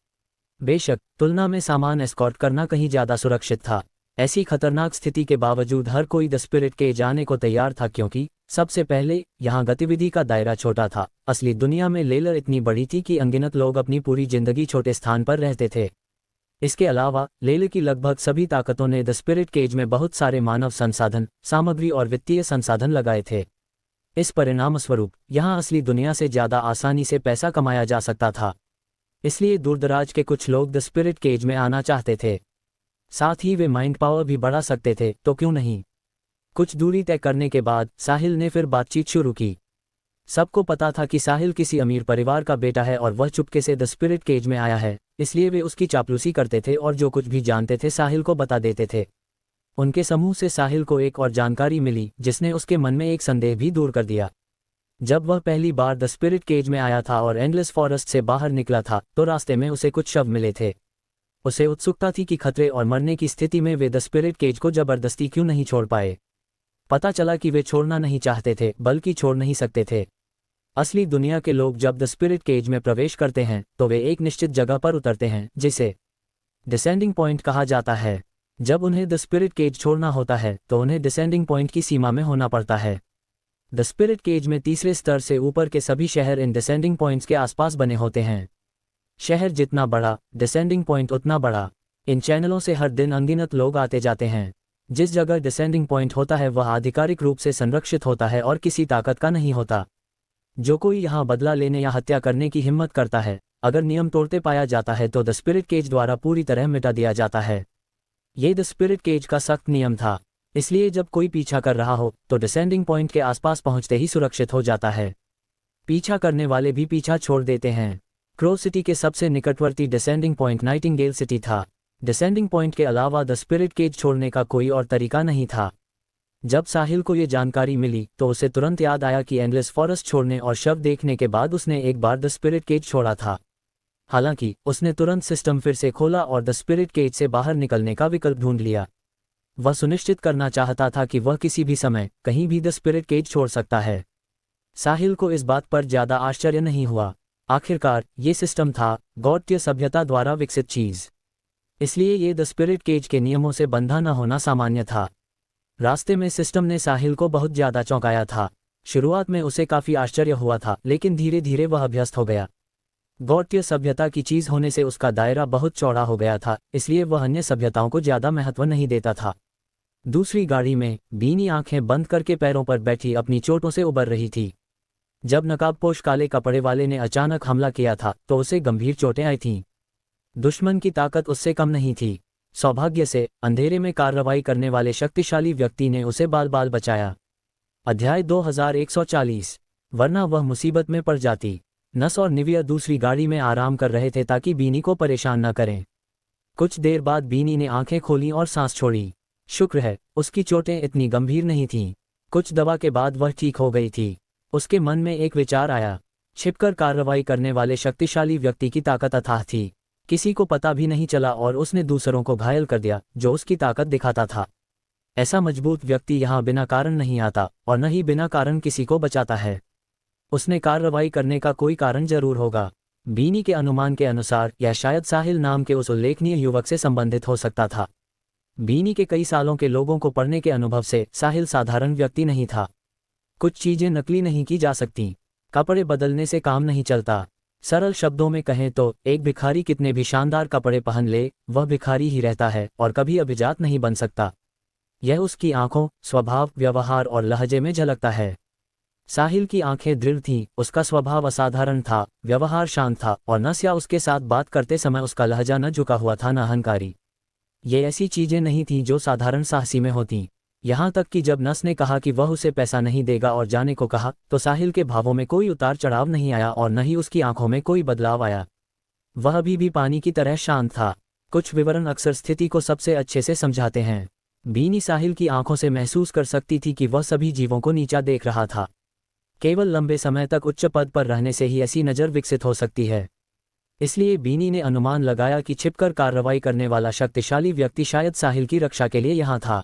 बेशक तुलना में सामान एस्कॉर्ट करना कहीं ज़्यादा सुरक्षित था। ऐसी खतरनाक स्थिति के बावजूद हर कोई द स्पिरिट के जाने को तैयार था, क्योंकि सबसे पहले यहाँ गतिविधि का दायरा छोटा था। असली दुनिया में लेलर इतनी बड़ी थी कि अनगिनत लोग अपनी पूरी जिंदगी छोटे स्थान पर रहते थे। इसके अलावा लेलर की लगभग सभी ताकतों ने द स्पिरिट केज में बहुत सारे मानव संसाधन, सामग्री और वित्तीय संसाधन लगाए थे। इस परिणामस्वरूप यहाँ असली दुनिया से ज़्यादा आसानी से पैसा कमाया जा सकता था। इसलिए दूरदराज के कुछ लोग द स्पिरिट केज में आना चाहते थे। साथ ही वे माइंड पावर भी बढ़ा सकते थे, तो क्यों नहीं? कुछ दूरी तय करने के बाद साहिल ने फिर बातचीत शुरू की। सबको पता था कि साहिल किसी अमीर परिवार का बेटा है और वह चुपके से द स्पिरिट केज में आया है, इसलिए वे उसकी चापलूसी करते थे और जो कुछ भी जानते थे साहिल को बता देते थे। उनके समूह से साहिल को एक और जानकारी मिली, जिसने उसके मन में एक संदेह भी दूर कर दिया। जब वह पहली बार द स्पिरिट केज में आया था और एंडलेस फॉरेस्ट से बाहर निकला था, तो रास्ते में उसे कुछ शव मिले थे। उसे उत्सुकता थी कि खतरे और मरने की स्थिति में वे द स्पिरिट केज को जबरदस्ती क्यों नहीं छोड़ पाए। पता चला कि वे छोड़ना नहीं चाहते थे, बल्कि छोड़ नहीं सकते थे। असली दुनिया के लोग जब द स्पिरिट केज में प्रवेश करते हैं तो वे एक निश्चित जगह पर उतरते हैं, जिसे डिसेंडिंग पॉइंट कहा जाता है। जब उन्हें द स्पिरिट केज छोड़ना होता है तो उन्हें डिसेंडिंग पॉइंट की सीमा में होना पड़ता है। द स्पिरिट केज में तीसरे स्तर से ऊपर के सभी शहर इन डिसेंडिंग पॉइंट्स के आसपास बने होते हैं। शहर जितना बड़ा, डिसेंडिंग पॉइंट उतना बड़ा। इन चैनलों से हर दिन अनगिनत लोग आते जाते हैं। जिस जगह डिसेंडिंग पॉइंट होता है वह आधिकारिक रूप से संरक्षित होता है और किसी ताकत का नहीं होता। जो कोई यहाँ बदला लेने या हत्या करने की हिम्मत करता है, अगर नियम तोड़ते पाया जाता है तो द स्पिरिट केज द्वारा पूरी तरह मिटा दिया जाता है। ये द स्पिरिट केज का सख्त नियम था, इसलिए जब कोई पीछा कर रहा हो तो डिसेंडिंग पॉइंट के आसपास पहुंचते ही सुरक्षित हो जाता है। पीछा करने वाले भी पीछा छोड़ देते हैं। क्रो सिटी के सबसे निकटवर्ती डिसेंडिंग पॉइंट नाइटिंगेल सिटी था। डिसेंडिंग पॉइंट के अलावा द स्पिरिट केज छोड़ने का कोई और तरीका नहीं था। जब साहिल को ये जानकारी मिली तो उसे तुरंत याद आया कि एंडलेस फॉरेस्ट छोड़ने और शव देखने के बाद उसने एक बार द स्पिरिट केज छोड़ा था। हालांकि उसने तुरंत सिस्टम फिर से खोला और द स्पिरिट केज से बाहर निकलने का विकल्प ढूंढ लिया। वह सुनिश्चित करना चाहता था कि वह किसी भी समय कहीं भी द स्पिरिट केज छोड़ सकता है। साहिल को इस बात पर ज्यादा आश्चर्य नहीं हुआ। आखिरकार ये सिस्टम था गौड़ीय सभ्यता द्वारा विकसित चीज, इसलिए ये द स्पिरिट केज के नियमों से बंधा न होना सामान्य था। रास्ते में सिस्टम ने साहिल को बहुत ज्यादा चौंकाया था। शुरुआत में उसे काफी आश्चर्य हुआ था, लेकिन धीरे धीरे वह अभ्यस्त हो गया। गौड़ीय सभ्यता की चीज होने से उसका दायरा बहुत चौड़ा हो गया था, इसलिए वह अन्य सभ्यताओं को ज्यादा महत्व नहीं देता था। दूसरी गाड़ी में बीनी आंखें बंद करके पैरों पर बैठी अपनी चोटों से उबर रही थी। जब नकाबपोश काले कपड़े वाले ने अचानक हमला किया था तो उसे गंभीर चोटें आई थीं। दुश्मन की ताकत उससे कम नहीं थी। सौभाग्य से अंधेरे में कार्रवाई करने वाले शक्तिशाली व्यक्ति ने उसे बाल बाल बचाया। अध्याय 2140। वरना वह मुसीबत में पड़ जाती। नस और निविया दूसरी गाड़ी में आराम कर रहे थे ताकि बीनी को परेशान न करें। कुछ देर बाद बीनी ने आंखें खोलीं और सांस छोड़ी। शुक्र है उसकी चोटें इतनी गंभीर नहीं थीं। कुछ दवा के बाद वह ठीक हो गई थी। उसके मन में एक विचार आया। छिपकर कार्रवाई करने वाले शक्तिशाली व्यक्ति की ताकत अथाह थी। किसी को पता भी नहीं चला और उसने दूसरों को घायल कर दिया जो उसकी ताकत दिखाता था। ऐसा मजबूत व्यक्ति यहाँ बिना कारण नहीं आता और न ही बिना कारण किसी को बचाता है। उसने कार्रवाई करने का कोई कारण जरूर होगा। बीनी के अनुमान के अनुसार यह शायद साहिल नाम के उस उल्लेखनीय युवक से संबंधित हो सकता था। बीनी के कई सालों के लोगों को पढ़ने के अनुभव से साहिल साधारण व्यक्ति नहीं था। कुछ चीजें नकली नहीं की जा सकती। कपड़े बदलने से काम नहीं चलता। सरल शब्दों में कहें तो एक भिखारी कितने भी शानदार कपड़े पहन ले, वह भिखारी ही रहता है और कभी अभिजात नहीं बन सकता। यह उसकी आंखों, स्वभाव, व्यवहार और लहजे में झलकता है। साहिल की आंखें दृढ़ थीं, उसका स्वभाव असाधारण था, व्यवहार शांत था और नस या उसके साथ बात करते समय उसका लहजा न झुका हुआ था न अहंकारी। ये ऐसी चीजें नहीं थीं जो साधारण साहसी में होतीं। यहाँ तक कि जब नस ने कहा कि वह उसे पैसा नहीं देगा और जाने को कहा, तो साहिल के भावों में कोई उतार चढ़ाव नहीं आया और न ही उसकी आंखों में कोई बदलाव आया। वह अभी भी पानी की तरह शांत था। कुछ विवरण अक्सर स्थिति को सबसे अच्छे से समझाते हैं। बीनी साहिल की आंखों से महसूस कर सकती थी कि वह सभी जीवों को नीचा देख रहा था। केवल लंबे समय तक उच्च पद पर रहने से ही ऐसी नज़र विकसित हो सकती है। इसलिए बीनी ने अनुमान लगाया कि छिपकर कार्रवाई करने वाला शक्तिशाली व्यक्ति शायद साहिल की रक्षा के लिए यहाँ था।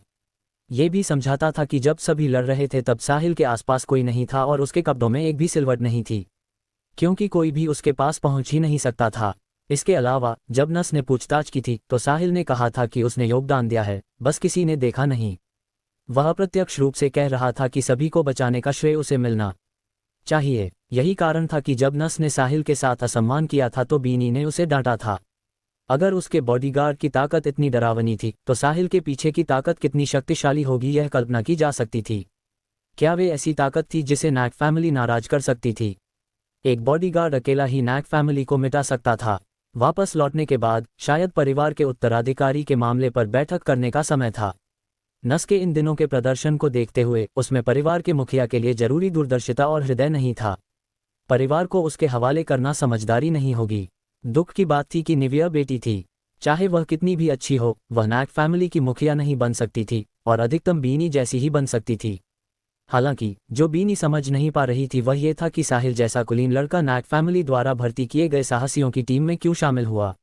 ये भी समझाता था कि जब सभी लड़ रहे थे तब साहिल के आसपास कोई नहीं था और उसके कब्जों में एक भी सिलवट नहीं थी, क्योंकि कोई भी उसके पास पहुंच ही नहीं सकता था। इसके अलावा जब नस ने पूछताछ की थी तो साहिल ने कहा था कि उसने योगदान दिया है, बस किसी ने देखा नहीं। वह अप्रत्यक्ष रूप से कह रहा था कि सभी को बचाने का श्रेय उसे मिलना चाहिए। यही कारण था कि जब नस ने साहिल के साथ असम्मान किया था तो बीनी ने उसे डांटा था। अगर उसके बॉडीगार्ड की ताकत इतनी डरावनी थी तो साहिल के पीछे की ताकत कितनी शक्तिशाली होगी यह कल्पना की जा सकती थी। क्या वे ऐसी ताकत थी जिसे नाग फैमिली नाराज कर सकती थी? एक बॉडीगार्ड अकेला ही नाग फैमिली को मिटा सकता था। वापस लौटने के बाद शायद परिवार के उत्तराधिकारी के मामले पर बैठक करने का समय था। नस के इन दिनों के प्रदर्शन को देखते हुए उसमें परिवार के मुखिया के लिए जरूरी दूरदर्शिता और हृदय नहीं था। परिवार को उसके हवाले करना समझदारी नहीं होगी। दुख की बात थी कि निविया बेटी थी। चाहे वह कितनी भी अच्छी हो, वह नाग फैमिली की मुखिया नहीं बन सकती थी और अधिकतम बीनी जैसी ही बन सकती थी। हालांकि जो बीनी समझ नहीं पा रही थी वह ये था कि साहिल जैसा कुलीन लड़का नाग फैमिली द्वारा भर्ती किए गए साहसियों की टीम में क्यों शामिल हुआ।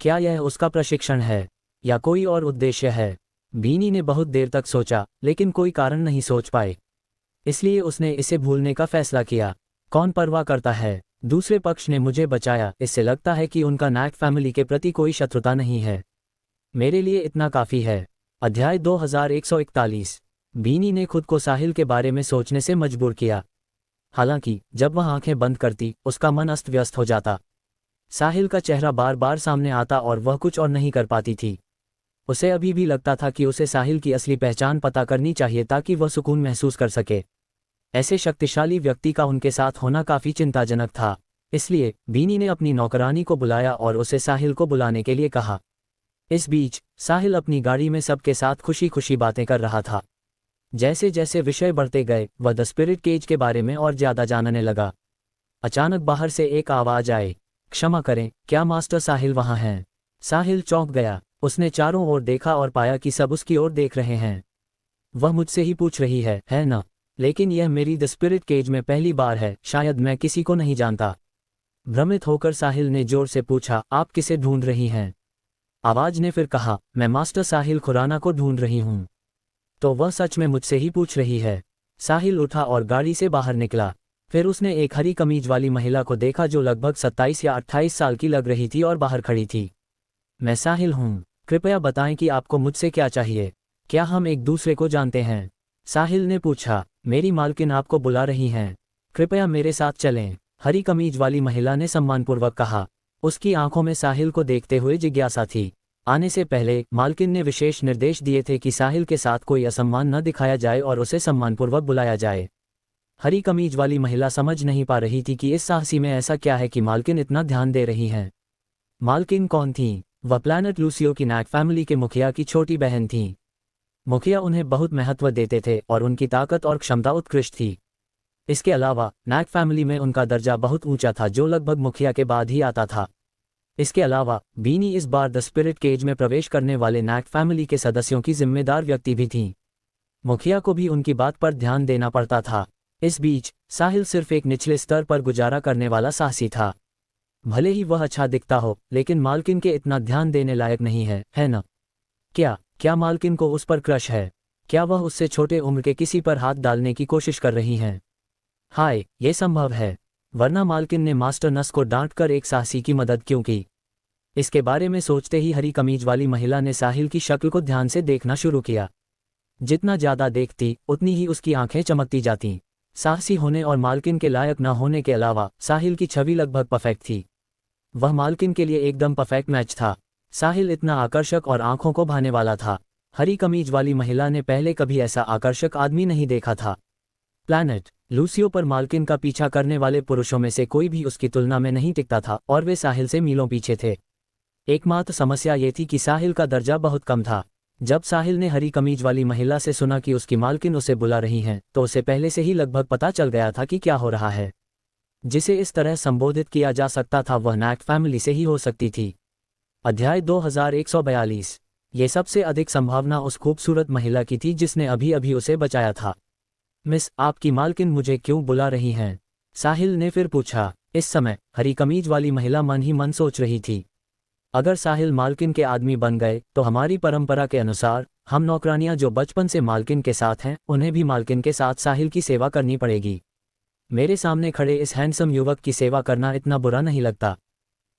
क्या यह उसका प्रशिक्षण है या कोई और उद्देश्य है? बीनी ने बहुत देर तक सोचा, लेकिन कोई कारण नहीं सोच पाए। इसलिए उसने इसे भूलने का फैसला किया। कौन परवाह करता है, दूसरे पक्ष ने मुझे बचाया, इससे लगता है कि उनका नाग फैमिली के प्रति कोई शत्रुता नहीं है। मेरे लिए इतना काफ़ी है। अध्याय 2141। बीनी ने खुद को साहिल के बारे में सोचने से मजबूर किया। हालांकि जब वह आंखें बंद करती उसका मन अस्त व्यस्त हो जाता। साहिल का चेहरा बार बार सामने आता और वह कुछ और नहीं कर पाती थी। उसे अभी भी लगता था कि उसे साहिल की असली पहचान पता करनी चाहिए ताकि वह सुकून महसूस कर सके। ऐसे शक्तिशाली व्यक्ति का उनके साथ होना काफ़ी चिंताजनक था। इसलिए बीनी ने अपनी नौकरानी को बुलाया और उसे साहिल को बुलाने के लिए कहा। इस बीच साहिल अपनी गाड़ी में सबके साथ खुशी खुशी बातें कर रहा था। जैसे जैसे विषय बढ़ते गए वह द स्पिरिट केज के बारे में और ज्यादा जानने लगा। अचानक बाहर से एक आवाज आई, क्षमा करें, क्या मास्टर साहिल वहां हैं? साहिल चौंक गया। उसने चारों ओर देखा और पाया कि सब उसकी ओर देख रहे हैं। वह मुझसे ही पूछ रही है ना? लेकिन यह मेरी द स्पिरिट केज में पहली बार है, शायद मैं किसी को नहीं जानता। भ्रमित होकर साहिल ने जोर से पूछा, आप किसे ढूंढ रही हैं? आवाज ने फिर कहा, मैं मास्टर साहिल खुराना को ढूंढ रही हूं। तो वह सच में मुझसे ही पूछ रही है। साहिल उठा और गाड़ी से बाहर निकला। फिर उसने एक हरी कमीज वाली महिला को देखा जो लगभग 27 या 28 साल की लग रही थी और बाहर खड़ी थी। मैं साहिल हूँ, कृपया बताएं कि आपको मुझसे क्या चाहिए। क्या हम एक दूसरे को जानते हैं? साहिल ने पूछा। मेरी मालकिन आपको बुला रही हैं, कृपया मेरे साथ चलें, हरी कमीज वाली महिला ने सम्मानपूर्वक कहा। उसकी आंखों में साहिल को देखते हुए जिज्ञासा थी। आने से पहले मालकिन ने विशेष निर्देश दिए थे कि साहिल के साथ कोई असम्मान न दिखाया जाए और उसे सम्मानपूर्वक बुलाया जाए। हरी कमीज वाली महिला समझ नहीं पा रही थी कि इस साहसी में ऐसा क्या है कि मालकिन इतना ध्यान दे रही हैं। मालकिन कौन थी? वह प्लैनेट लूसियो की नाग फैमिली के मुखिया की छोटी बहन थी। मुखिया उन्हें बहुत महत्व देते थे और उनकी ताकत और क्षमता उत्कृष्ट थी। इसके अलावा नाग फैमिली में उनका दर्जा बहुत ऊंचा था, जो लगभग मुखिया के बाद ही आता था। इसके अलावा बीनी इस बार द स्पिरिट केज में प्रवेश करने वाले नाग फैमिली के सदस्यों की जिम्मेदार व्यक्ति भी थी। मुखिया को भी उनकी बात पर ध्यान देना पड़ता था। इस बीच साहिल सिर्फ एक निचले स्तर पर गुजारा करने वाला साहसी था। भले ही वह अच्छा दिखता हो, लेकिन मालकिन के इतना ध्यान देने लायक नहीं है ना? क्या मालकिन को उस पर क्रश है? क्या वह उससे छोटे उम्र के किसी पर हाथ डालने की कोशिश कर रही हैं? हाय, ये संभव है, वरना मालकिन ने मास्टर नस को डांटकर एक साहसी की मदद क्यों की? इसके बारे में सोचते ही हरी कमीज वाली महिला ने साहिल की शक्ल को ध्यान से देखना शुरू किया। जितना ज्यादा देखती उतनी ही उसकी आंखें चमकती जातीं। साहसी होने और मालकिन के लायक न होने के अलावा साहिल की छवि लगभग परफेक्ट थी। वह मालकिन के लिए एकदम परफेक्ट मैच था। साहिल इतना आकर्षक और आंखों को भाने वाला था। हरी कमीज वाली महिला ने पहले कभी ऐसा आकर्षक आदमी नहीं देखा था। प्लैनेट लूसियो पर मालकिन का पीछा करने वाले पुरुषों में से कोई भी उसकी तुलना में नहीं टिकता था और वे साहिल से मीलों पीछे थे। एकमात्र समस्या ये थी कि साहिल का दर्जा बहुत कम था। जब साहिल ने हरी कमीज वाली महिला से सुना कि उसकी मालकिन उसे बुला रही हैं, तो उसे पहले से ही लगभग पता चल गया था कि क्या हो रहा है। जिसे इस तरह संबोधित किया जा सकता था वह नैक फैमिली से ही हो सकती थी। अध्याय 2142। ये सबसे अधिक संभावना उस खूबसूरत महिला की थी जिसने अभी अभी उसे बचाया था। मिस, आपकी मालकिन मुझे क्यों बुला रही हैं? साहिल ने फिर पूछा। इस समय हरी कमीज वाली महिला मन ही मन सोच रही थी। अगर साहिल मालकिन के आदमी बन गए तो हमारी परंपरा के अनुसार हम नौकरानियां जो बचपन से मालकिन के साथ हैं उन्हें भी मालकिन के साथ साहिल की सेवा करनी पड़ेगी। मेरे सामने खड़े इस हैंडसम युवक की सेवा करना इतना बुरा नहीं लगता।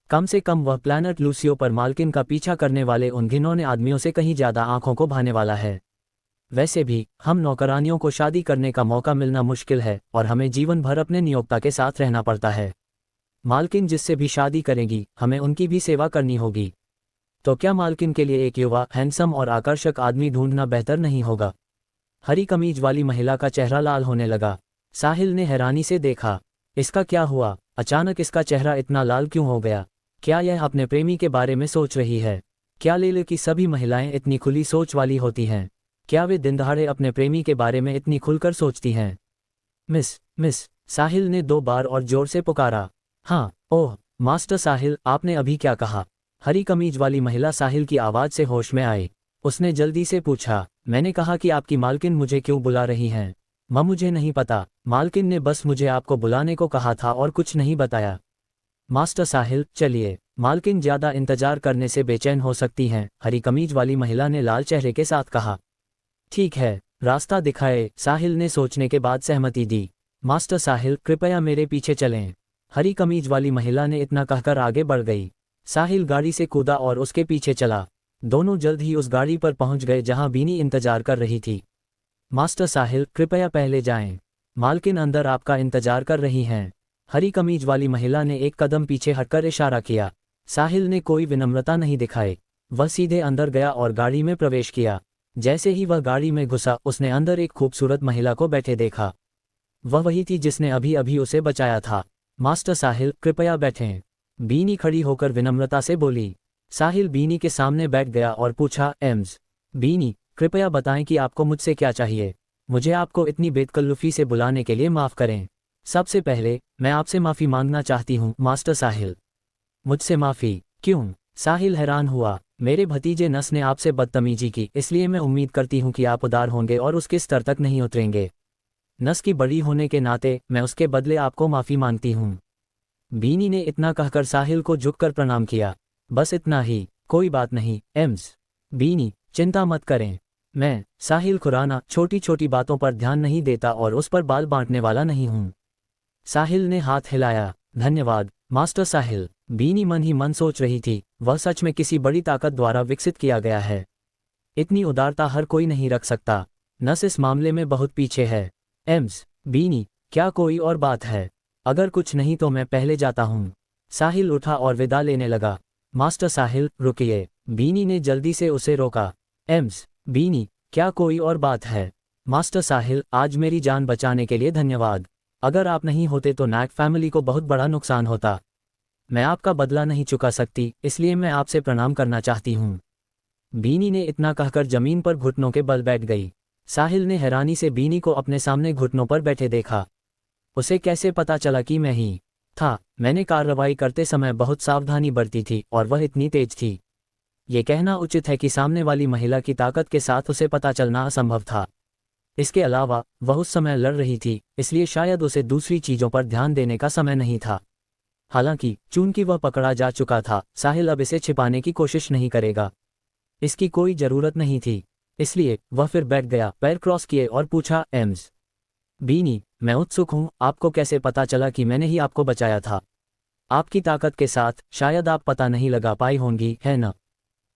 कम से कम वह प्लैनेट लूसियो पर मालकिन का पीछा करने वाले उन घिनौने आदमियों से कहीं ज्यादा आंखों को भाने वाला है। वैसे भी हम नौकरानियों को शादी करने का मौका मिलना मुश्किल है और हमें जीवन भर अपने नियोक्ता के साथ रहना पड़ता है। मालकिन जिससे भी शादी करेगी हमें उनकी भी सेवा करनी होगी। तो क्या मालकिन के लिए एक युवा, हैंडसम और आकर्षक आदमी ढूंढना बेहतर नहीं होगा? हरी कमीज वाली महिला का चेहरा लाल होने लगा। साहिल ने हैरानी से देखा। इसका क्या हुआ? अचानक इसका चेहरा इतना लाल क्यों हो गया? क्या यह अपने प्रेमी के बारे में सोच रही है? क्या लेले की सभी महिलाएं इतनी खुली सोच वाली होती हैं? क्या वे दिन दहाड़े अपने प्रेमी के बारे में इतनी खुलकर सोचती हैं? मिस, मिस, साहिल ने 2 बार और जोर से पुकारा। हाँ, ओह, मास्टर साहिल, आपने अभी क्या कहा? हरी कमीज वाली महिला साहिल की आवाज से होश में आई। उसने जल्दी से पूछा। मैंने कहा कि आपकी मालकिन मुझे क्यों बुला रही हैं? मुझे नहीं पता। मालकिन ने बस मुझे आपको बुलाने को कहा था और कुछ नहीं बताया। मास्टर साहिल, चलिए। मालकिन ज्यादा इंतजार करने से बेचैन हो सकती हैं, हरी कमीज वाली महिला ने लाल चेहरे के साथ कहा। ठीक है, रास्ता दिखाए। साहिल ने सोचने के बाद सहमति दी। मास्टर साहिल, कृपया मेरे पीछे चलें। हरी कमीज वाली महिला ने इतना कहकर आगे बढ़ गई। साहिल गाड़ी से कूदा और उसके पीछे चला। दोनों जल्द ही उस गाड़ी पर पहुंच गए जहां बीनी इंतजार कर रही थी। मास्टर साहिल, कृपया पहले जाएं। मालकिन अंदर आपका इंतजार कर रही हैं। हरी कमीज वाली महिला ने एक कदम पीछे हटकर इशारा किया। साहिल ने कोई विनम्रता नहीं दिखाई। वह सीधे अंदर गया और गाड़ी में प्रवेश किया। जैसे ही वह गाड़ी में घुसा उसने अंदर एक खूबसूरत महिला को बैठे देखा। वह वही थी जिसने अभी अभी उसे बचाया था। मास्टर साहिल, कृपया बैठें। बीनी खड़ी होकर विनम्रता से बोली। साहिल बीनी के सामने बैठ गया और पूछा, एम्स, बीनी, कृपया बताएं कि आपको मुझसे क्या चाहिए। मुझे आपको इतनी बेतकल्लुफी से बुलाने के लिए माफ़ करें। सबसे पहले मैं आपसे माफ़ी मांगना चाहती हूँ मास्टर साहिल। मुझसे माफ़ी? क्यों? साहिल हैरान हुआ। मेरे भतीजे नस ने आपसे बदतमीजी की, इसलिए मैं उम्मीद करती हूँ कि आप उदार होंगे और उसके स्तर तक नहीं उतरेंगे। नस की बड़ी होने के नाते मैं उसके बदले आपको माफ़ी मांगती हूँ। बीनी ने इतना कहकर साहिल को झुककर प्रणाम किया। बस इतना ही, कोई बात नहीं एम्स। बीनी, चिंता मत करें। मैं, साहिल खुराना, छोटी छोटी बातों पर ध्यान नहीं देता और उस पर बाल बांटने वाला नहीं हूँ। साहिल ने हाथ हिलाया। धन्यवाद मास्टर साहिल। बीनी मन ही मन सोच रही थी, वह सच में किसी बड़ी ताकत द्वारा विकसित किया गया है। इतनी उदारता हर कोई नहीं रख सकता। नस इस मामले में बहुत पीछे है। एम्स, बीनी, क्या कोई और बात है? अगर कुछ नहीं तो मैं पहले जाता हूँ। साहिल उठा और विदा लेने लगा। मास्टर साहिल, रुकिए। बीनी ने जल्दी से उसे रोका। एम्स, बीनी, क्या कोई और बात है? मास्टर साहिल, आज मेरी जान बचाने के लिए धन्यवाद। अगर आप नहीं होते तो नैक फैमिली को बहुत बड़ा नुकसान होता। मैं आपका बदला नहीं चुका सकती, इसलिए मैं आपसे प्रणाम करना चाहती हूँ। बीनी ने इतना कहकर जमीन पर घुटनों के बल बैठ गई। साहिल ने हैरानी से बीनी को अपने सामने घुटनों पर बैठे देखा। उसे कैसे पता चला कि मैं ही था? मैंने कार्रवाई करते समय बहुत सावधानी बरती थी और वह इतनी तेज थी। ये कहना उचित है कि सामने वाली महिला की ताकत के साथ उसे पता चलना असंभव था। इसके अलावा वह उस समय लड़ रही थी, इसलिए शायद उसे दूसरी चीजों पर ध्यान देने का समय नहीं था। हालांकि चूंकि वह पकड़ा जा चुका था, साहिल अब इसे छिपाने की कोशिश नहीं करेगा। इसकी कोई जरूरत नहीं थी। इसलिए वह फिर बैठ गया, पैर क्रॉस किए और पूछा, एम्स, बीनी, मैं उत्सुक हूं, आपको कैसे पता चला कि मैंने ही आपको बचाया था? आपकी ताकत के साथ शायद आप पता नहीं लगा पाई होंगी, है न?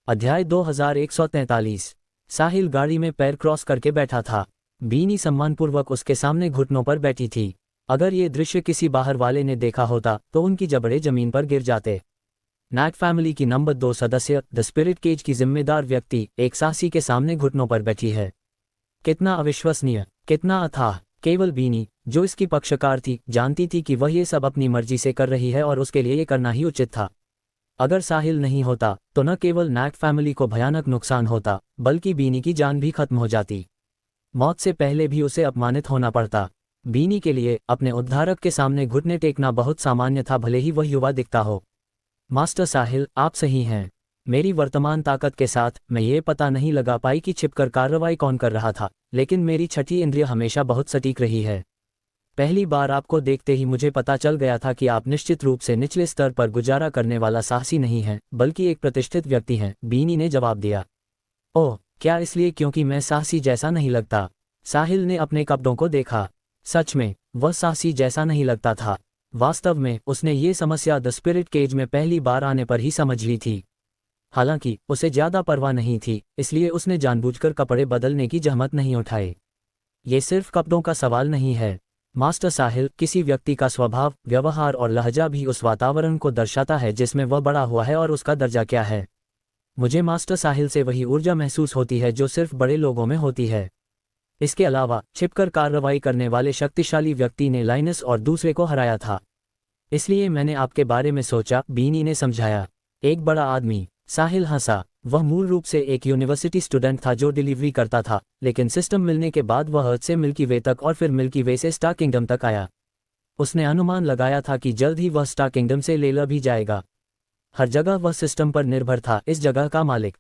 अध्याय 2143। साहिल गाड़ी में पैर क्रॉस करके बैठा था। बीनी सम्मानपूर्वक उसके सामने घुटनों पर बैठी थी। अगर ये दृश्य किसी बाहर वाले ने देखा होता तो उनकी जबड़े जमीन पर गिर जाते। नैक फैमिली की नंबर 2 सदस्य, द स्पिरिट केज की जिम्मेदार व्यक्ति, एक साहसी के सामने घुटनों पर बैठी है। कितना अविश्वसनीय, कितना अथाह। केवल बीनी, जो इसकी पक्षकार थी, जानती थी कि वह ये सब अपनी मर्जी से कर रही है और उसके लिए ये करना ही उचित था। अगर साहिल नहीं होता तो न केवल नैक फैमिली को भयानक नुकसान होता, बल्कि बीनी की जान भी खत्म हो जाती। मौत से पहले भी उसे अपमानित होना पड़ता। बीनी के लिए अपने उद्धारक के सामने घुटने टेकना बहुत सामान्य था, भले ही वह युवा दिखता हो। मास्टर साहिल, आप सही हैं। मेरी वर्तमान ताकत के साथ मैं ये पता नहीं लगा पाई कि छिपकर कार्रवाई कौन कर रहा था, लेकिन मेरी छठी इंद्रिय हमेशा बहुत सटीक रही है। पहली बार आपको देखते ही मुझे पता चल गया था कि आप निश्चित रूप से निचले स्तर पर गुजारा करने वाला साहसी नहीं हैं, बल्कि एक प्रतिष्ठित व्यक्ति हैं, बीनी ने जवाब दिया। ओह, क्या इसलिए क्योंकि मैं साहसी जैसा नहीं लगता? साहिल ने अपने कपड़ों को देखा। सच में, वह साहसी जैसा नहीं लगता था। वास्तव में उसने ये समस्या द स्पिरिट केज में पहली बार आने पर ही समझ ली थी। हालांकि उसे ज्यादा परवाह नहीं थी, इसलिए उसने जानबूझकर कपड़े बदलने की जहमत नहीं उठाई। ये सिर्फ कपड़ों का सवाल नहीं है मास्टर साहिल, किसी व्यक्ति का स्वभाव, व्यवहार और लहजा भी उस वातावरण को दर्शाता है जिसमें वह बड़ा हुआ है और उसका दर्जा क्या है। मुझे मास्टर साहिल से वही ऊर्जा महसूस होती है जो सिर्फ बड़े लोगों में होती है। इसके अलावा छिपकर कार्रवाई करने वाले शक्तिशाली व्यक्ति ने लाइनस और दूसरे को हराया था। इसलिए मैंने आपके बारे में सोचा, बीनी ने समझाया। एक बड़ा आदमी। साहिल हंसा। वह मूल रूप से एक यूनिवर्सिटी स्टूडेंट था जो डिलीवरी करता था, लेकिन सिस्टम मिलने के बाद वह अर्थ से मिल्की वे तक और फिर मिल्की वे से स्टार किंगडम तक आया। उसने अनुमान लगाया था कि जल्द ही वह स्टार किंगडम से लेला भी जाएगा। हर जगह वह सिस्टम पर निर्भर था, इस जगह का मालिक।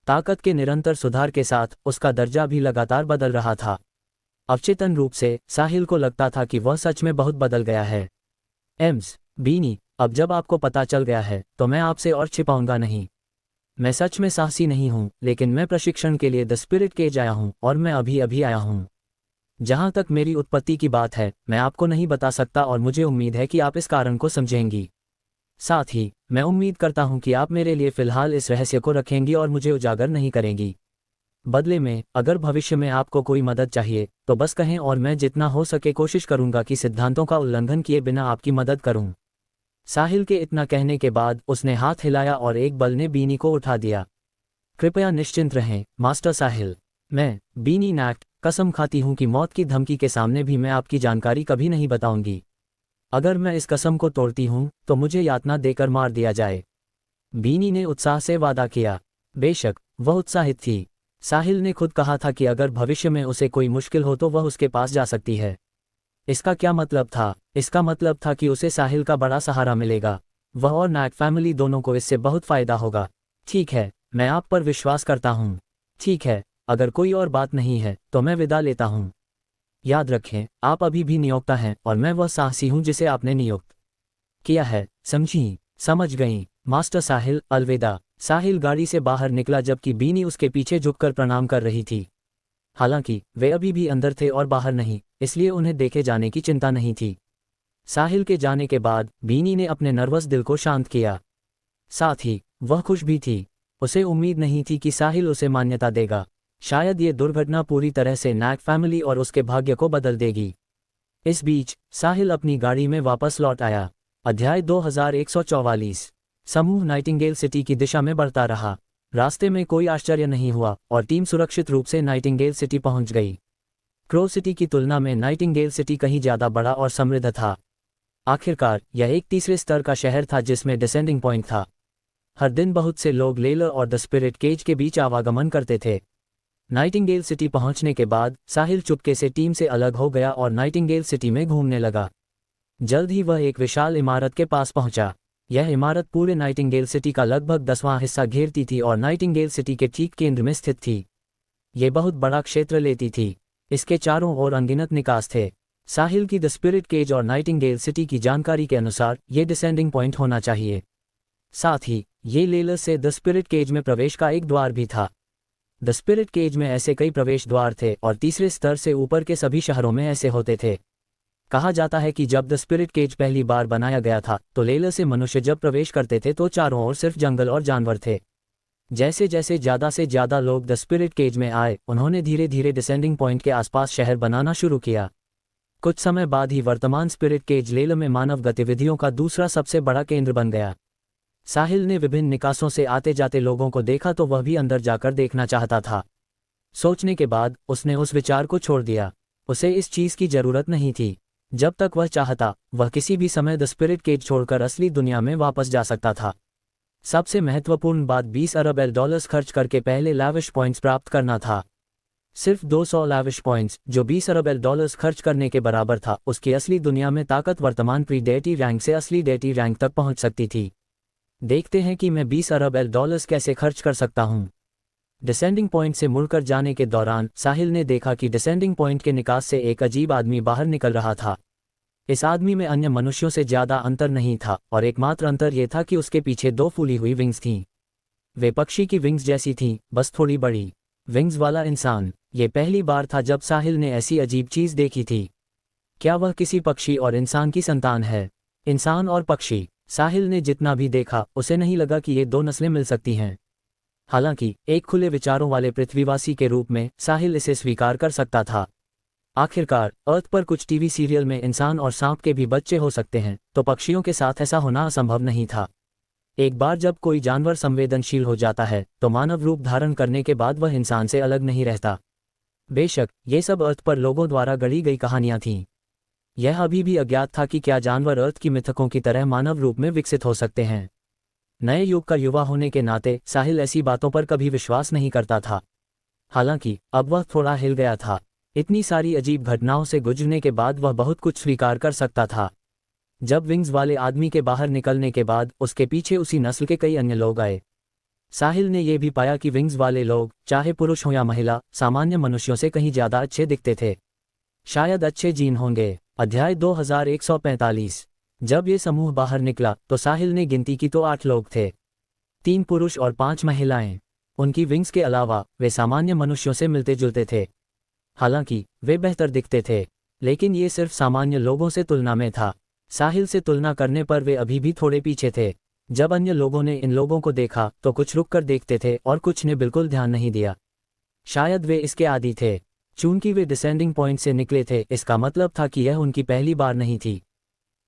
ताकत के निरंतर सुधार के साथ उसका दर्जा भी लगातार बदल रहा था। अवचेतन रूप से साहिल को लगता था कि वह सच में बहुत बदल गया है। बीनी, अब जब आपको पता चल गया है तो मैं आपसे और छिपाऊंगा नहीं। मैं सच में साहसी नहीं हूं, लेकिन मैं प्रशिक्षण के लिए द स्पिरिट केज आया हूं और मैं अभी अभी आया हूं। जहां तक मेरी उत्पत्ति की बात है, मैं आपको नहीं बता सकता और मुझे उम्मीद है कि आप इस कारण को समझेंगी। साथ ही मैं उम्मीद करता हूं कि आप मेरे लिए फिलहाल इस रहस्य को रखेंगी और मुझे उजागर नहीं करेंगी। बदले में अगर भविष्य में आपको कोई मदद चाहिए तो बस कहें और मैं जितना हो सके कोशिश करूंगा कि सिद्धांतों का उल्लंघन किए बिना आपकी मदद करूं। साहिल के इतना कहने के बाद उसने हाथ हिलाया और एक बल ने बीनी को उठा दिया। कृपया निश्चिंत रहें मास्टर साहिल। मैं, बीनी नैक्ट, कसम खाती हूं कि मौत की धमकी के सामने भी मैं आपकी जानकारी कभी नहीं बताऊंगी। अगर मैं इस कसम को तोड़ती हूं तो मुझे यातना देकर मार दिया जाए। बीनी ने उत्साह से वादा किया। बेशक, वह उत्साहित थी। साहिल ने खुद कहा था कि अगर भविष्य में उसे कोई मुश्किल हो तो वह उसके पास जा सकती है। इसका क्या मतलब था? इसका मतलब था कि उसे साहिल का बड़ा सहारा मिलेगा। वह और नैक फैमिली दोनों को इससे बहुत फायदा होगा। ठीक है, मैं आप पर विश्वास करता हूँ। ठीक है, अगर कोई और बात नहीं है तो मैं विदा लेता हूँ। याद रखें, आप अभी भी नियोक्ता हैं और मैं वह साहसी हूँ जिसे आपने नियुक्त किया है। समझी? समझ गई मास्टर साहिल, अलविदा। साहिल गाड़ी से बाहर निकला जबकि बीनी उसके पीछे झुककर प्रणाम कर रही थी। हालांकि वे अभी भी अंदर थे और बाहर नहीं, इसलिए उन्हें देखे जाने की चिंता नहीं थी। साहिल के जाने के बाद बीनी ने अपने नर्वस दिल को शांत किया। साथ ही वह खुश भी थी। उसे उम्मीद नहीं थी कि साहिल उसे मान्यता देगा। शायद ये दुर्घटना पूरी तरह से नैक फैमिली और उसके भाग्य को बदल देगी। इस बीच साहिल अपनी गाड़ी में वापस लौट आया। अध्याय 2144। समूह नाइटिंगेल सिटी की दिशा में बढ़ता रहा। रास्ते में कोई आश्चर्य नहीं हुआ और टीम सुरक्षित रूप से नाइटिंगेल सिटी पहुंच गई। क्रो सिटी की तुलना में नाइटिंगेल सिटी कहीं ज्यादा बड़ा और समृद्ध था। आखिरकार यह एक तीसरे स्तर का शहर था जिसमें डिसेंडिंग पॉइंट था। हर दिन बहुत से लोग लेलर और द स्पिरिट केज के बीच आवागमन करते थे। नाइटिंगेल सिटी पहुंचने के बाद साहिल चुपके से टीम से अलग हो गया और नाइटिंगेल सिटी में घूमने लगा। जल्द ही वह एक विशाल इमारत के पास पहुंचा। यह इमारत पूरे नाइटिंगेल सिटी का लगभग 10वां हिस्सा घेरती थी और नाइटिंगेल सिटी के ठीक केंद्र में स्थित थी। ये बहुत बड़ा क्षेत्र लेती थी। इसके चारों ओर अनगिनत निकास थे। साहिल की द स्पिरिट केज और नाइटिंगेल सिटी की जानकारी के अनुसार ये डिसेंडिंग पॉइंट होना चाहिए। साथ ही ये लेलर से द स्पिरिट केज में प्रवेश का एक द्वार भी था। द स्पिरिट केज में ऐसे कई प्रवेश द्वार थे और तीसरे स्तर से ऊपर के सभी शहरों में ऐसे होते थे। कहा जाता है कि जब द स्पिरिट केज पहली बार बनाया गया था तो लेलर से मनुष्य जब प्रवेश करते थे तो चारों ओर सिर्फ जंगल और जानवर थे। जैसे जैसे ज़्यादा से ज़्यादा लोग द स्पिरिट केज में आए, उन्होंने धीरे धीरे डिसेंडिंग पॉइंट के आसपास शहर बनाना शुरू किया। कुछ समय बाद ही वर्तमान स्पिरिट केज लेह में मानव गतिविधियों का दूसरा सबसे बड़ा केंद्र बन गया। साहिल ने विभिन्न निकायों से आते जाते लोगों को देखा तो वह भी अंदर जाकर देखना चाहता था। सोचने के बाद उसने उस विचार को छोड़ दिया। उसे इस चीज़ की जरूरत नहीं थी। जब तक वह चाहता, वह किसी भी समय द स्पिरिट केज छोड़कर असली दुनिया में वापस जा सकता था। सबसे महत्वपूर्ण बात 20 अरब डॉलर्स खर्च करके पहले लाविश पॉइंट्स प्राप्त करना था। सिर्फ 200 लाविश पॉइंट्स, जो 20 अरब डॉलर्स खर्च करने के बराबर था, उसकी असली दुनिया में ताकत वर्तमान प्री डेटी रैंक से असली डेटी रैंक तक पहुंच सकती थी। देखते हैं कि मैं 20 अरब डॉलर्स कैसे खर्च कर सकता हूं। डिसेंडिंग पॉइंट से मुड़कर जाने के दौरान साहिल ने देखा कि डिसेंडिंग पॉइंट के निकास से एक अजीब आदमी बाहर निकल रहा था। इस आदमी में अन्य मनुष्यों से ज्यादा अंतर नहीं था और एकमात्र अंतर यह था कि उसके पीछे 2 फूली हुई विंग्स थीं। वे पक्षी की विंग्स जैसी थीं, बस थोड़ी बड़ी। विंग्स वाला इंसान। ये पहली बार था जब साहिल ने ऐसी अजीब चीज देखी थी। क्या वह किसी पक्षी और इंसान की संतान है? इंसान और पक्षी। साहिल ने जितना भी देखा, उसे नहीं लगा कि ये 2 नस्लें मिल सकती हैं। हालांकि एक खुले विचारों वाले पृथ्वीवासी के रूप में साहिल इसे स्वीकार कर सकता था। आखिरकार अर्थ पर कुछ टीवी सीरियल में इंसान और सांप के भी बच्चे हो सकते हैं, तो पक्षियों के साथ ऐसा होना असंभव नहीं था। एक बार जब कोई जानवर संवेदनशील हो जाता है तो मानव रूप धारण करने के बाद वह इंसान से अलग नहीं रहता। बेशक ये सब अर्थ पर लोगों द्वारा गढ़ी गई कहानियां थीं। यह अभी भी अज्ञात था कि क्या जानवर अर्थ की मिथकों की तरह मानव रूप में विकसित हो सकते हैं। नए युग का युवा होने के नाते साहिल ऐसी बातों पर कभी विश्वास नहीं करता था। हालांकि अब वह थोड़ा हिल गया था। इतनी सारी अजीब घटनाओं से गुजरने के बाद वह बहुत कुछ स्वीकार कर सकता था। जब विंग्स वाले आदमी के बाहर निकलने के बाद उसके पीछे उसी नस्ल के कई अन्य लोग आए। साहिल ने यह भी पाया कि विंग्स वाले लोग, चाहे पुरुष हो या महिला, सामान्य मनुष्यों से कहीं ज्यादा अच्छे दिखते थे। शायद अच्छे जीन होंगे। अध्याय 2145। जब ये समूह बाहर निकला तो साहिल ने गिनती की तो 8 लोग थे। 3 पुरुष और 5 महिलाएं। उनकी विंग्स के अलावा वे सामान्य मनुष्यों से मिलते जुलते थे। हालांकि वे बेहतर दिखते थे, लेकिन ये सिर्फ सामान्य लोगों से तुलना में था। साहिल से तुलना करने पर वे अभी भी थोड़े पीछे थे। जब अन्य लोगों ने इन लोगों को देखा तो कुछ रुक कर देखते थे और कुछ ने बिल्कुल ध्यान नहीं दिया। शायद वे इसके आदी थे। चूंकि वे डिसेंडिंग पॉइंट से निकले थे, इसका मतलब था कि यह उनकी पहली बार नहीं थी।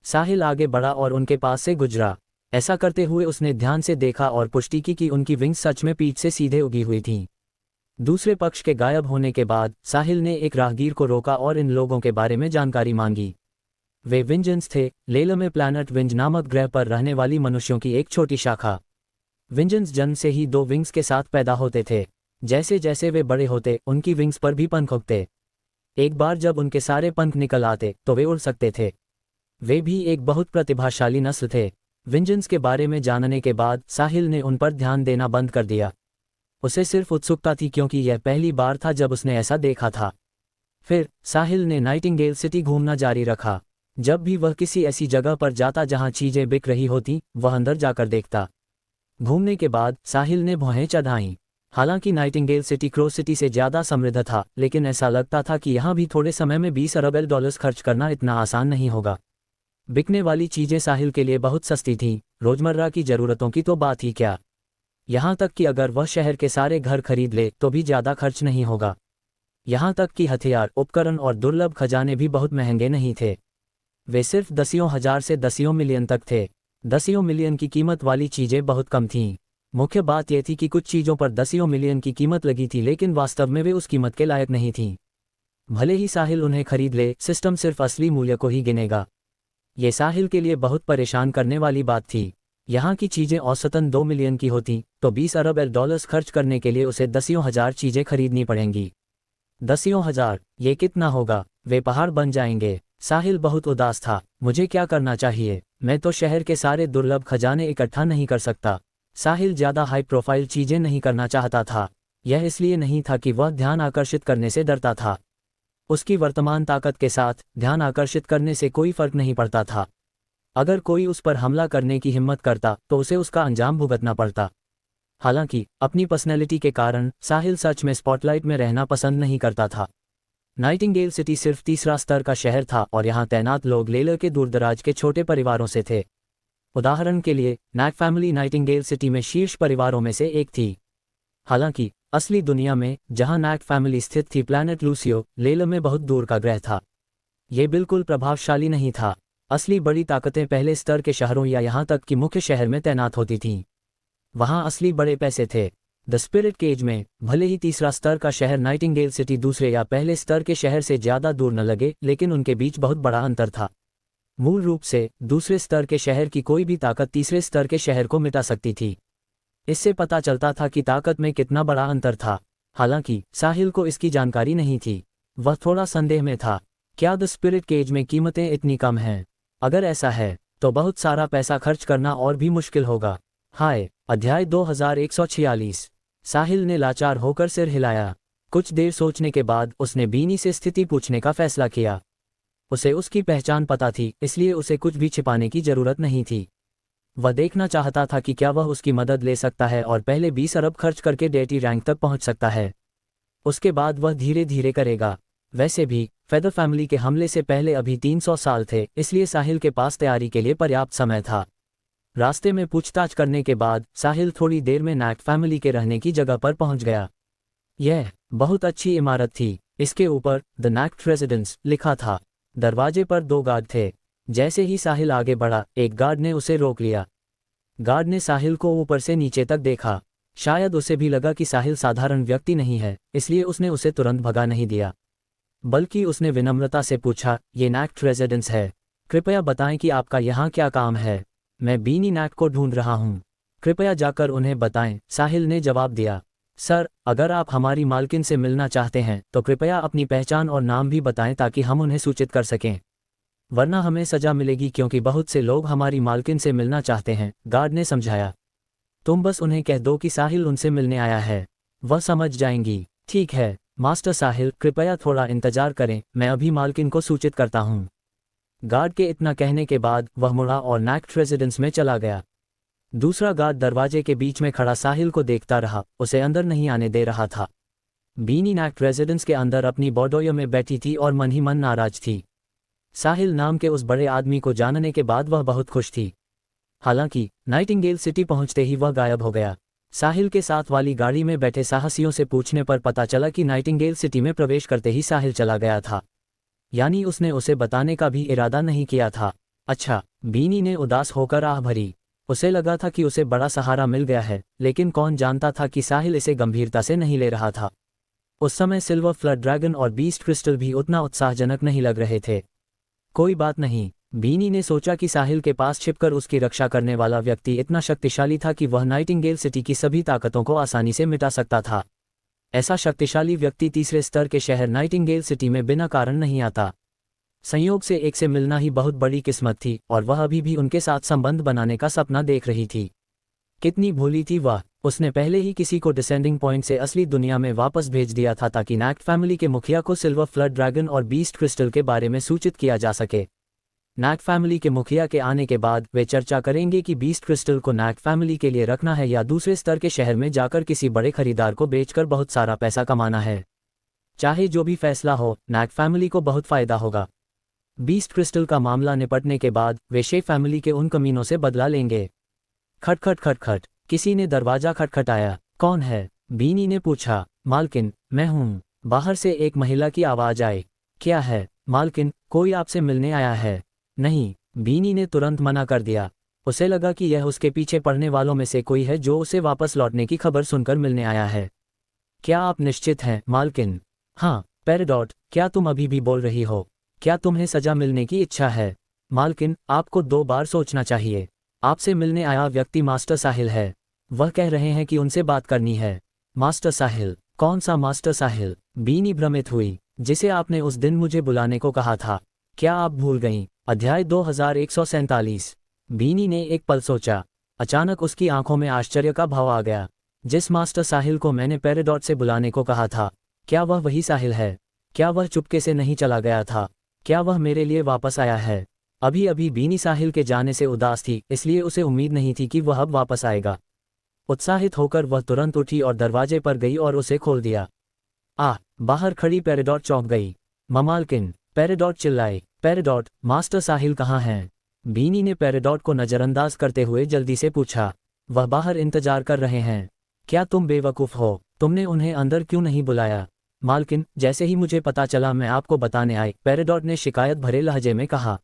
साहिल आगे बढ़ा और उनके पास से गुजरा। ऐसा करते हुए उसने ध्यान से देखा और पुष्टि की कि उनकी विंग्स सच में पीठ से सीधे उगी हुई थीं। दूसरे पक्ष के गायब होने के बाद साहिल ने एक राहगीर को रोका और इन लोगों के बारे में जानकारी मांगी। वे विंजन्स थे, लेह में प्लैनेट विंज नामक ग्रह पर रहने वाली मनुष्यों की एक छोटी शाखा। विंजन्स जन्म से ही 2 विंग्स के साथ पैदा होते थे। जैसे जैसे वे बड़े होते, उनकी विंग्स पर भी पंख उगते। एक बार जब उनके सारे पंख निकल आते तो वे उड़ सकते थे। वे भी एक बहुत प्रतिभाशाली नस्ल थे। विंजन्स के बारे में जानने के बाद साहिल ने उन पर ध्यान देना बंद कर दिया। उसे सिर्फ उत्सुकता थी, क्योंकि यह पहली बार था जब उसने ऐसा देखा था। फिर साहिल ने नाइटिंगेल सिटी घूमना जारी रखा। जब भी वह किसी ऐसी जगह पर जाता जहां चीजें बिक रही होती, वह अंदर जाकर देखता। घूमने के बाद साहिल ने भौहें चढ़ाईं। हालांकि नाइटिंगेल सिटी क्रो सिटी से ज्यादा समृद्ध था, लेकिन ऐसा लगता था कि यहां भी थोड़े समय में 20 अरब डॉलर्स खर्च करना इतना आसान नहीं होगा। बिकने वाली चीजें साहिल के लिए बहुत सस्ती थीं, रोजमर्रा की जरूरतों की तो बात ही क्या। यहां तक कि अगर वह शहर के सारे घर खरीद ले तो भी ज्यादा खर्च नहीं होगा। यहां तक कि हथियार, उपकरण और दुर्लभ खजाने भी बहुत महंगे नहीं थे। वे सिर्फ दसियों हजार से दसियों मिलियन तक थे। दसियों मिलियन की कीमत वाली चीजें बहुत कम थीं। मुख्य बात यह थी कि कुछ चीजों पर दसियों मिलियन की कीमत लगी थी, लेकिन वास्तव में वे उस कीमत के लायक नहीं थीं। भले ही साहिल उन्हें खरीद ले, सिस्टम सिर्फ असली मूल्य को ही गिनेगा। ये साहिल के लिए बहुत परेशान करने वाली बात थी। यहाँ की चीजें औसतन 2 मिलियन की होती तो 20 अरब डॉलर्स खर्च करने के लिए उसे दसियों हजार चीजें खरीदनी पड़ेंगी। दसियों हजार, ये कितना होगा? वे पहाड़ बन जाएंगे। साहिल बहुत उदास था। मुझे क्या करना चाहिए? मैं तो शहर के सारे दुर्लभ खजाने इकट्ठा नहीं कर सकता। साहिल ज्यादा हाई प्रोफाइल चीजें नहीं करना चाहता था। यह इसलिए नहीं था कि वह ध्यान आकर्षित करने से डरता था। उसकी वर्तमान ताकत के साथ ध्यान आकर्षित करने से कोई फर्क नहीं पड़ता था। अगर कोई उस पर हमला करने की हिम्मत करता तो उसे उसका अंजाम भुगतना पड़ता। हालांकि अपनी पर्सनैलिटी के कारण साहिल सच में स्पॉटलाइट में रहना पसंद नहीं करता था। नाइटिंगेल सिटी सिर्फ तीसरा स्तर का शहर था और यहाँ तैनात लोग लेह के दूरदराज के छोटे परिवारों से थे। उदाहरण के लिए, नैक फैमिली नाइटिंगेल सिटी में शीर्ष परिवारों में से एक थी। हालांकि असली दुनिया में जहां नैक फैमिली स्थित थी, प्लैनेट लूसियो लेल में बहुत दूर का ग्रह था। ये बिल्कुल प्रभावशाली नहीं था। असली बड़ी ताकतें पहले स्तर के शहरों या यहाँ तक कि मुख्य शहर में तैनात होती थीं। वहाँ असली बड़े पैसे थे। द स्पिरिट केज में भले ही तीसरा स्तर का शहर नाइटिंगेल सिटी दूसरे या पहले स्तर के शहर से ज़्यादा दूर न लगे, लेकिन उनके बीच बहुत बड़ा अंतर था। मूल रूप से दूसरे स्तर के शहर की कोई भी ताकत तीसरे स्तर के शहर को मिटा सकती थी। इससे पता चलता था कि ताकत में कितना बड़ा अंतर था। हालांकि साहिल को इसकी जानकारी नहीं थी। वह थोड़ा संदेह में था। क्या द स्पिरिट केज में कीमतें इतनी कम हैं? अगर ऐसा है तो बहुत सारा पैसा खर्च करना और भी मुश्किल होगा। हाय अध्याय 2146। साहिल ने लाचार होकर सिर हिलाया। कुछ देर सोचने के बाद उसने बीनी से स्थिति पूछने का फैसला किया। उसे उसकी पहचान पता थी, इसलिए उसे कुछ भी छिपाने की जरूरत नहीं थी। वह देखना चाहता था कि क्या वह उसकी मदद ले सकता है और पहले 20 अरब खर्च करके डेटी रैंक तक पहुंच सकता है। उसके बाद वह धीरे धीरे करेगा। वैसे भी फेदर फैमिली के हमले से पहले अभी 300 साल थे, इसलिए साहिल के पास तैयारी के लिए पर्याप्त समय था। रास्ते में पूछताछ करने के बाद साहिल थोड़ी देर में नैक फैमिली के रहने की जगह पर पहुंच गया। यह बहुत अच्छी इमारत थी। इसके ऊपर द नैक्ट रेजिडेंस लिखा था। दरवाजे पर 2 गार्ड थे। जैसे ही साहिल आगे बढ़ा, एक गार्ड ने उसे रोक लिया। गार्ड ने साहिल को ऊपर से नीचे तक देखा। शायद उसे भी लगा कि साहिल साधारण व्यक्ति नहीं है, इसलिए उसने उसे तुरंत भगा नहीं दिया, बल्कि उसने विनम्रता से पूछा, ये नैक्ट रेजिडेंस है? कृपया बताएं कि आपका यहाँ क्या काम है। मैं बीनी नैक को ढूंढ रहा हूँ। कृपया जाकर उन्हें बताएं, साहिल ने जवाब दिया। सर, अगर आप हमारी मालकिन से मिलना चाहते हैं तो कृपया अपनी पहचान और नाम भी बताएं ताकि हम उन्हें सूचित कर सकें, वरना हमें सजा मिलेगी क्योंकि बहुत से लोग हमारी मालकिन से मिलना चाहते हैं, गार्ड ने समझाया। तुम बस उन्हें कह दो कि साहिल उनसे मिलने आया है, वह समझ जाएंगी। ठीक है मास्टर साहिल, कृपया थोड़ा इंतजार करें, मैं अभी मालकिन को सूचित करता हूँ। गार्ड के इतना कहने के बाद वह मुड़ा और नैक्ट रेजिडेंस में चला गया। दूसरा गार्ड दरवाजे के बीच में खड़ा साहिल को देखता रहा, उसे अंदर नहीं आने दे रहा था। बीनी नैक्ट रेजिडेंस के अंदर अपनी बौडोयो में बैठी थी और मन ही मन नाराज थी। साहिल नाम के उस बड़े आदमी को जानने के बाद वह बहुत खुश थी। हालांकि नाइटिंगेल सिटी पहुंचते ही वह गायब हो गया। साहिल के साथ वाली गाड़ी में बैठे साहसियों से पूछने पर पता चला कि नाइटिंगेल सिटी में प्रवेश करते ही साहिल चला गया था, यानी उसने उसे बताने का भी इरादा नहीं किया था। अच्छा, बीनी ने उदास होकर आह भरी। उसे लगा था कि उसे बड़ा सहारा मिल गया है, लेकिन कौन जानता था कि साहिल इसे गंभीरता से नहीं ले रहा था। उस समय सिल्वर फ्लड ड्रैगन और बीस्ट क्रिस्टल भी उतना उत्साहजनक नहीं लग रहे थे। कोई बात नहीं, बीनी ने सोचा कि साहिल के पास छिपकर उसकी रक्षा करने वाला व्यक्ति इतना शक्तिशाली था कि वह नाइटिंगेल सिटी की सभी ताकतों को आसानी से मिटा सकता था। ऐसा शक्तिशाली व्यक्ति तीसरे स्तर के शहर नाइटिंगेल सिटी में बिना कारण नहीं आता। संयोग से एक से मिलना ही बहुत बड़ी किस्मत थी, और वह अभी भी उनके साथ संबंध बनाने का सपना देख रही थी। कितनी भोली थी वह, उसने पहले ही किसी को डिसेंडिंग पॉइंट से असली दुनिया में वापस भेज दिया था ताकि नैक्ट फैमिली के मुखिया को सिल्वर फ्लड ड्रैगन और बीस्ट क्रिस्टल के बारे में सूचित किया जा सके। नैक्ट फैमिली के मुखिया के आने के बाद वे चर्चा करेंगे कि बीस्ट क्रिस्टल को नैक्ट फैमिली के लिए रखना है या दूसरे स्तर के शहर में जाकर किसी बड़े खरीदार को बेचकर बहुत सारा पैसा कमाना है। चाहे जो भी फैसला हो, नैक्ट फैमिली को बहुत फायदा होगा। बीस्ट क्रिस्टल का मामला निपटने के बाद वे शे फैमिली के उन कमीनों से बदला लेंगे। खटखट खटखट, किसी ने दरवाजा खटखटाया। कौन है? बीनी ने पूछा। मालकिन, मैं हूँ। बाहर से एक महिला की आवाज आई। क्या है? मालकिन, कोई आपसे मिलने आया है। नहीं, बीनी ने तुरंत मना कर दिया। उसे लगा कि यह उसके पीछे पड़ने वालों में से कोई है जो उसे वापस लौटने की खबर सुनकर मिलने आया है। क्या आप निश्चित हैं, मालकिन? हाँ, पेरिडॉट, क्या तुम अभी भी बोल रही हो? क्या तुम्हें सजा मिलने की इच्छा है? मालकिन, आपको 2 बार सोचना चाहिए। आपसे मिलने आया व्यक्ति मास्टर साहिल है। वह कह रहे हैं कि उनसे बात करनी है। मास्टर साहिल? कौन सा मास्टर साहिल? बीनी भ्रमित हुई। जिसे आपने उस दिन मुझे बुलाने को कहा था, क्या आप भूल गईं? अध्याय 2147। बीनी ने एक पल सोचा। अचानक उसकी आंखों में आश्चर्य का भाव आ गया। जिस मास्टर साहिल को मैंने पेरिडॉट से बुलाने को कहा था, क्या वह वही साहिल है? क्या वह चुपके से नहीं चला गया था? क्या वह मेरे लिए वापस आया है? अभी अभी बीनी साहिल के जाने से उदास थी, इसलिए उसे उम्मीद नहीं थी कि वह अब वापस आएगा। उत्साहित होकर वह तुरंत उठी और दरवाजे पर गई और उसे खोल दिया। बाहर खड़ी पेरिडॉट चौंक गई। ममालकिन, पेरिडॉट चिल्लाई। पेरिडॉट, मास्टर साहिल कहाँ हैं? बीनी ने पेरिडॉट को नजरअंदाज करते हुए जल्दी से पूछा। वह बाहर इंतजार कर रहे हैं। क्या तुम बेवकूफ़ हो? तुमने उन्हें अंदर क्यों नहीं बुलाया? मालकिन, जैसे ही मुझे पता चला मैं आपको बताने आई, पेरिडॉट ने शिकायत भरे लहजे में कहा।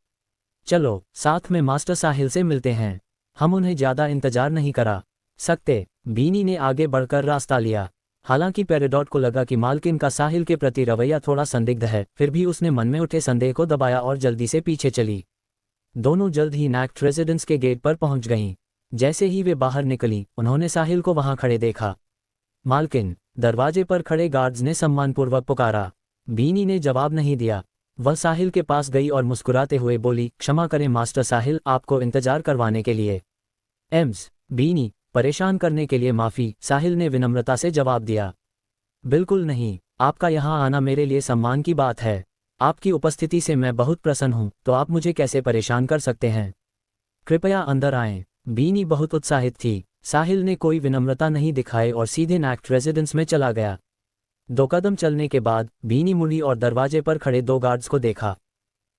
चलो, साथ में मास्टर साहिल से मिलते हैं। हम उन्हें ज़्यादा इंतजार नहीं करा सकते। बीनी ने आगे बढ़कर रास्ता लिया। हालांकि पेरिडॉट को लगा कि मालकिन का साहिल के प्रति रवैया थोड़ा संदिग्ध है, फिर भी उसने मन में उठे संदेह को दबाया और जल्दी से पीछे चली। दोनों जल्द ही नैक्ट रेजिडेंस के गेट पर पहुंच गईं। जैसे ही वे बाहर निकली, उन्होंने साहिल को वहां खड़े देखा। मालकिन, दरवाजे पर खड़े गार्ड्स ने सम्मानपूर्वक पुकारा। बीनी ने जवाब नहीं दिया। वह साहिल के पास गई और मुस्कुराते हुए बोली, क्षमा करें मास्टर साहिल, आपको इंतजार करवाने के लिए। एम्स, बीनी, परेशान करने के लिए माफ़ी, साहिल ने विनम्रता से जवाब दिया। बिल्कुल नहीं, आपका यहाँ आना मेरे लिए सम्मान की बात है। आपकी उपस्थिति से मैं बहुत प्रसन्न हूँ, तो आप मुझे कैसे परेशान कर सकते हैं? कृपया अंदर आएं। बीनी बहुत उत्साहित थी। साहिल ने कोई विनम्रता नहीं दिखाई और सीधे नैक्ट रेजिडेंस में चला गया। 2 कदम चलने के बाद बीनी मुड़ी और दरवाजे पर खड़े 2 गार्ड्स को देखा।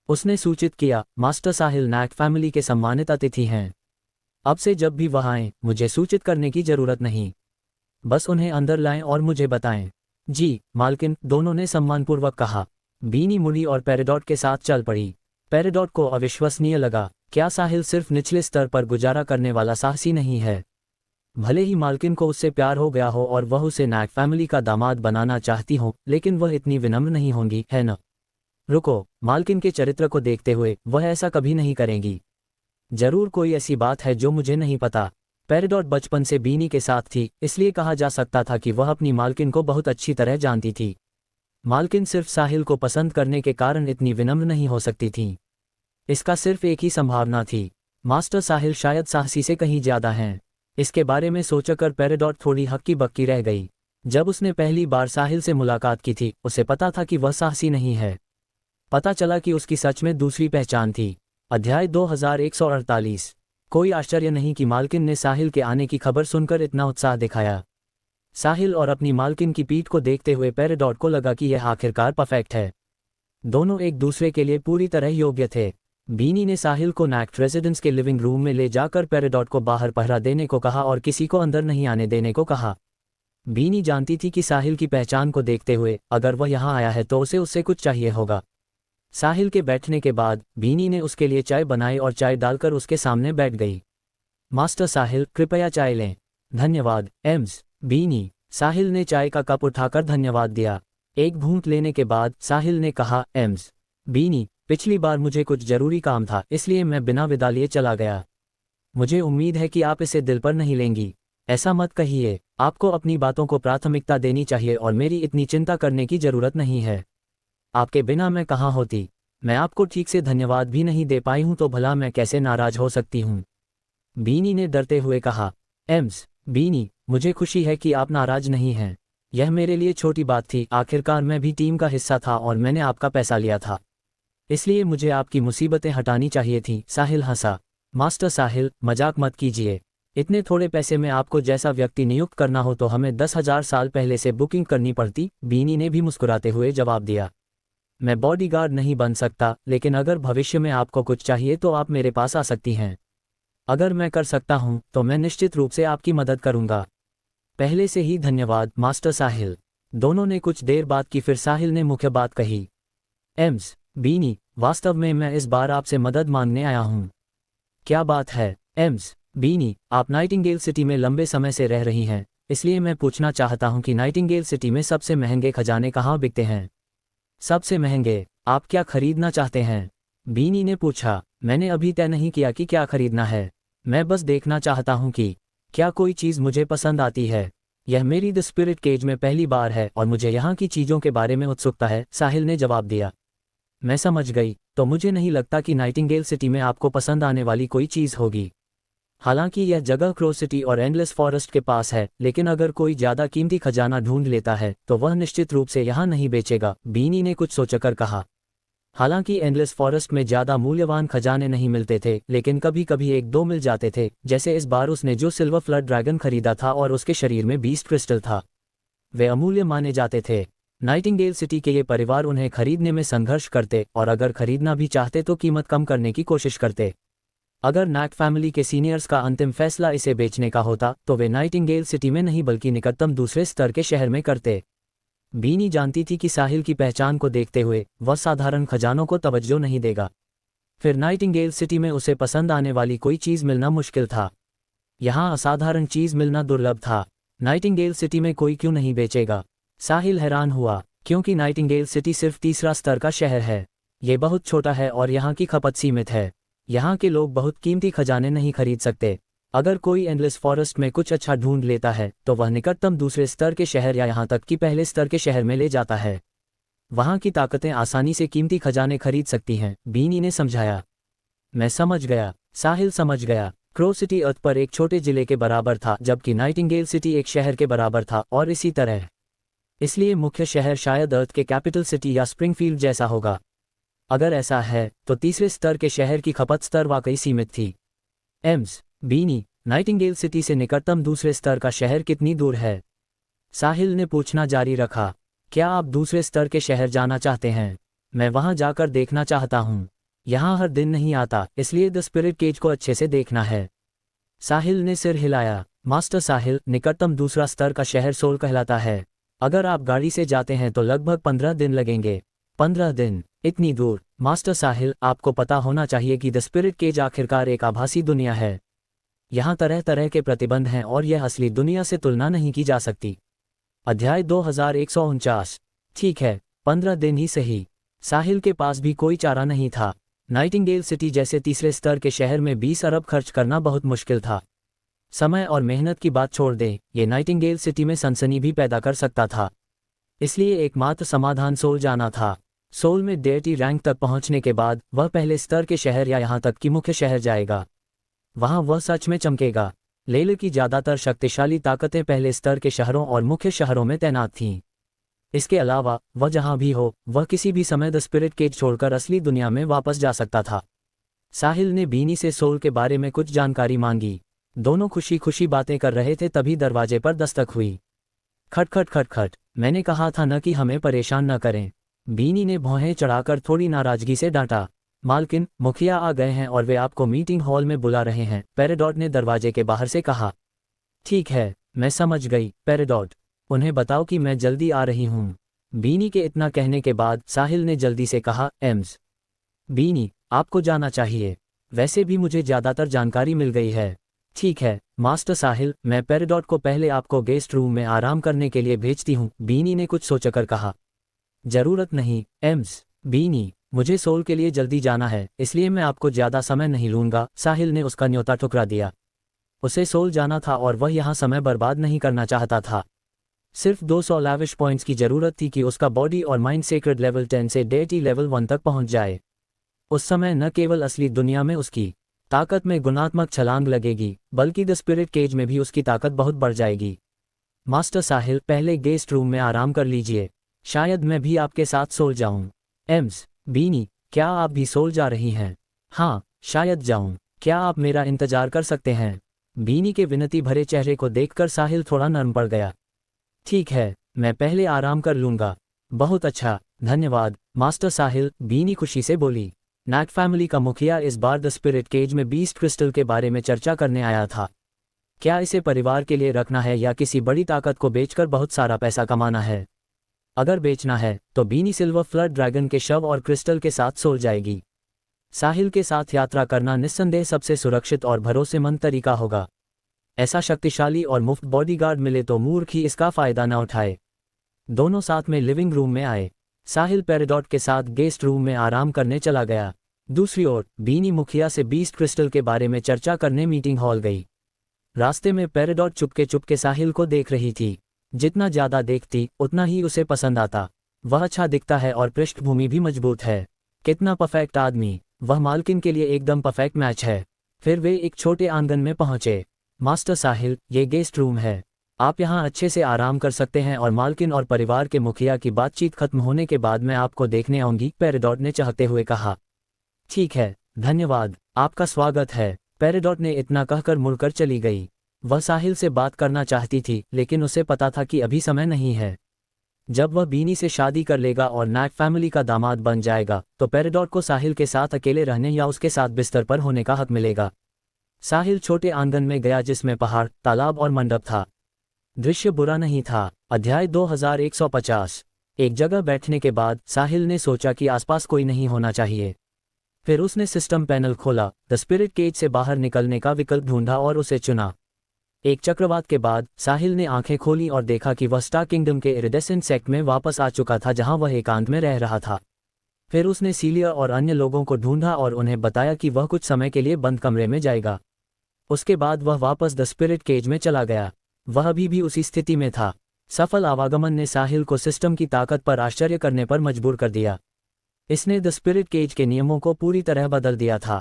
उसने सूचित किया, मास्टर साहिल नैक्ट फैमिली के सम्मानित अतिथि हैं। अब से जब भी वह आएं, मुझे सूचित करने की जरूरत नहीं। बस उन्हें अंदर लाएं और मुझे बताएं। जी, मालकिन, दोनों ने सम्मानपूर्वक कहा। बीनी मुड़ी और पेरिडॉट के साथ चल पड़ी। पेरिडॉट को अविश्वसनीय लगा, क्या साहिल सिर्फ निचले स्तर पर गुजारा करने वाला साहसी नहीं है? भले ही मालकिन को उससे प्यार हो गया हो और वह उसे नैक्ट फैमिली का दामाद बनाना चाहती हो, लेकिन वह इतनी विनम्र नहीं होंगी, है न? रुको, मालकिन के चरित्र को देखते हुए वह ऐसा कभी नहीं करेंगी। जरूर कोई ऐसी बात है जो मुझे नहीं पता। पेरिडॉट बचपन से बीनी के साथ थी, इसलिए कहा जा सकता था कि वह अपनी मालकिन को बहुत अच्छी तरह जानती थी। मालकिन सिर्फ साहिल को पसंद करने के कारण इतनी विनम्र नहीं हो सकती थी। इसका सिर्फ एक ही संभावना थी, मास्टर साहिल शायद साहसी से कहीं ज्यादा हैं। इसके बारे में सोचकर पेरिडॉट थोड़ी हक्की बक्की रह गई। जब उसने पहली बार साहिल से मुलाकात की थी, उसे पता था कि वह साहसी नहीं है। पता चला कि उसकी सच में दूसरी पहचान थी। अध्याय 2148। कोई आश्चर्य नहीं कि मालकिन ने साहिल के आने की खबर सुनकर इतना उत्साह दिखाया। साहिल और अपनी मालकिन की पीठ को देखते हुए पेरिडॉट को लगा कि यह आखिरकार परफेक्ट है। दोनों एक दूसरे के लिए पूरी तरह योग्य थे। बीनी ने साहिल को नैक्ट रेजिडेंस के लिविंग रूम में ले जाकर पेरिडॉट को बाहर पहरा देने को कहा और किसी को अंदर नहीं आने देने को कहा। बीनी जानती थी कि साहिल की पहचान को देखते हुए अगर वह यहाँ आया है तो उसे उससे कुछ चाहिए होगा। साहिल के बैठने के बाद बीनी ने उसके लिए चाय बनाई और चाय डालकर उसके सामने बैठ गई। मास्टर साहिल, कृपया चाय लें। धन्यवाद, एम्स। बीनी, साहिल ने चाय का कप उठाकर धन्यवाद दिया। एक घूंट लेने के बाद साहिल ने कहा, एम्स। बीनी, पिछली बार मुझे कुछ जरूरी काम था, इसलिए मैं बिना विदा लिए चला गया। मुझे उम्मीद है कि आप इसे दिल पर नहीं लेंगी। ऐसा मत कहिए, आपको अपनी बातों को प्राथमिकता देनी चाहिए और मेरी इतनी चिंता करने की जरूरत नहीं है। आपके बिना मैं कहाँ होती। मैं आपको ठीक से धन्यवाद भी नहीं दे पाई हूँ तो भला मैं कैसे नाराज हो सकती हूँ? बीनी ने डरते हुए कहा। एम्स। बीनी, मुझे खुशी है कि आप नाराज नहीं हैं। यह मेरे लिए छोटी बात थी, आखिरकार मैं भी टीम का हिस्सा था और मैंने आपका पैसा लिया था, इसलिए मुझे आपकी मुसीबतें हटानी चाहिए थी। साहिल हंसा। मास्टर साहिल, मजाक मत कीजिए। इतने थोड़े पैसे में आपको जैसा व्यक्ति नियुक्त करना हो तो हमें 10,000 साल पहले से बुकिंग करनी पड़ती। बीनी ने भी मुस्कुराते हुए जवाब दिया। मैं बॉडीगार्ड नहीं बन सकता, लेकिन अगर भविष्य में आपको कुछ चाहिए तो आप मेरे पास आ सकती हैं। अगर मैं कर सकता हूं तो मैं निश्चित रूप से आपकी मदद करूंगा। पहले से ही धन्यवाद मास्टर साहिल। दोनों ने कुछ देर बात की, फिर साहिल ने मुख्य बात कही। एम्स। बीनी, वास्तव में मैं इस बार आपसे मदद मांगने आया हूं। क्या बात है? एम्स। बीनी, आप नाइटिंगेल सिटी में लंबे समय से रह रही हैं, इसलिए मैं पूछना चाहता हूं कि नाइटिंगेल सिटी में सबसे महंगे खजाने कहाँ बिकते हैं? सबसे महंगे? आप क्या खरीदना चाहते हैं? बीनी ने पूछा। मैंने अभी तय नहीं किया कि क्या खरीदना है। मैं बस देखना चाहता हूं कि क्या कोई चीज़ मुझे पसंद आती है। यह मेरी द स्पिरिट केज में पहली बार है और मुझे यहाँ की चीज़ों के बारे में उत्सुकता है। साहिल ने जवाब दिया। मैं समझ गई, तो मुझे नहीं लगता कि नाइटिंगेल सिटी में आपको पसंद आने वाली कोई चीज़ होगी। हालांकि यह जगह क्रो सिटी और एंडलेस फॉरेस्ट के पास है, लेकिन अगर कोई ज़्यादा कीमती खजाना ढूंढ लेता है तो वह निश्चित रूप से यहाँ नहीं बेचेगा। बीनी ने कुछ सोचकर कहा। हालांकि एंडलेस फॉरेस्ट में ज़्यादा मूल्यवान खजाने नहीं मिलते थे, लेकिन कभी कभी 1-2 मिल जाते थे, जैसे इस बार उसने जो सिल्वर फ्लड ड्रैगन खरीदा था और उसके शरीर में बीस्ट क्रिस्टल था। वे अमूल्य माने जाते थे। नाइटिंगेल सिटी के ये परिवार उन्हें खरीदने में संघर्ष करते और अगर खरीदना भी चाहते तो कीमत कम करने की कोशिश करते। अगर नैक फैमिली के सीनियर्स का अंतिम फैसला इसे बेचने का होता तो वे नाइटिंगेल सिटी में नहीं बल्कि निकटतम दूसरे स्तर के शहर में करते। बीनी जानती थी कि साहिल की पहचान को देखते हुए वह साधारण खजानों को तवज्जो नहीं देगा। फिर नाइटिंगेल सिटी में उसे पसंद आने वाली कोई चीज़ मिलना मुश्किल था। यहाँ असाधारण चीज़ मिलना दुर्लभ था। नाइटिंगेल सिटी में कोई क्यों नहीं बेचेगा? साहिल हैरान हुआ, क्योंकि नाइटिंगेल सिटी सिर्फ तीसरा स्तर का शहर है। ये बहुत छोटा है और यहाँ की खपत सीमित है। यहाँ के लोग बहुत कीमती खजाने नहीं खरीद सकते। अगर कोई एंडलेस फॉरेस्ट में कुछ अच्छा ढूंढ लेता है तो वह निकटतम दूसरे स्तर के शहर या यहाँ तक कि पहले स्तर के शहर में ले जाता है। वहाँ की ताकतें आसानी से कीमती खजाने खरीद सकती हैं, बीनी ने समझाया। मैं समझ गया। साहिल समझ गया। क्रो सिटी अर्थ पर एक छोटे जिले के बराबर था, जबकि नाइटिंगेल सिटी एक शहर के बराबर था, और इसी तरह। इसलिए मुख्य शहर शायद अर्थ के कैपिटल सिटी या स्प्रिंगफील्ड जैसा होगा। अगर ऐसा है तो तीसरे स्तर के शहर की खपत स्तर वाकई सीमित थी। एम्स, बीनी, नाइटिंगेल सिटी से निकटतम दूसरे स्तर का शहर कितनी दूर है? साहिल ने पूछना जारी रखा। क्या आप दूसरे स्तर के शहर जाना चाहते हैं? मैं वहां जाकर देखना चाहता हूं। यहाँ हर दिन नहीं आता, इसलिए द स्पिरिट केज को अच्छे से देखना है। साहिल ने सिर हिलाया। मास्टर साहिल, निकटतम दूसरा स्तर का शहर सोल कहलाता है। अगर आप गाड़ी से जाते हैं तो लगभग 15 दिन लगेंगे। 15 दिन? इतनी दूर? मास्टर साहिल, आपको पता होना चाहिए कि द स्पिरिट केज आखिरकार एक आभासी दुनिया है। यहाँ तरह तरह के प्रतिबंध हैं और यह असली दुनिया से तुलना नहीं की जा सकती। अध्याय 2149। ठीक है, 15 दिन ही सही। साहिल के पास भी कोई चारा नहीं था। नाइटिंगेल सिटी जैसे तीसरे स्तर के शहर में 20 अरब खर्च करना बहुत मुश्किल था। समय और मेहनत की बात छोड़ दें, ये नाइटिंगेल सिटी में सनसनी भी पैदा कर सकता था। इसलिए एकमात्र समाधान सोल जाना था। सोल में डेटी रैंक तक पहुंचने के बाद वह पहले स्तर के शहर या यहाँ तक कि मुख्य शहर जाएगा। वहाँ वह सच में चमकेगा। लेले की ज़्यादातर शक्तिशाली ताकतें पहले स्तर के शहरों और मुख्य शहरों में तैनात थीं। इसके अलावा वह जहाँ भी हो, वह किसी भी समय द स्पिरिट केज छोड़कर असली दुनिया में वापस जा सकता था। साहिल ने बीनी से सोल के बारे में कुछ जानकारी मांगी। दोनों खुशी खुशी बातें कर रहे थे, तभी दरवाजे पर दस्तक हुई। खट खट खट खट। मैंने कहा था न कि हमें परेशान न करें। बीनी ने भौहें चढ़ाकर थोड़ी नाराजगी से डांटा। मालकिन, मुखिया आ गए हैं और वे आपको मीटिंग हॉल में बुला रहे हैं, पेरिडॉट ने दरवाजे के बाहर से कहा। ठीक है, मैं समझ गई पेरिडॉट। उन्हें बताओ कि मैं जल्दी आ रही हूँ। बीनी के इतना कहने के बाद साहिल ने जल्दी से कहा, एम्स। बीनी, आपको जाना चाहिए। वैसे भी मुझे ज़्यादातर जानकारी मिल गई है। ठीक है मास्टर साहिल, मैं पेरिडॉट को पहले आपको गेस्ट रूम में आराम करने के लिए भेजती हूँ, बीनी ने कुछ सोचकर कहा। जरूरत नहीं एम्स। बीनी, मुझे सोल के लिए जल्दी जाना है, इसलिए मैं आपको ज़्यादा समय नहीं लूँगा, साहिल ने उसका न्योता ठुकरा दिया। उसे सोल जाना था और वह यहाँ समय बर्बाद नहीं करना चाहता था। सिर्फ 200 लैविश पॉइंट्स की ज़रूरत थी कि उसका बॉडी और माइंड सेक्रेड लेवल 10 से डेटी लेवल 1 तक पहुँच जाए। उस समय न केवल असली दुनिया में उसकी ताकत में गुणात्मक छलांग लगेगी, बल्कि द स्पिरिट केज में भी उसकी ताकत बहुत बढ़ जाएगी। मास्टर साहिल, पहले गेस्ट रूम में आराम कर लीजिए, शायद मैं भी आपके साथ सोल जाऊं। एम्स। बीनी, क्या आप भी सोल जा रही हैं? हाँ, शायद जाऊं। क्या आप मेरा इंतजार कर सकते हैं? बीनी के विनती भरे चेहरे को देखकर साहिल थोड़ा नर्म पड़ गया। ठीक है, मैं पहले आराम कर लूँगा। बहुत अच्छा, धन्यवाद मास्टर साहिल, बीनी खुशी से बोली। नैक फैमिली का मुखिया इस बार द स्पिरिट केज में बीस्ट क्रिस्टल के बारे में चर्चा करने आया था। क्या इसे परिवार के लिए रखना है या किसी बड़ी ताकत को बेचकर बहुत सारा पैसा कमाना है? अगर बेचना है तो बीनी सिल्वर फ्लड ड्रैगन के शव और क्रिस्टल के साथ सोल जाएगी। साहिल के साथ यात्रा करना निस्संदेह सबसे सुरक्षित और भरोसेमंद तरीका होगा। ऐसा शक्तिशाली और मुफ्त बॉडीगार्ड मिले तो मूर्ख ही इसका फायदा न उठाए। दोनों साथ में लिविंग रूम में आए। साहिल पेरिडॉट के साथ गेस्ट रूम में आराम करने चला गया। दूसरी ओर बीनी मुखिया से बीस्ट क्रिस्टल के बारे में चर्चा करने मीटिंग हॉल गई। रास्ते में पेरिडॉट चुपके चुपके साहिल को देख रही थी। जितना ज़्यादा देखती उतना ही उसे पसंद आता। वह अच्छा दिखता है और पृष्ठभूमि भी मजबूत है। कितना परफेक्ट आदमी। वह मालकिन के लिए एकदम परफेक्ट मैच है। फिर वे एक छोटे आंगन में पहुंचे। मास्टर साहिल, ये गेस्ट रूम है, आप यहाँ अच्छे से आराम कर सकते हैं और मालकिन और परिवार के मुखिया की बातचीत खत्म होने के बाद मैं आपको देखने आऊंगी, पेरिडॉट ने चाहते हुए कहा। ठीक है, धन्यवाद, आपका स्वागत है, पेरिडॉट ने इतना कहकर मुड़कर चली गई। वह साहिल से बात करना चाहती थी, लेकिन उसे पता था कि अभी समय नहीं है। जब वह बीनी से शादी कर लेगा और नैक फैमिली का दामाद बन जाएगा तो पेरिडोट को साहिल के साथ अकेले रहने या उसके साथ बिस्तर पर होने का हक मिलेगा। साहिल छोटे आंगन में गया जिसमें पहाड़, तालाब और मंडप था। दृश्य बुरा नहीं था। अध्याय 2150। एक जगह बैठने के बाद साहिल ने सोचा कि आसपास कोई नहीं होना चाहिए। फिर उसने सिस्टम पैनल खोला, द स्पिरिट केज से बाहर निकलने का विकल्प ढूंढा और उसे चुना। एक चक्रवात के बाद साहिल ने आंखें खोली और देखा कि वह स्टार किंगडम के इरिडेसेंट सेक्ट में वापस आ चुका था जहां वह एकांत में रह रहा था। फिर उसने सीलिया और अन्य लोगों को ढूंढा और उन्हें बताया कि वह कुछ समय के लिए बंद कमरे में जाएगा। उसके बाद वह वापस द स्पिरिट केज में चला गया। वह अभी भी उसी स्थिति में था। सफल आवागमन ने साहिल को सिस्टम की ताकत पर आश्चर्य करने पर मजबूर कर दिया। इसने द स्पिरिट केज के नियमों को पूरी तरह बदल दिया था।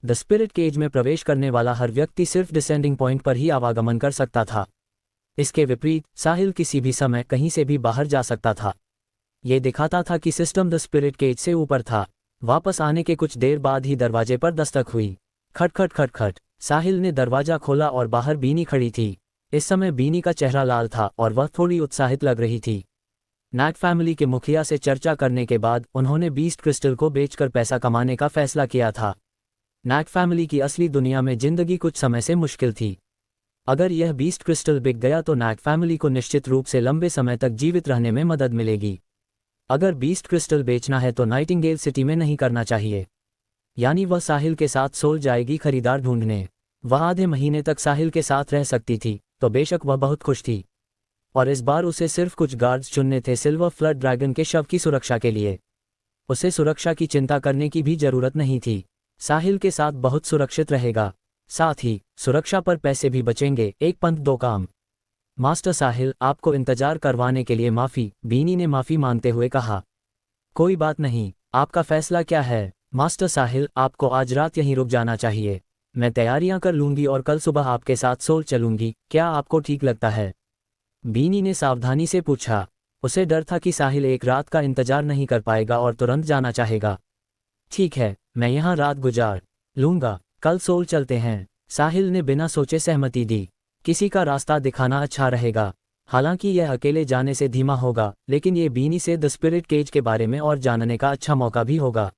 द स्पिरिट केज में प्रवेश करने वाला हर व्यक्ति सिर्फ डिसेंडिंग पॉइंट पर ही आवागमन कर सकता था। इसके विपरीत साहिल किसी भी समय कहीं से भी बाहर जा सकता था। ये दिखाता था कि सिस्टम द स्पिरिट केज से ऊपर था। वापस आने के कुछ देर बाद ही दरवाजे पर दस्तक हुई। खटखट खटखट। साहिल ने दरवाजा खोला और बाहर बीनी खड़ी थी। इस समय बीनी का चेहरा लाल था और वह थोड़ी उत्साहित लग रही थी। नैक फैमिली के मुखिया से चर्चा करने के बाद उन्होंने बीस्ट क्रिस्टल को बेचकर पैसा कमाने का फैसला किया था। नैक फैमिली की असली दुनिया में जिंदगी कुछ समय से मुश्किल थी। अगर यह बीस्ट क्रिस्टल बिक गया तो नैक फैमिली को निश्चित रूप से लंबे समय तक जीवित रहने में मदद मिलेगी। अगर बीस्ट क्रिस्टल बेचना है तो नाइटिंगेल सिटी में नहीं करना चाहिए। यानी वह साहिल के साथ सोल जाएगी खरीदार ढूंढने। वह आधे महीने तक साहिल के साथ रह सकती थी, तो बेशक वह बहुत खुश थी। और इस बार उसे सिर्फ कुछ गार्ड्स चुनने थे सिल्वर फ्लड ड्रैगन के शव की सुरक्षा के लिए। उसे सुरक्षा की चिंता करने की भी जरूरत नहीं थी। साहिल के साथ बहुत सुरक्षित रहेगा। साथ ही सुरक्षा पर पैसे भी बचेंगे। एक पंथ दो काम। मास्टर साहिल, आपको इंतजार करवाने के लिए माफी, बीनी ने माफी मांगते हुए कहा। कोई बात नहीं, आपका फैसला क्या है? मास्टर साहिल, आपको आज रात यहीं रुक जाना चाहिए। मैं तैयारियां कर लूंगी और कल सुबह आपके साथ सोल चलूंगी। क्या आपको ठीक लगता है? बीनी ने सावधानी से पूछा। उसे डर था कि साहिल एक रात का इंतजार नहीं कर पाएगा और तुरंत जाना चाहेगा। ठीक है, मैं यहाँ रात गुजार लूंगा। कल सोल चलते हैं। साहिल ने बिना सोचे सहमति दी। किसी का रास्ता दिखाना अच्छा रहेगा। हालांकि यह अकेले जाने से धीमा होगा, लेकिन ये बीनी से द स्पिरिट केज के बारे में और जानने का अच्छा मौका भी होगा।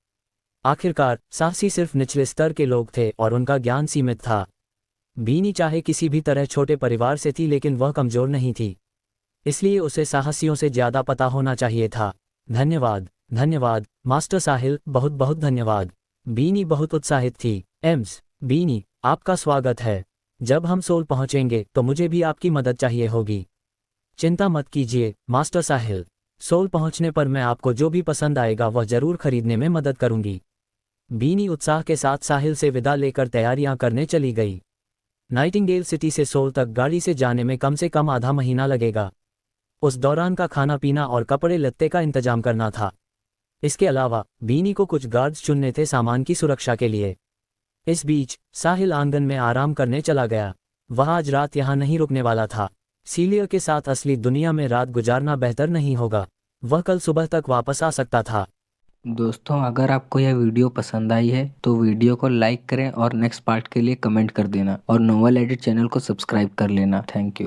आखिरकार साहसी सिर्फ निचले स्तर के लोग थे और उनका ज्ञान सीमित था। बीनी चाहे किसी भी तरह छोटे परिवार से थी, लेकिन वह कमजोर नहीं थी। इसलिए उसे साहसियों से ज्यादा पता होना चाहिए था। धन्यवाद, धन्यवाद मास्टर साहिल, बहुत बहुत धन्यवाद। बीनी बहुत उत्साहित थी। एम्स, बीनी, आपका स्वागत है। जब हम सोल पहुंचेंगे तो मुझे भी आपकी मदद चाहिए होगी। चिंता मत कीजिए मास्टर साहिल। सोल पहुंचने पर मैं आपको जो भी पसंद आएगा वह जरूर खरीदने में मदद करूंगी। बीनी उत्साह के साथ साहिल से विदा लेकर तैयारियां करने चली गई। नाइटिंगेल सिटी से सोल तक गाड़ी से जाने में कम से कम आधा महीना लगेगा। उस दौरान का खाना पीना और कपड़े लत्ते का इंतजाम करना था। इसके अलावा बीनी को कुछ गार्ड्स चुनने थे सामान की सुरक्षा के लिए। इस बीच साहिल आंगन में आराम करने चला गया। वह आज रात यहाँ नहीं रुकने वाला था। सीलिया के साथ असली दुनिया में रात गुजारना बेहतर नहीं होगा। वह कल सुबह तक वापस आ सकता था। दोस्तों, अगर आपको यह वीडियो पसंद आई है तो वीडियो को लाइक करें और नेक्स्ट पार्ट के लिए कमेंट कर देना और नोवेल एडिट चैनल को सब्सक्राइब कर लेना। Thank you.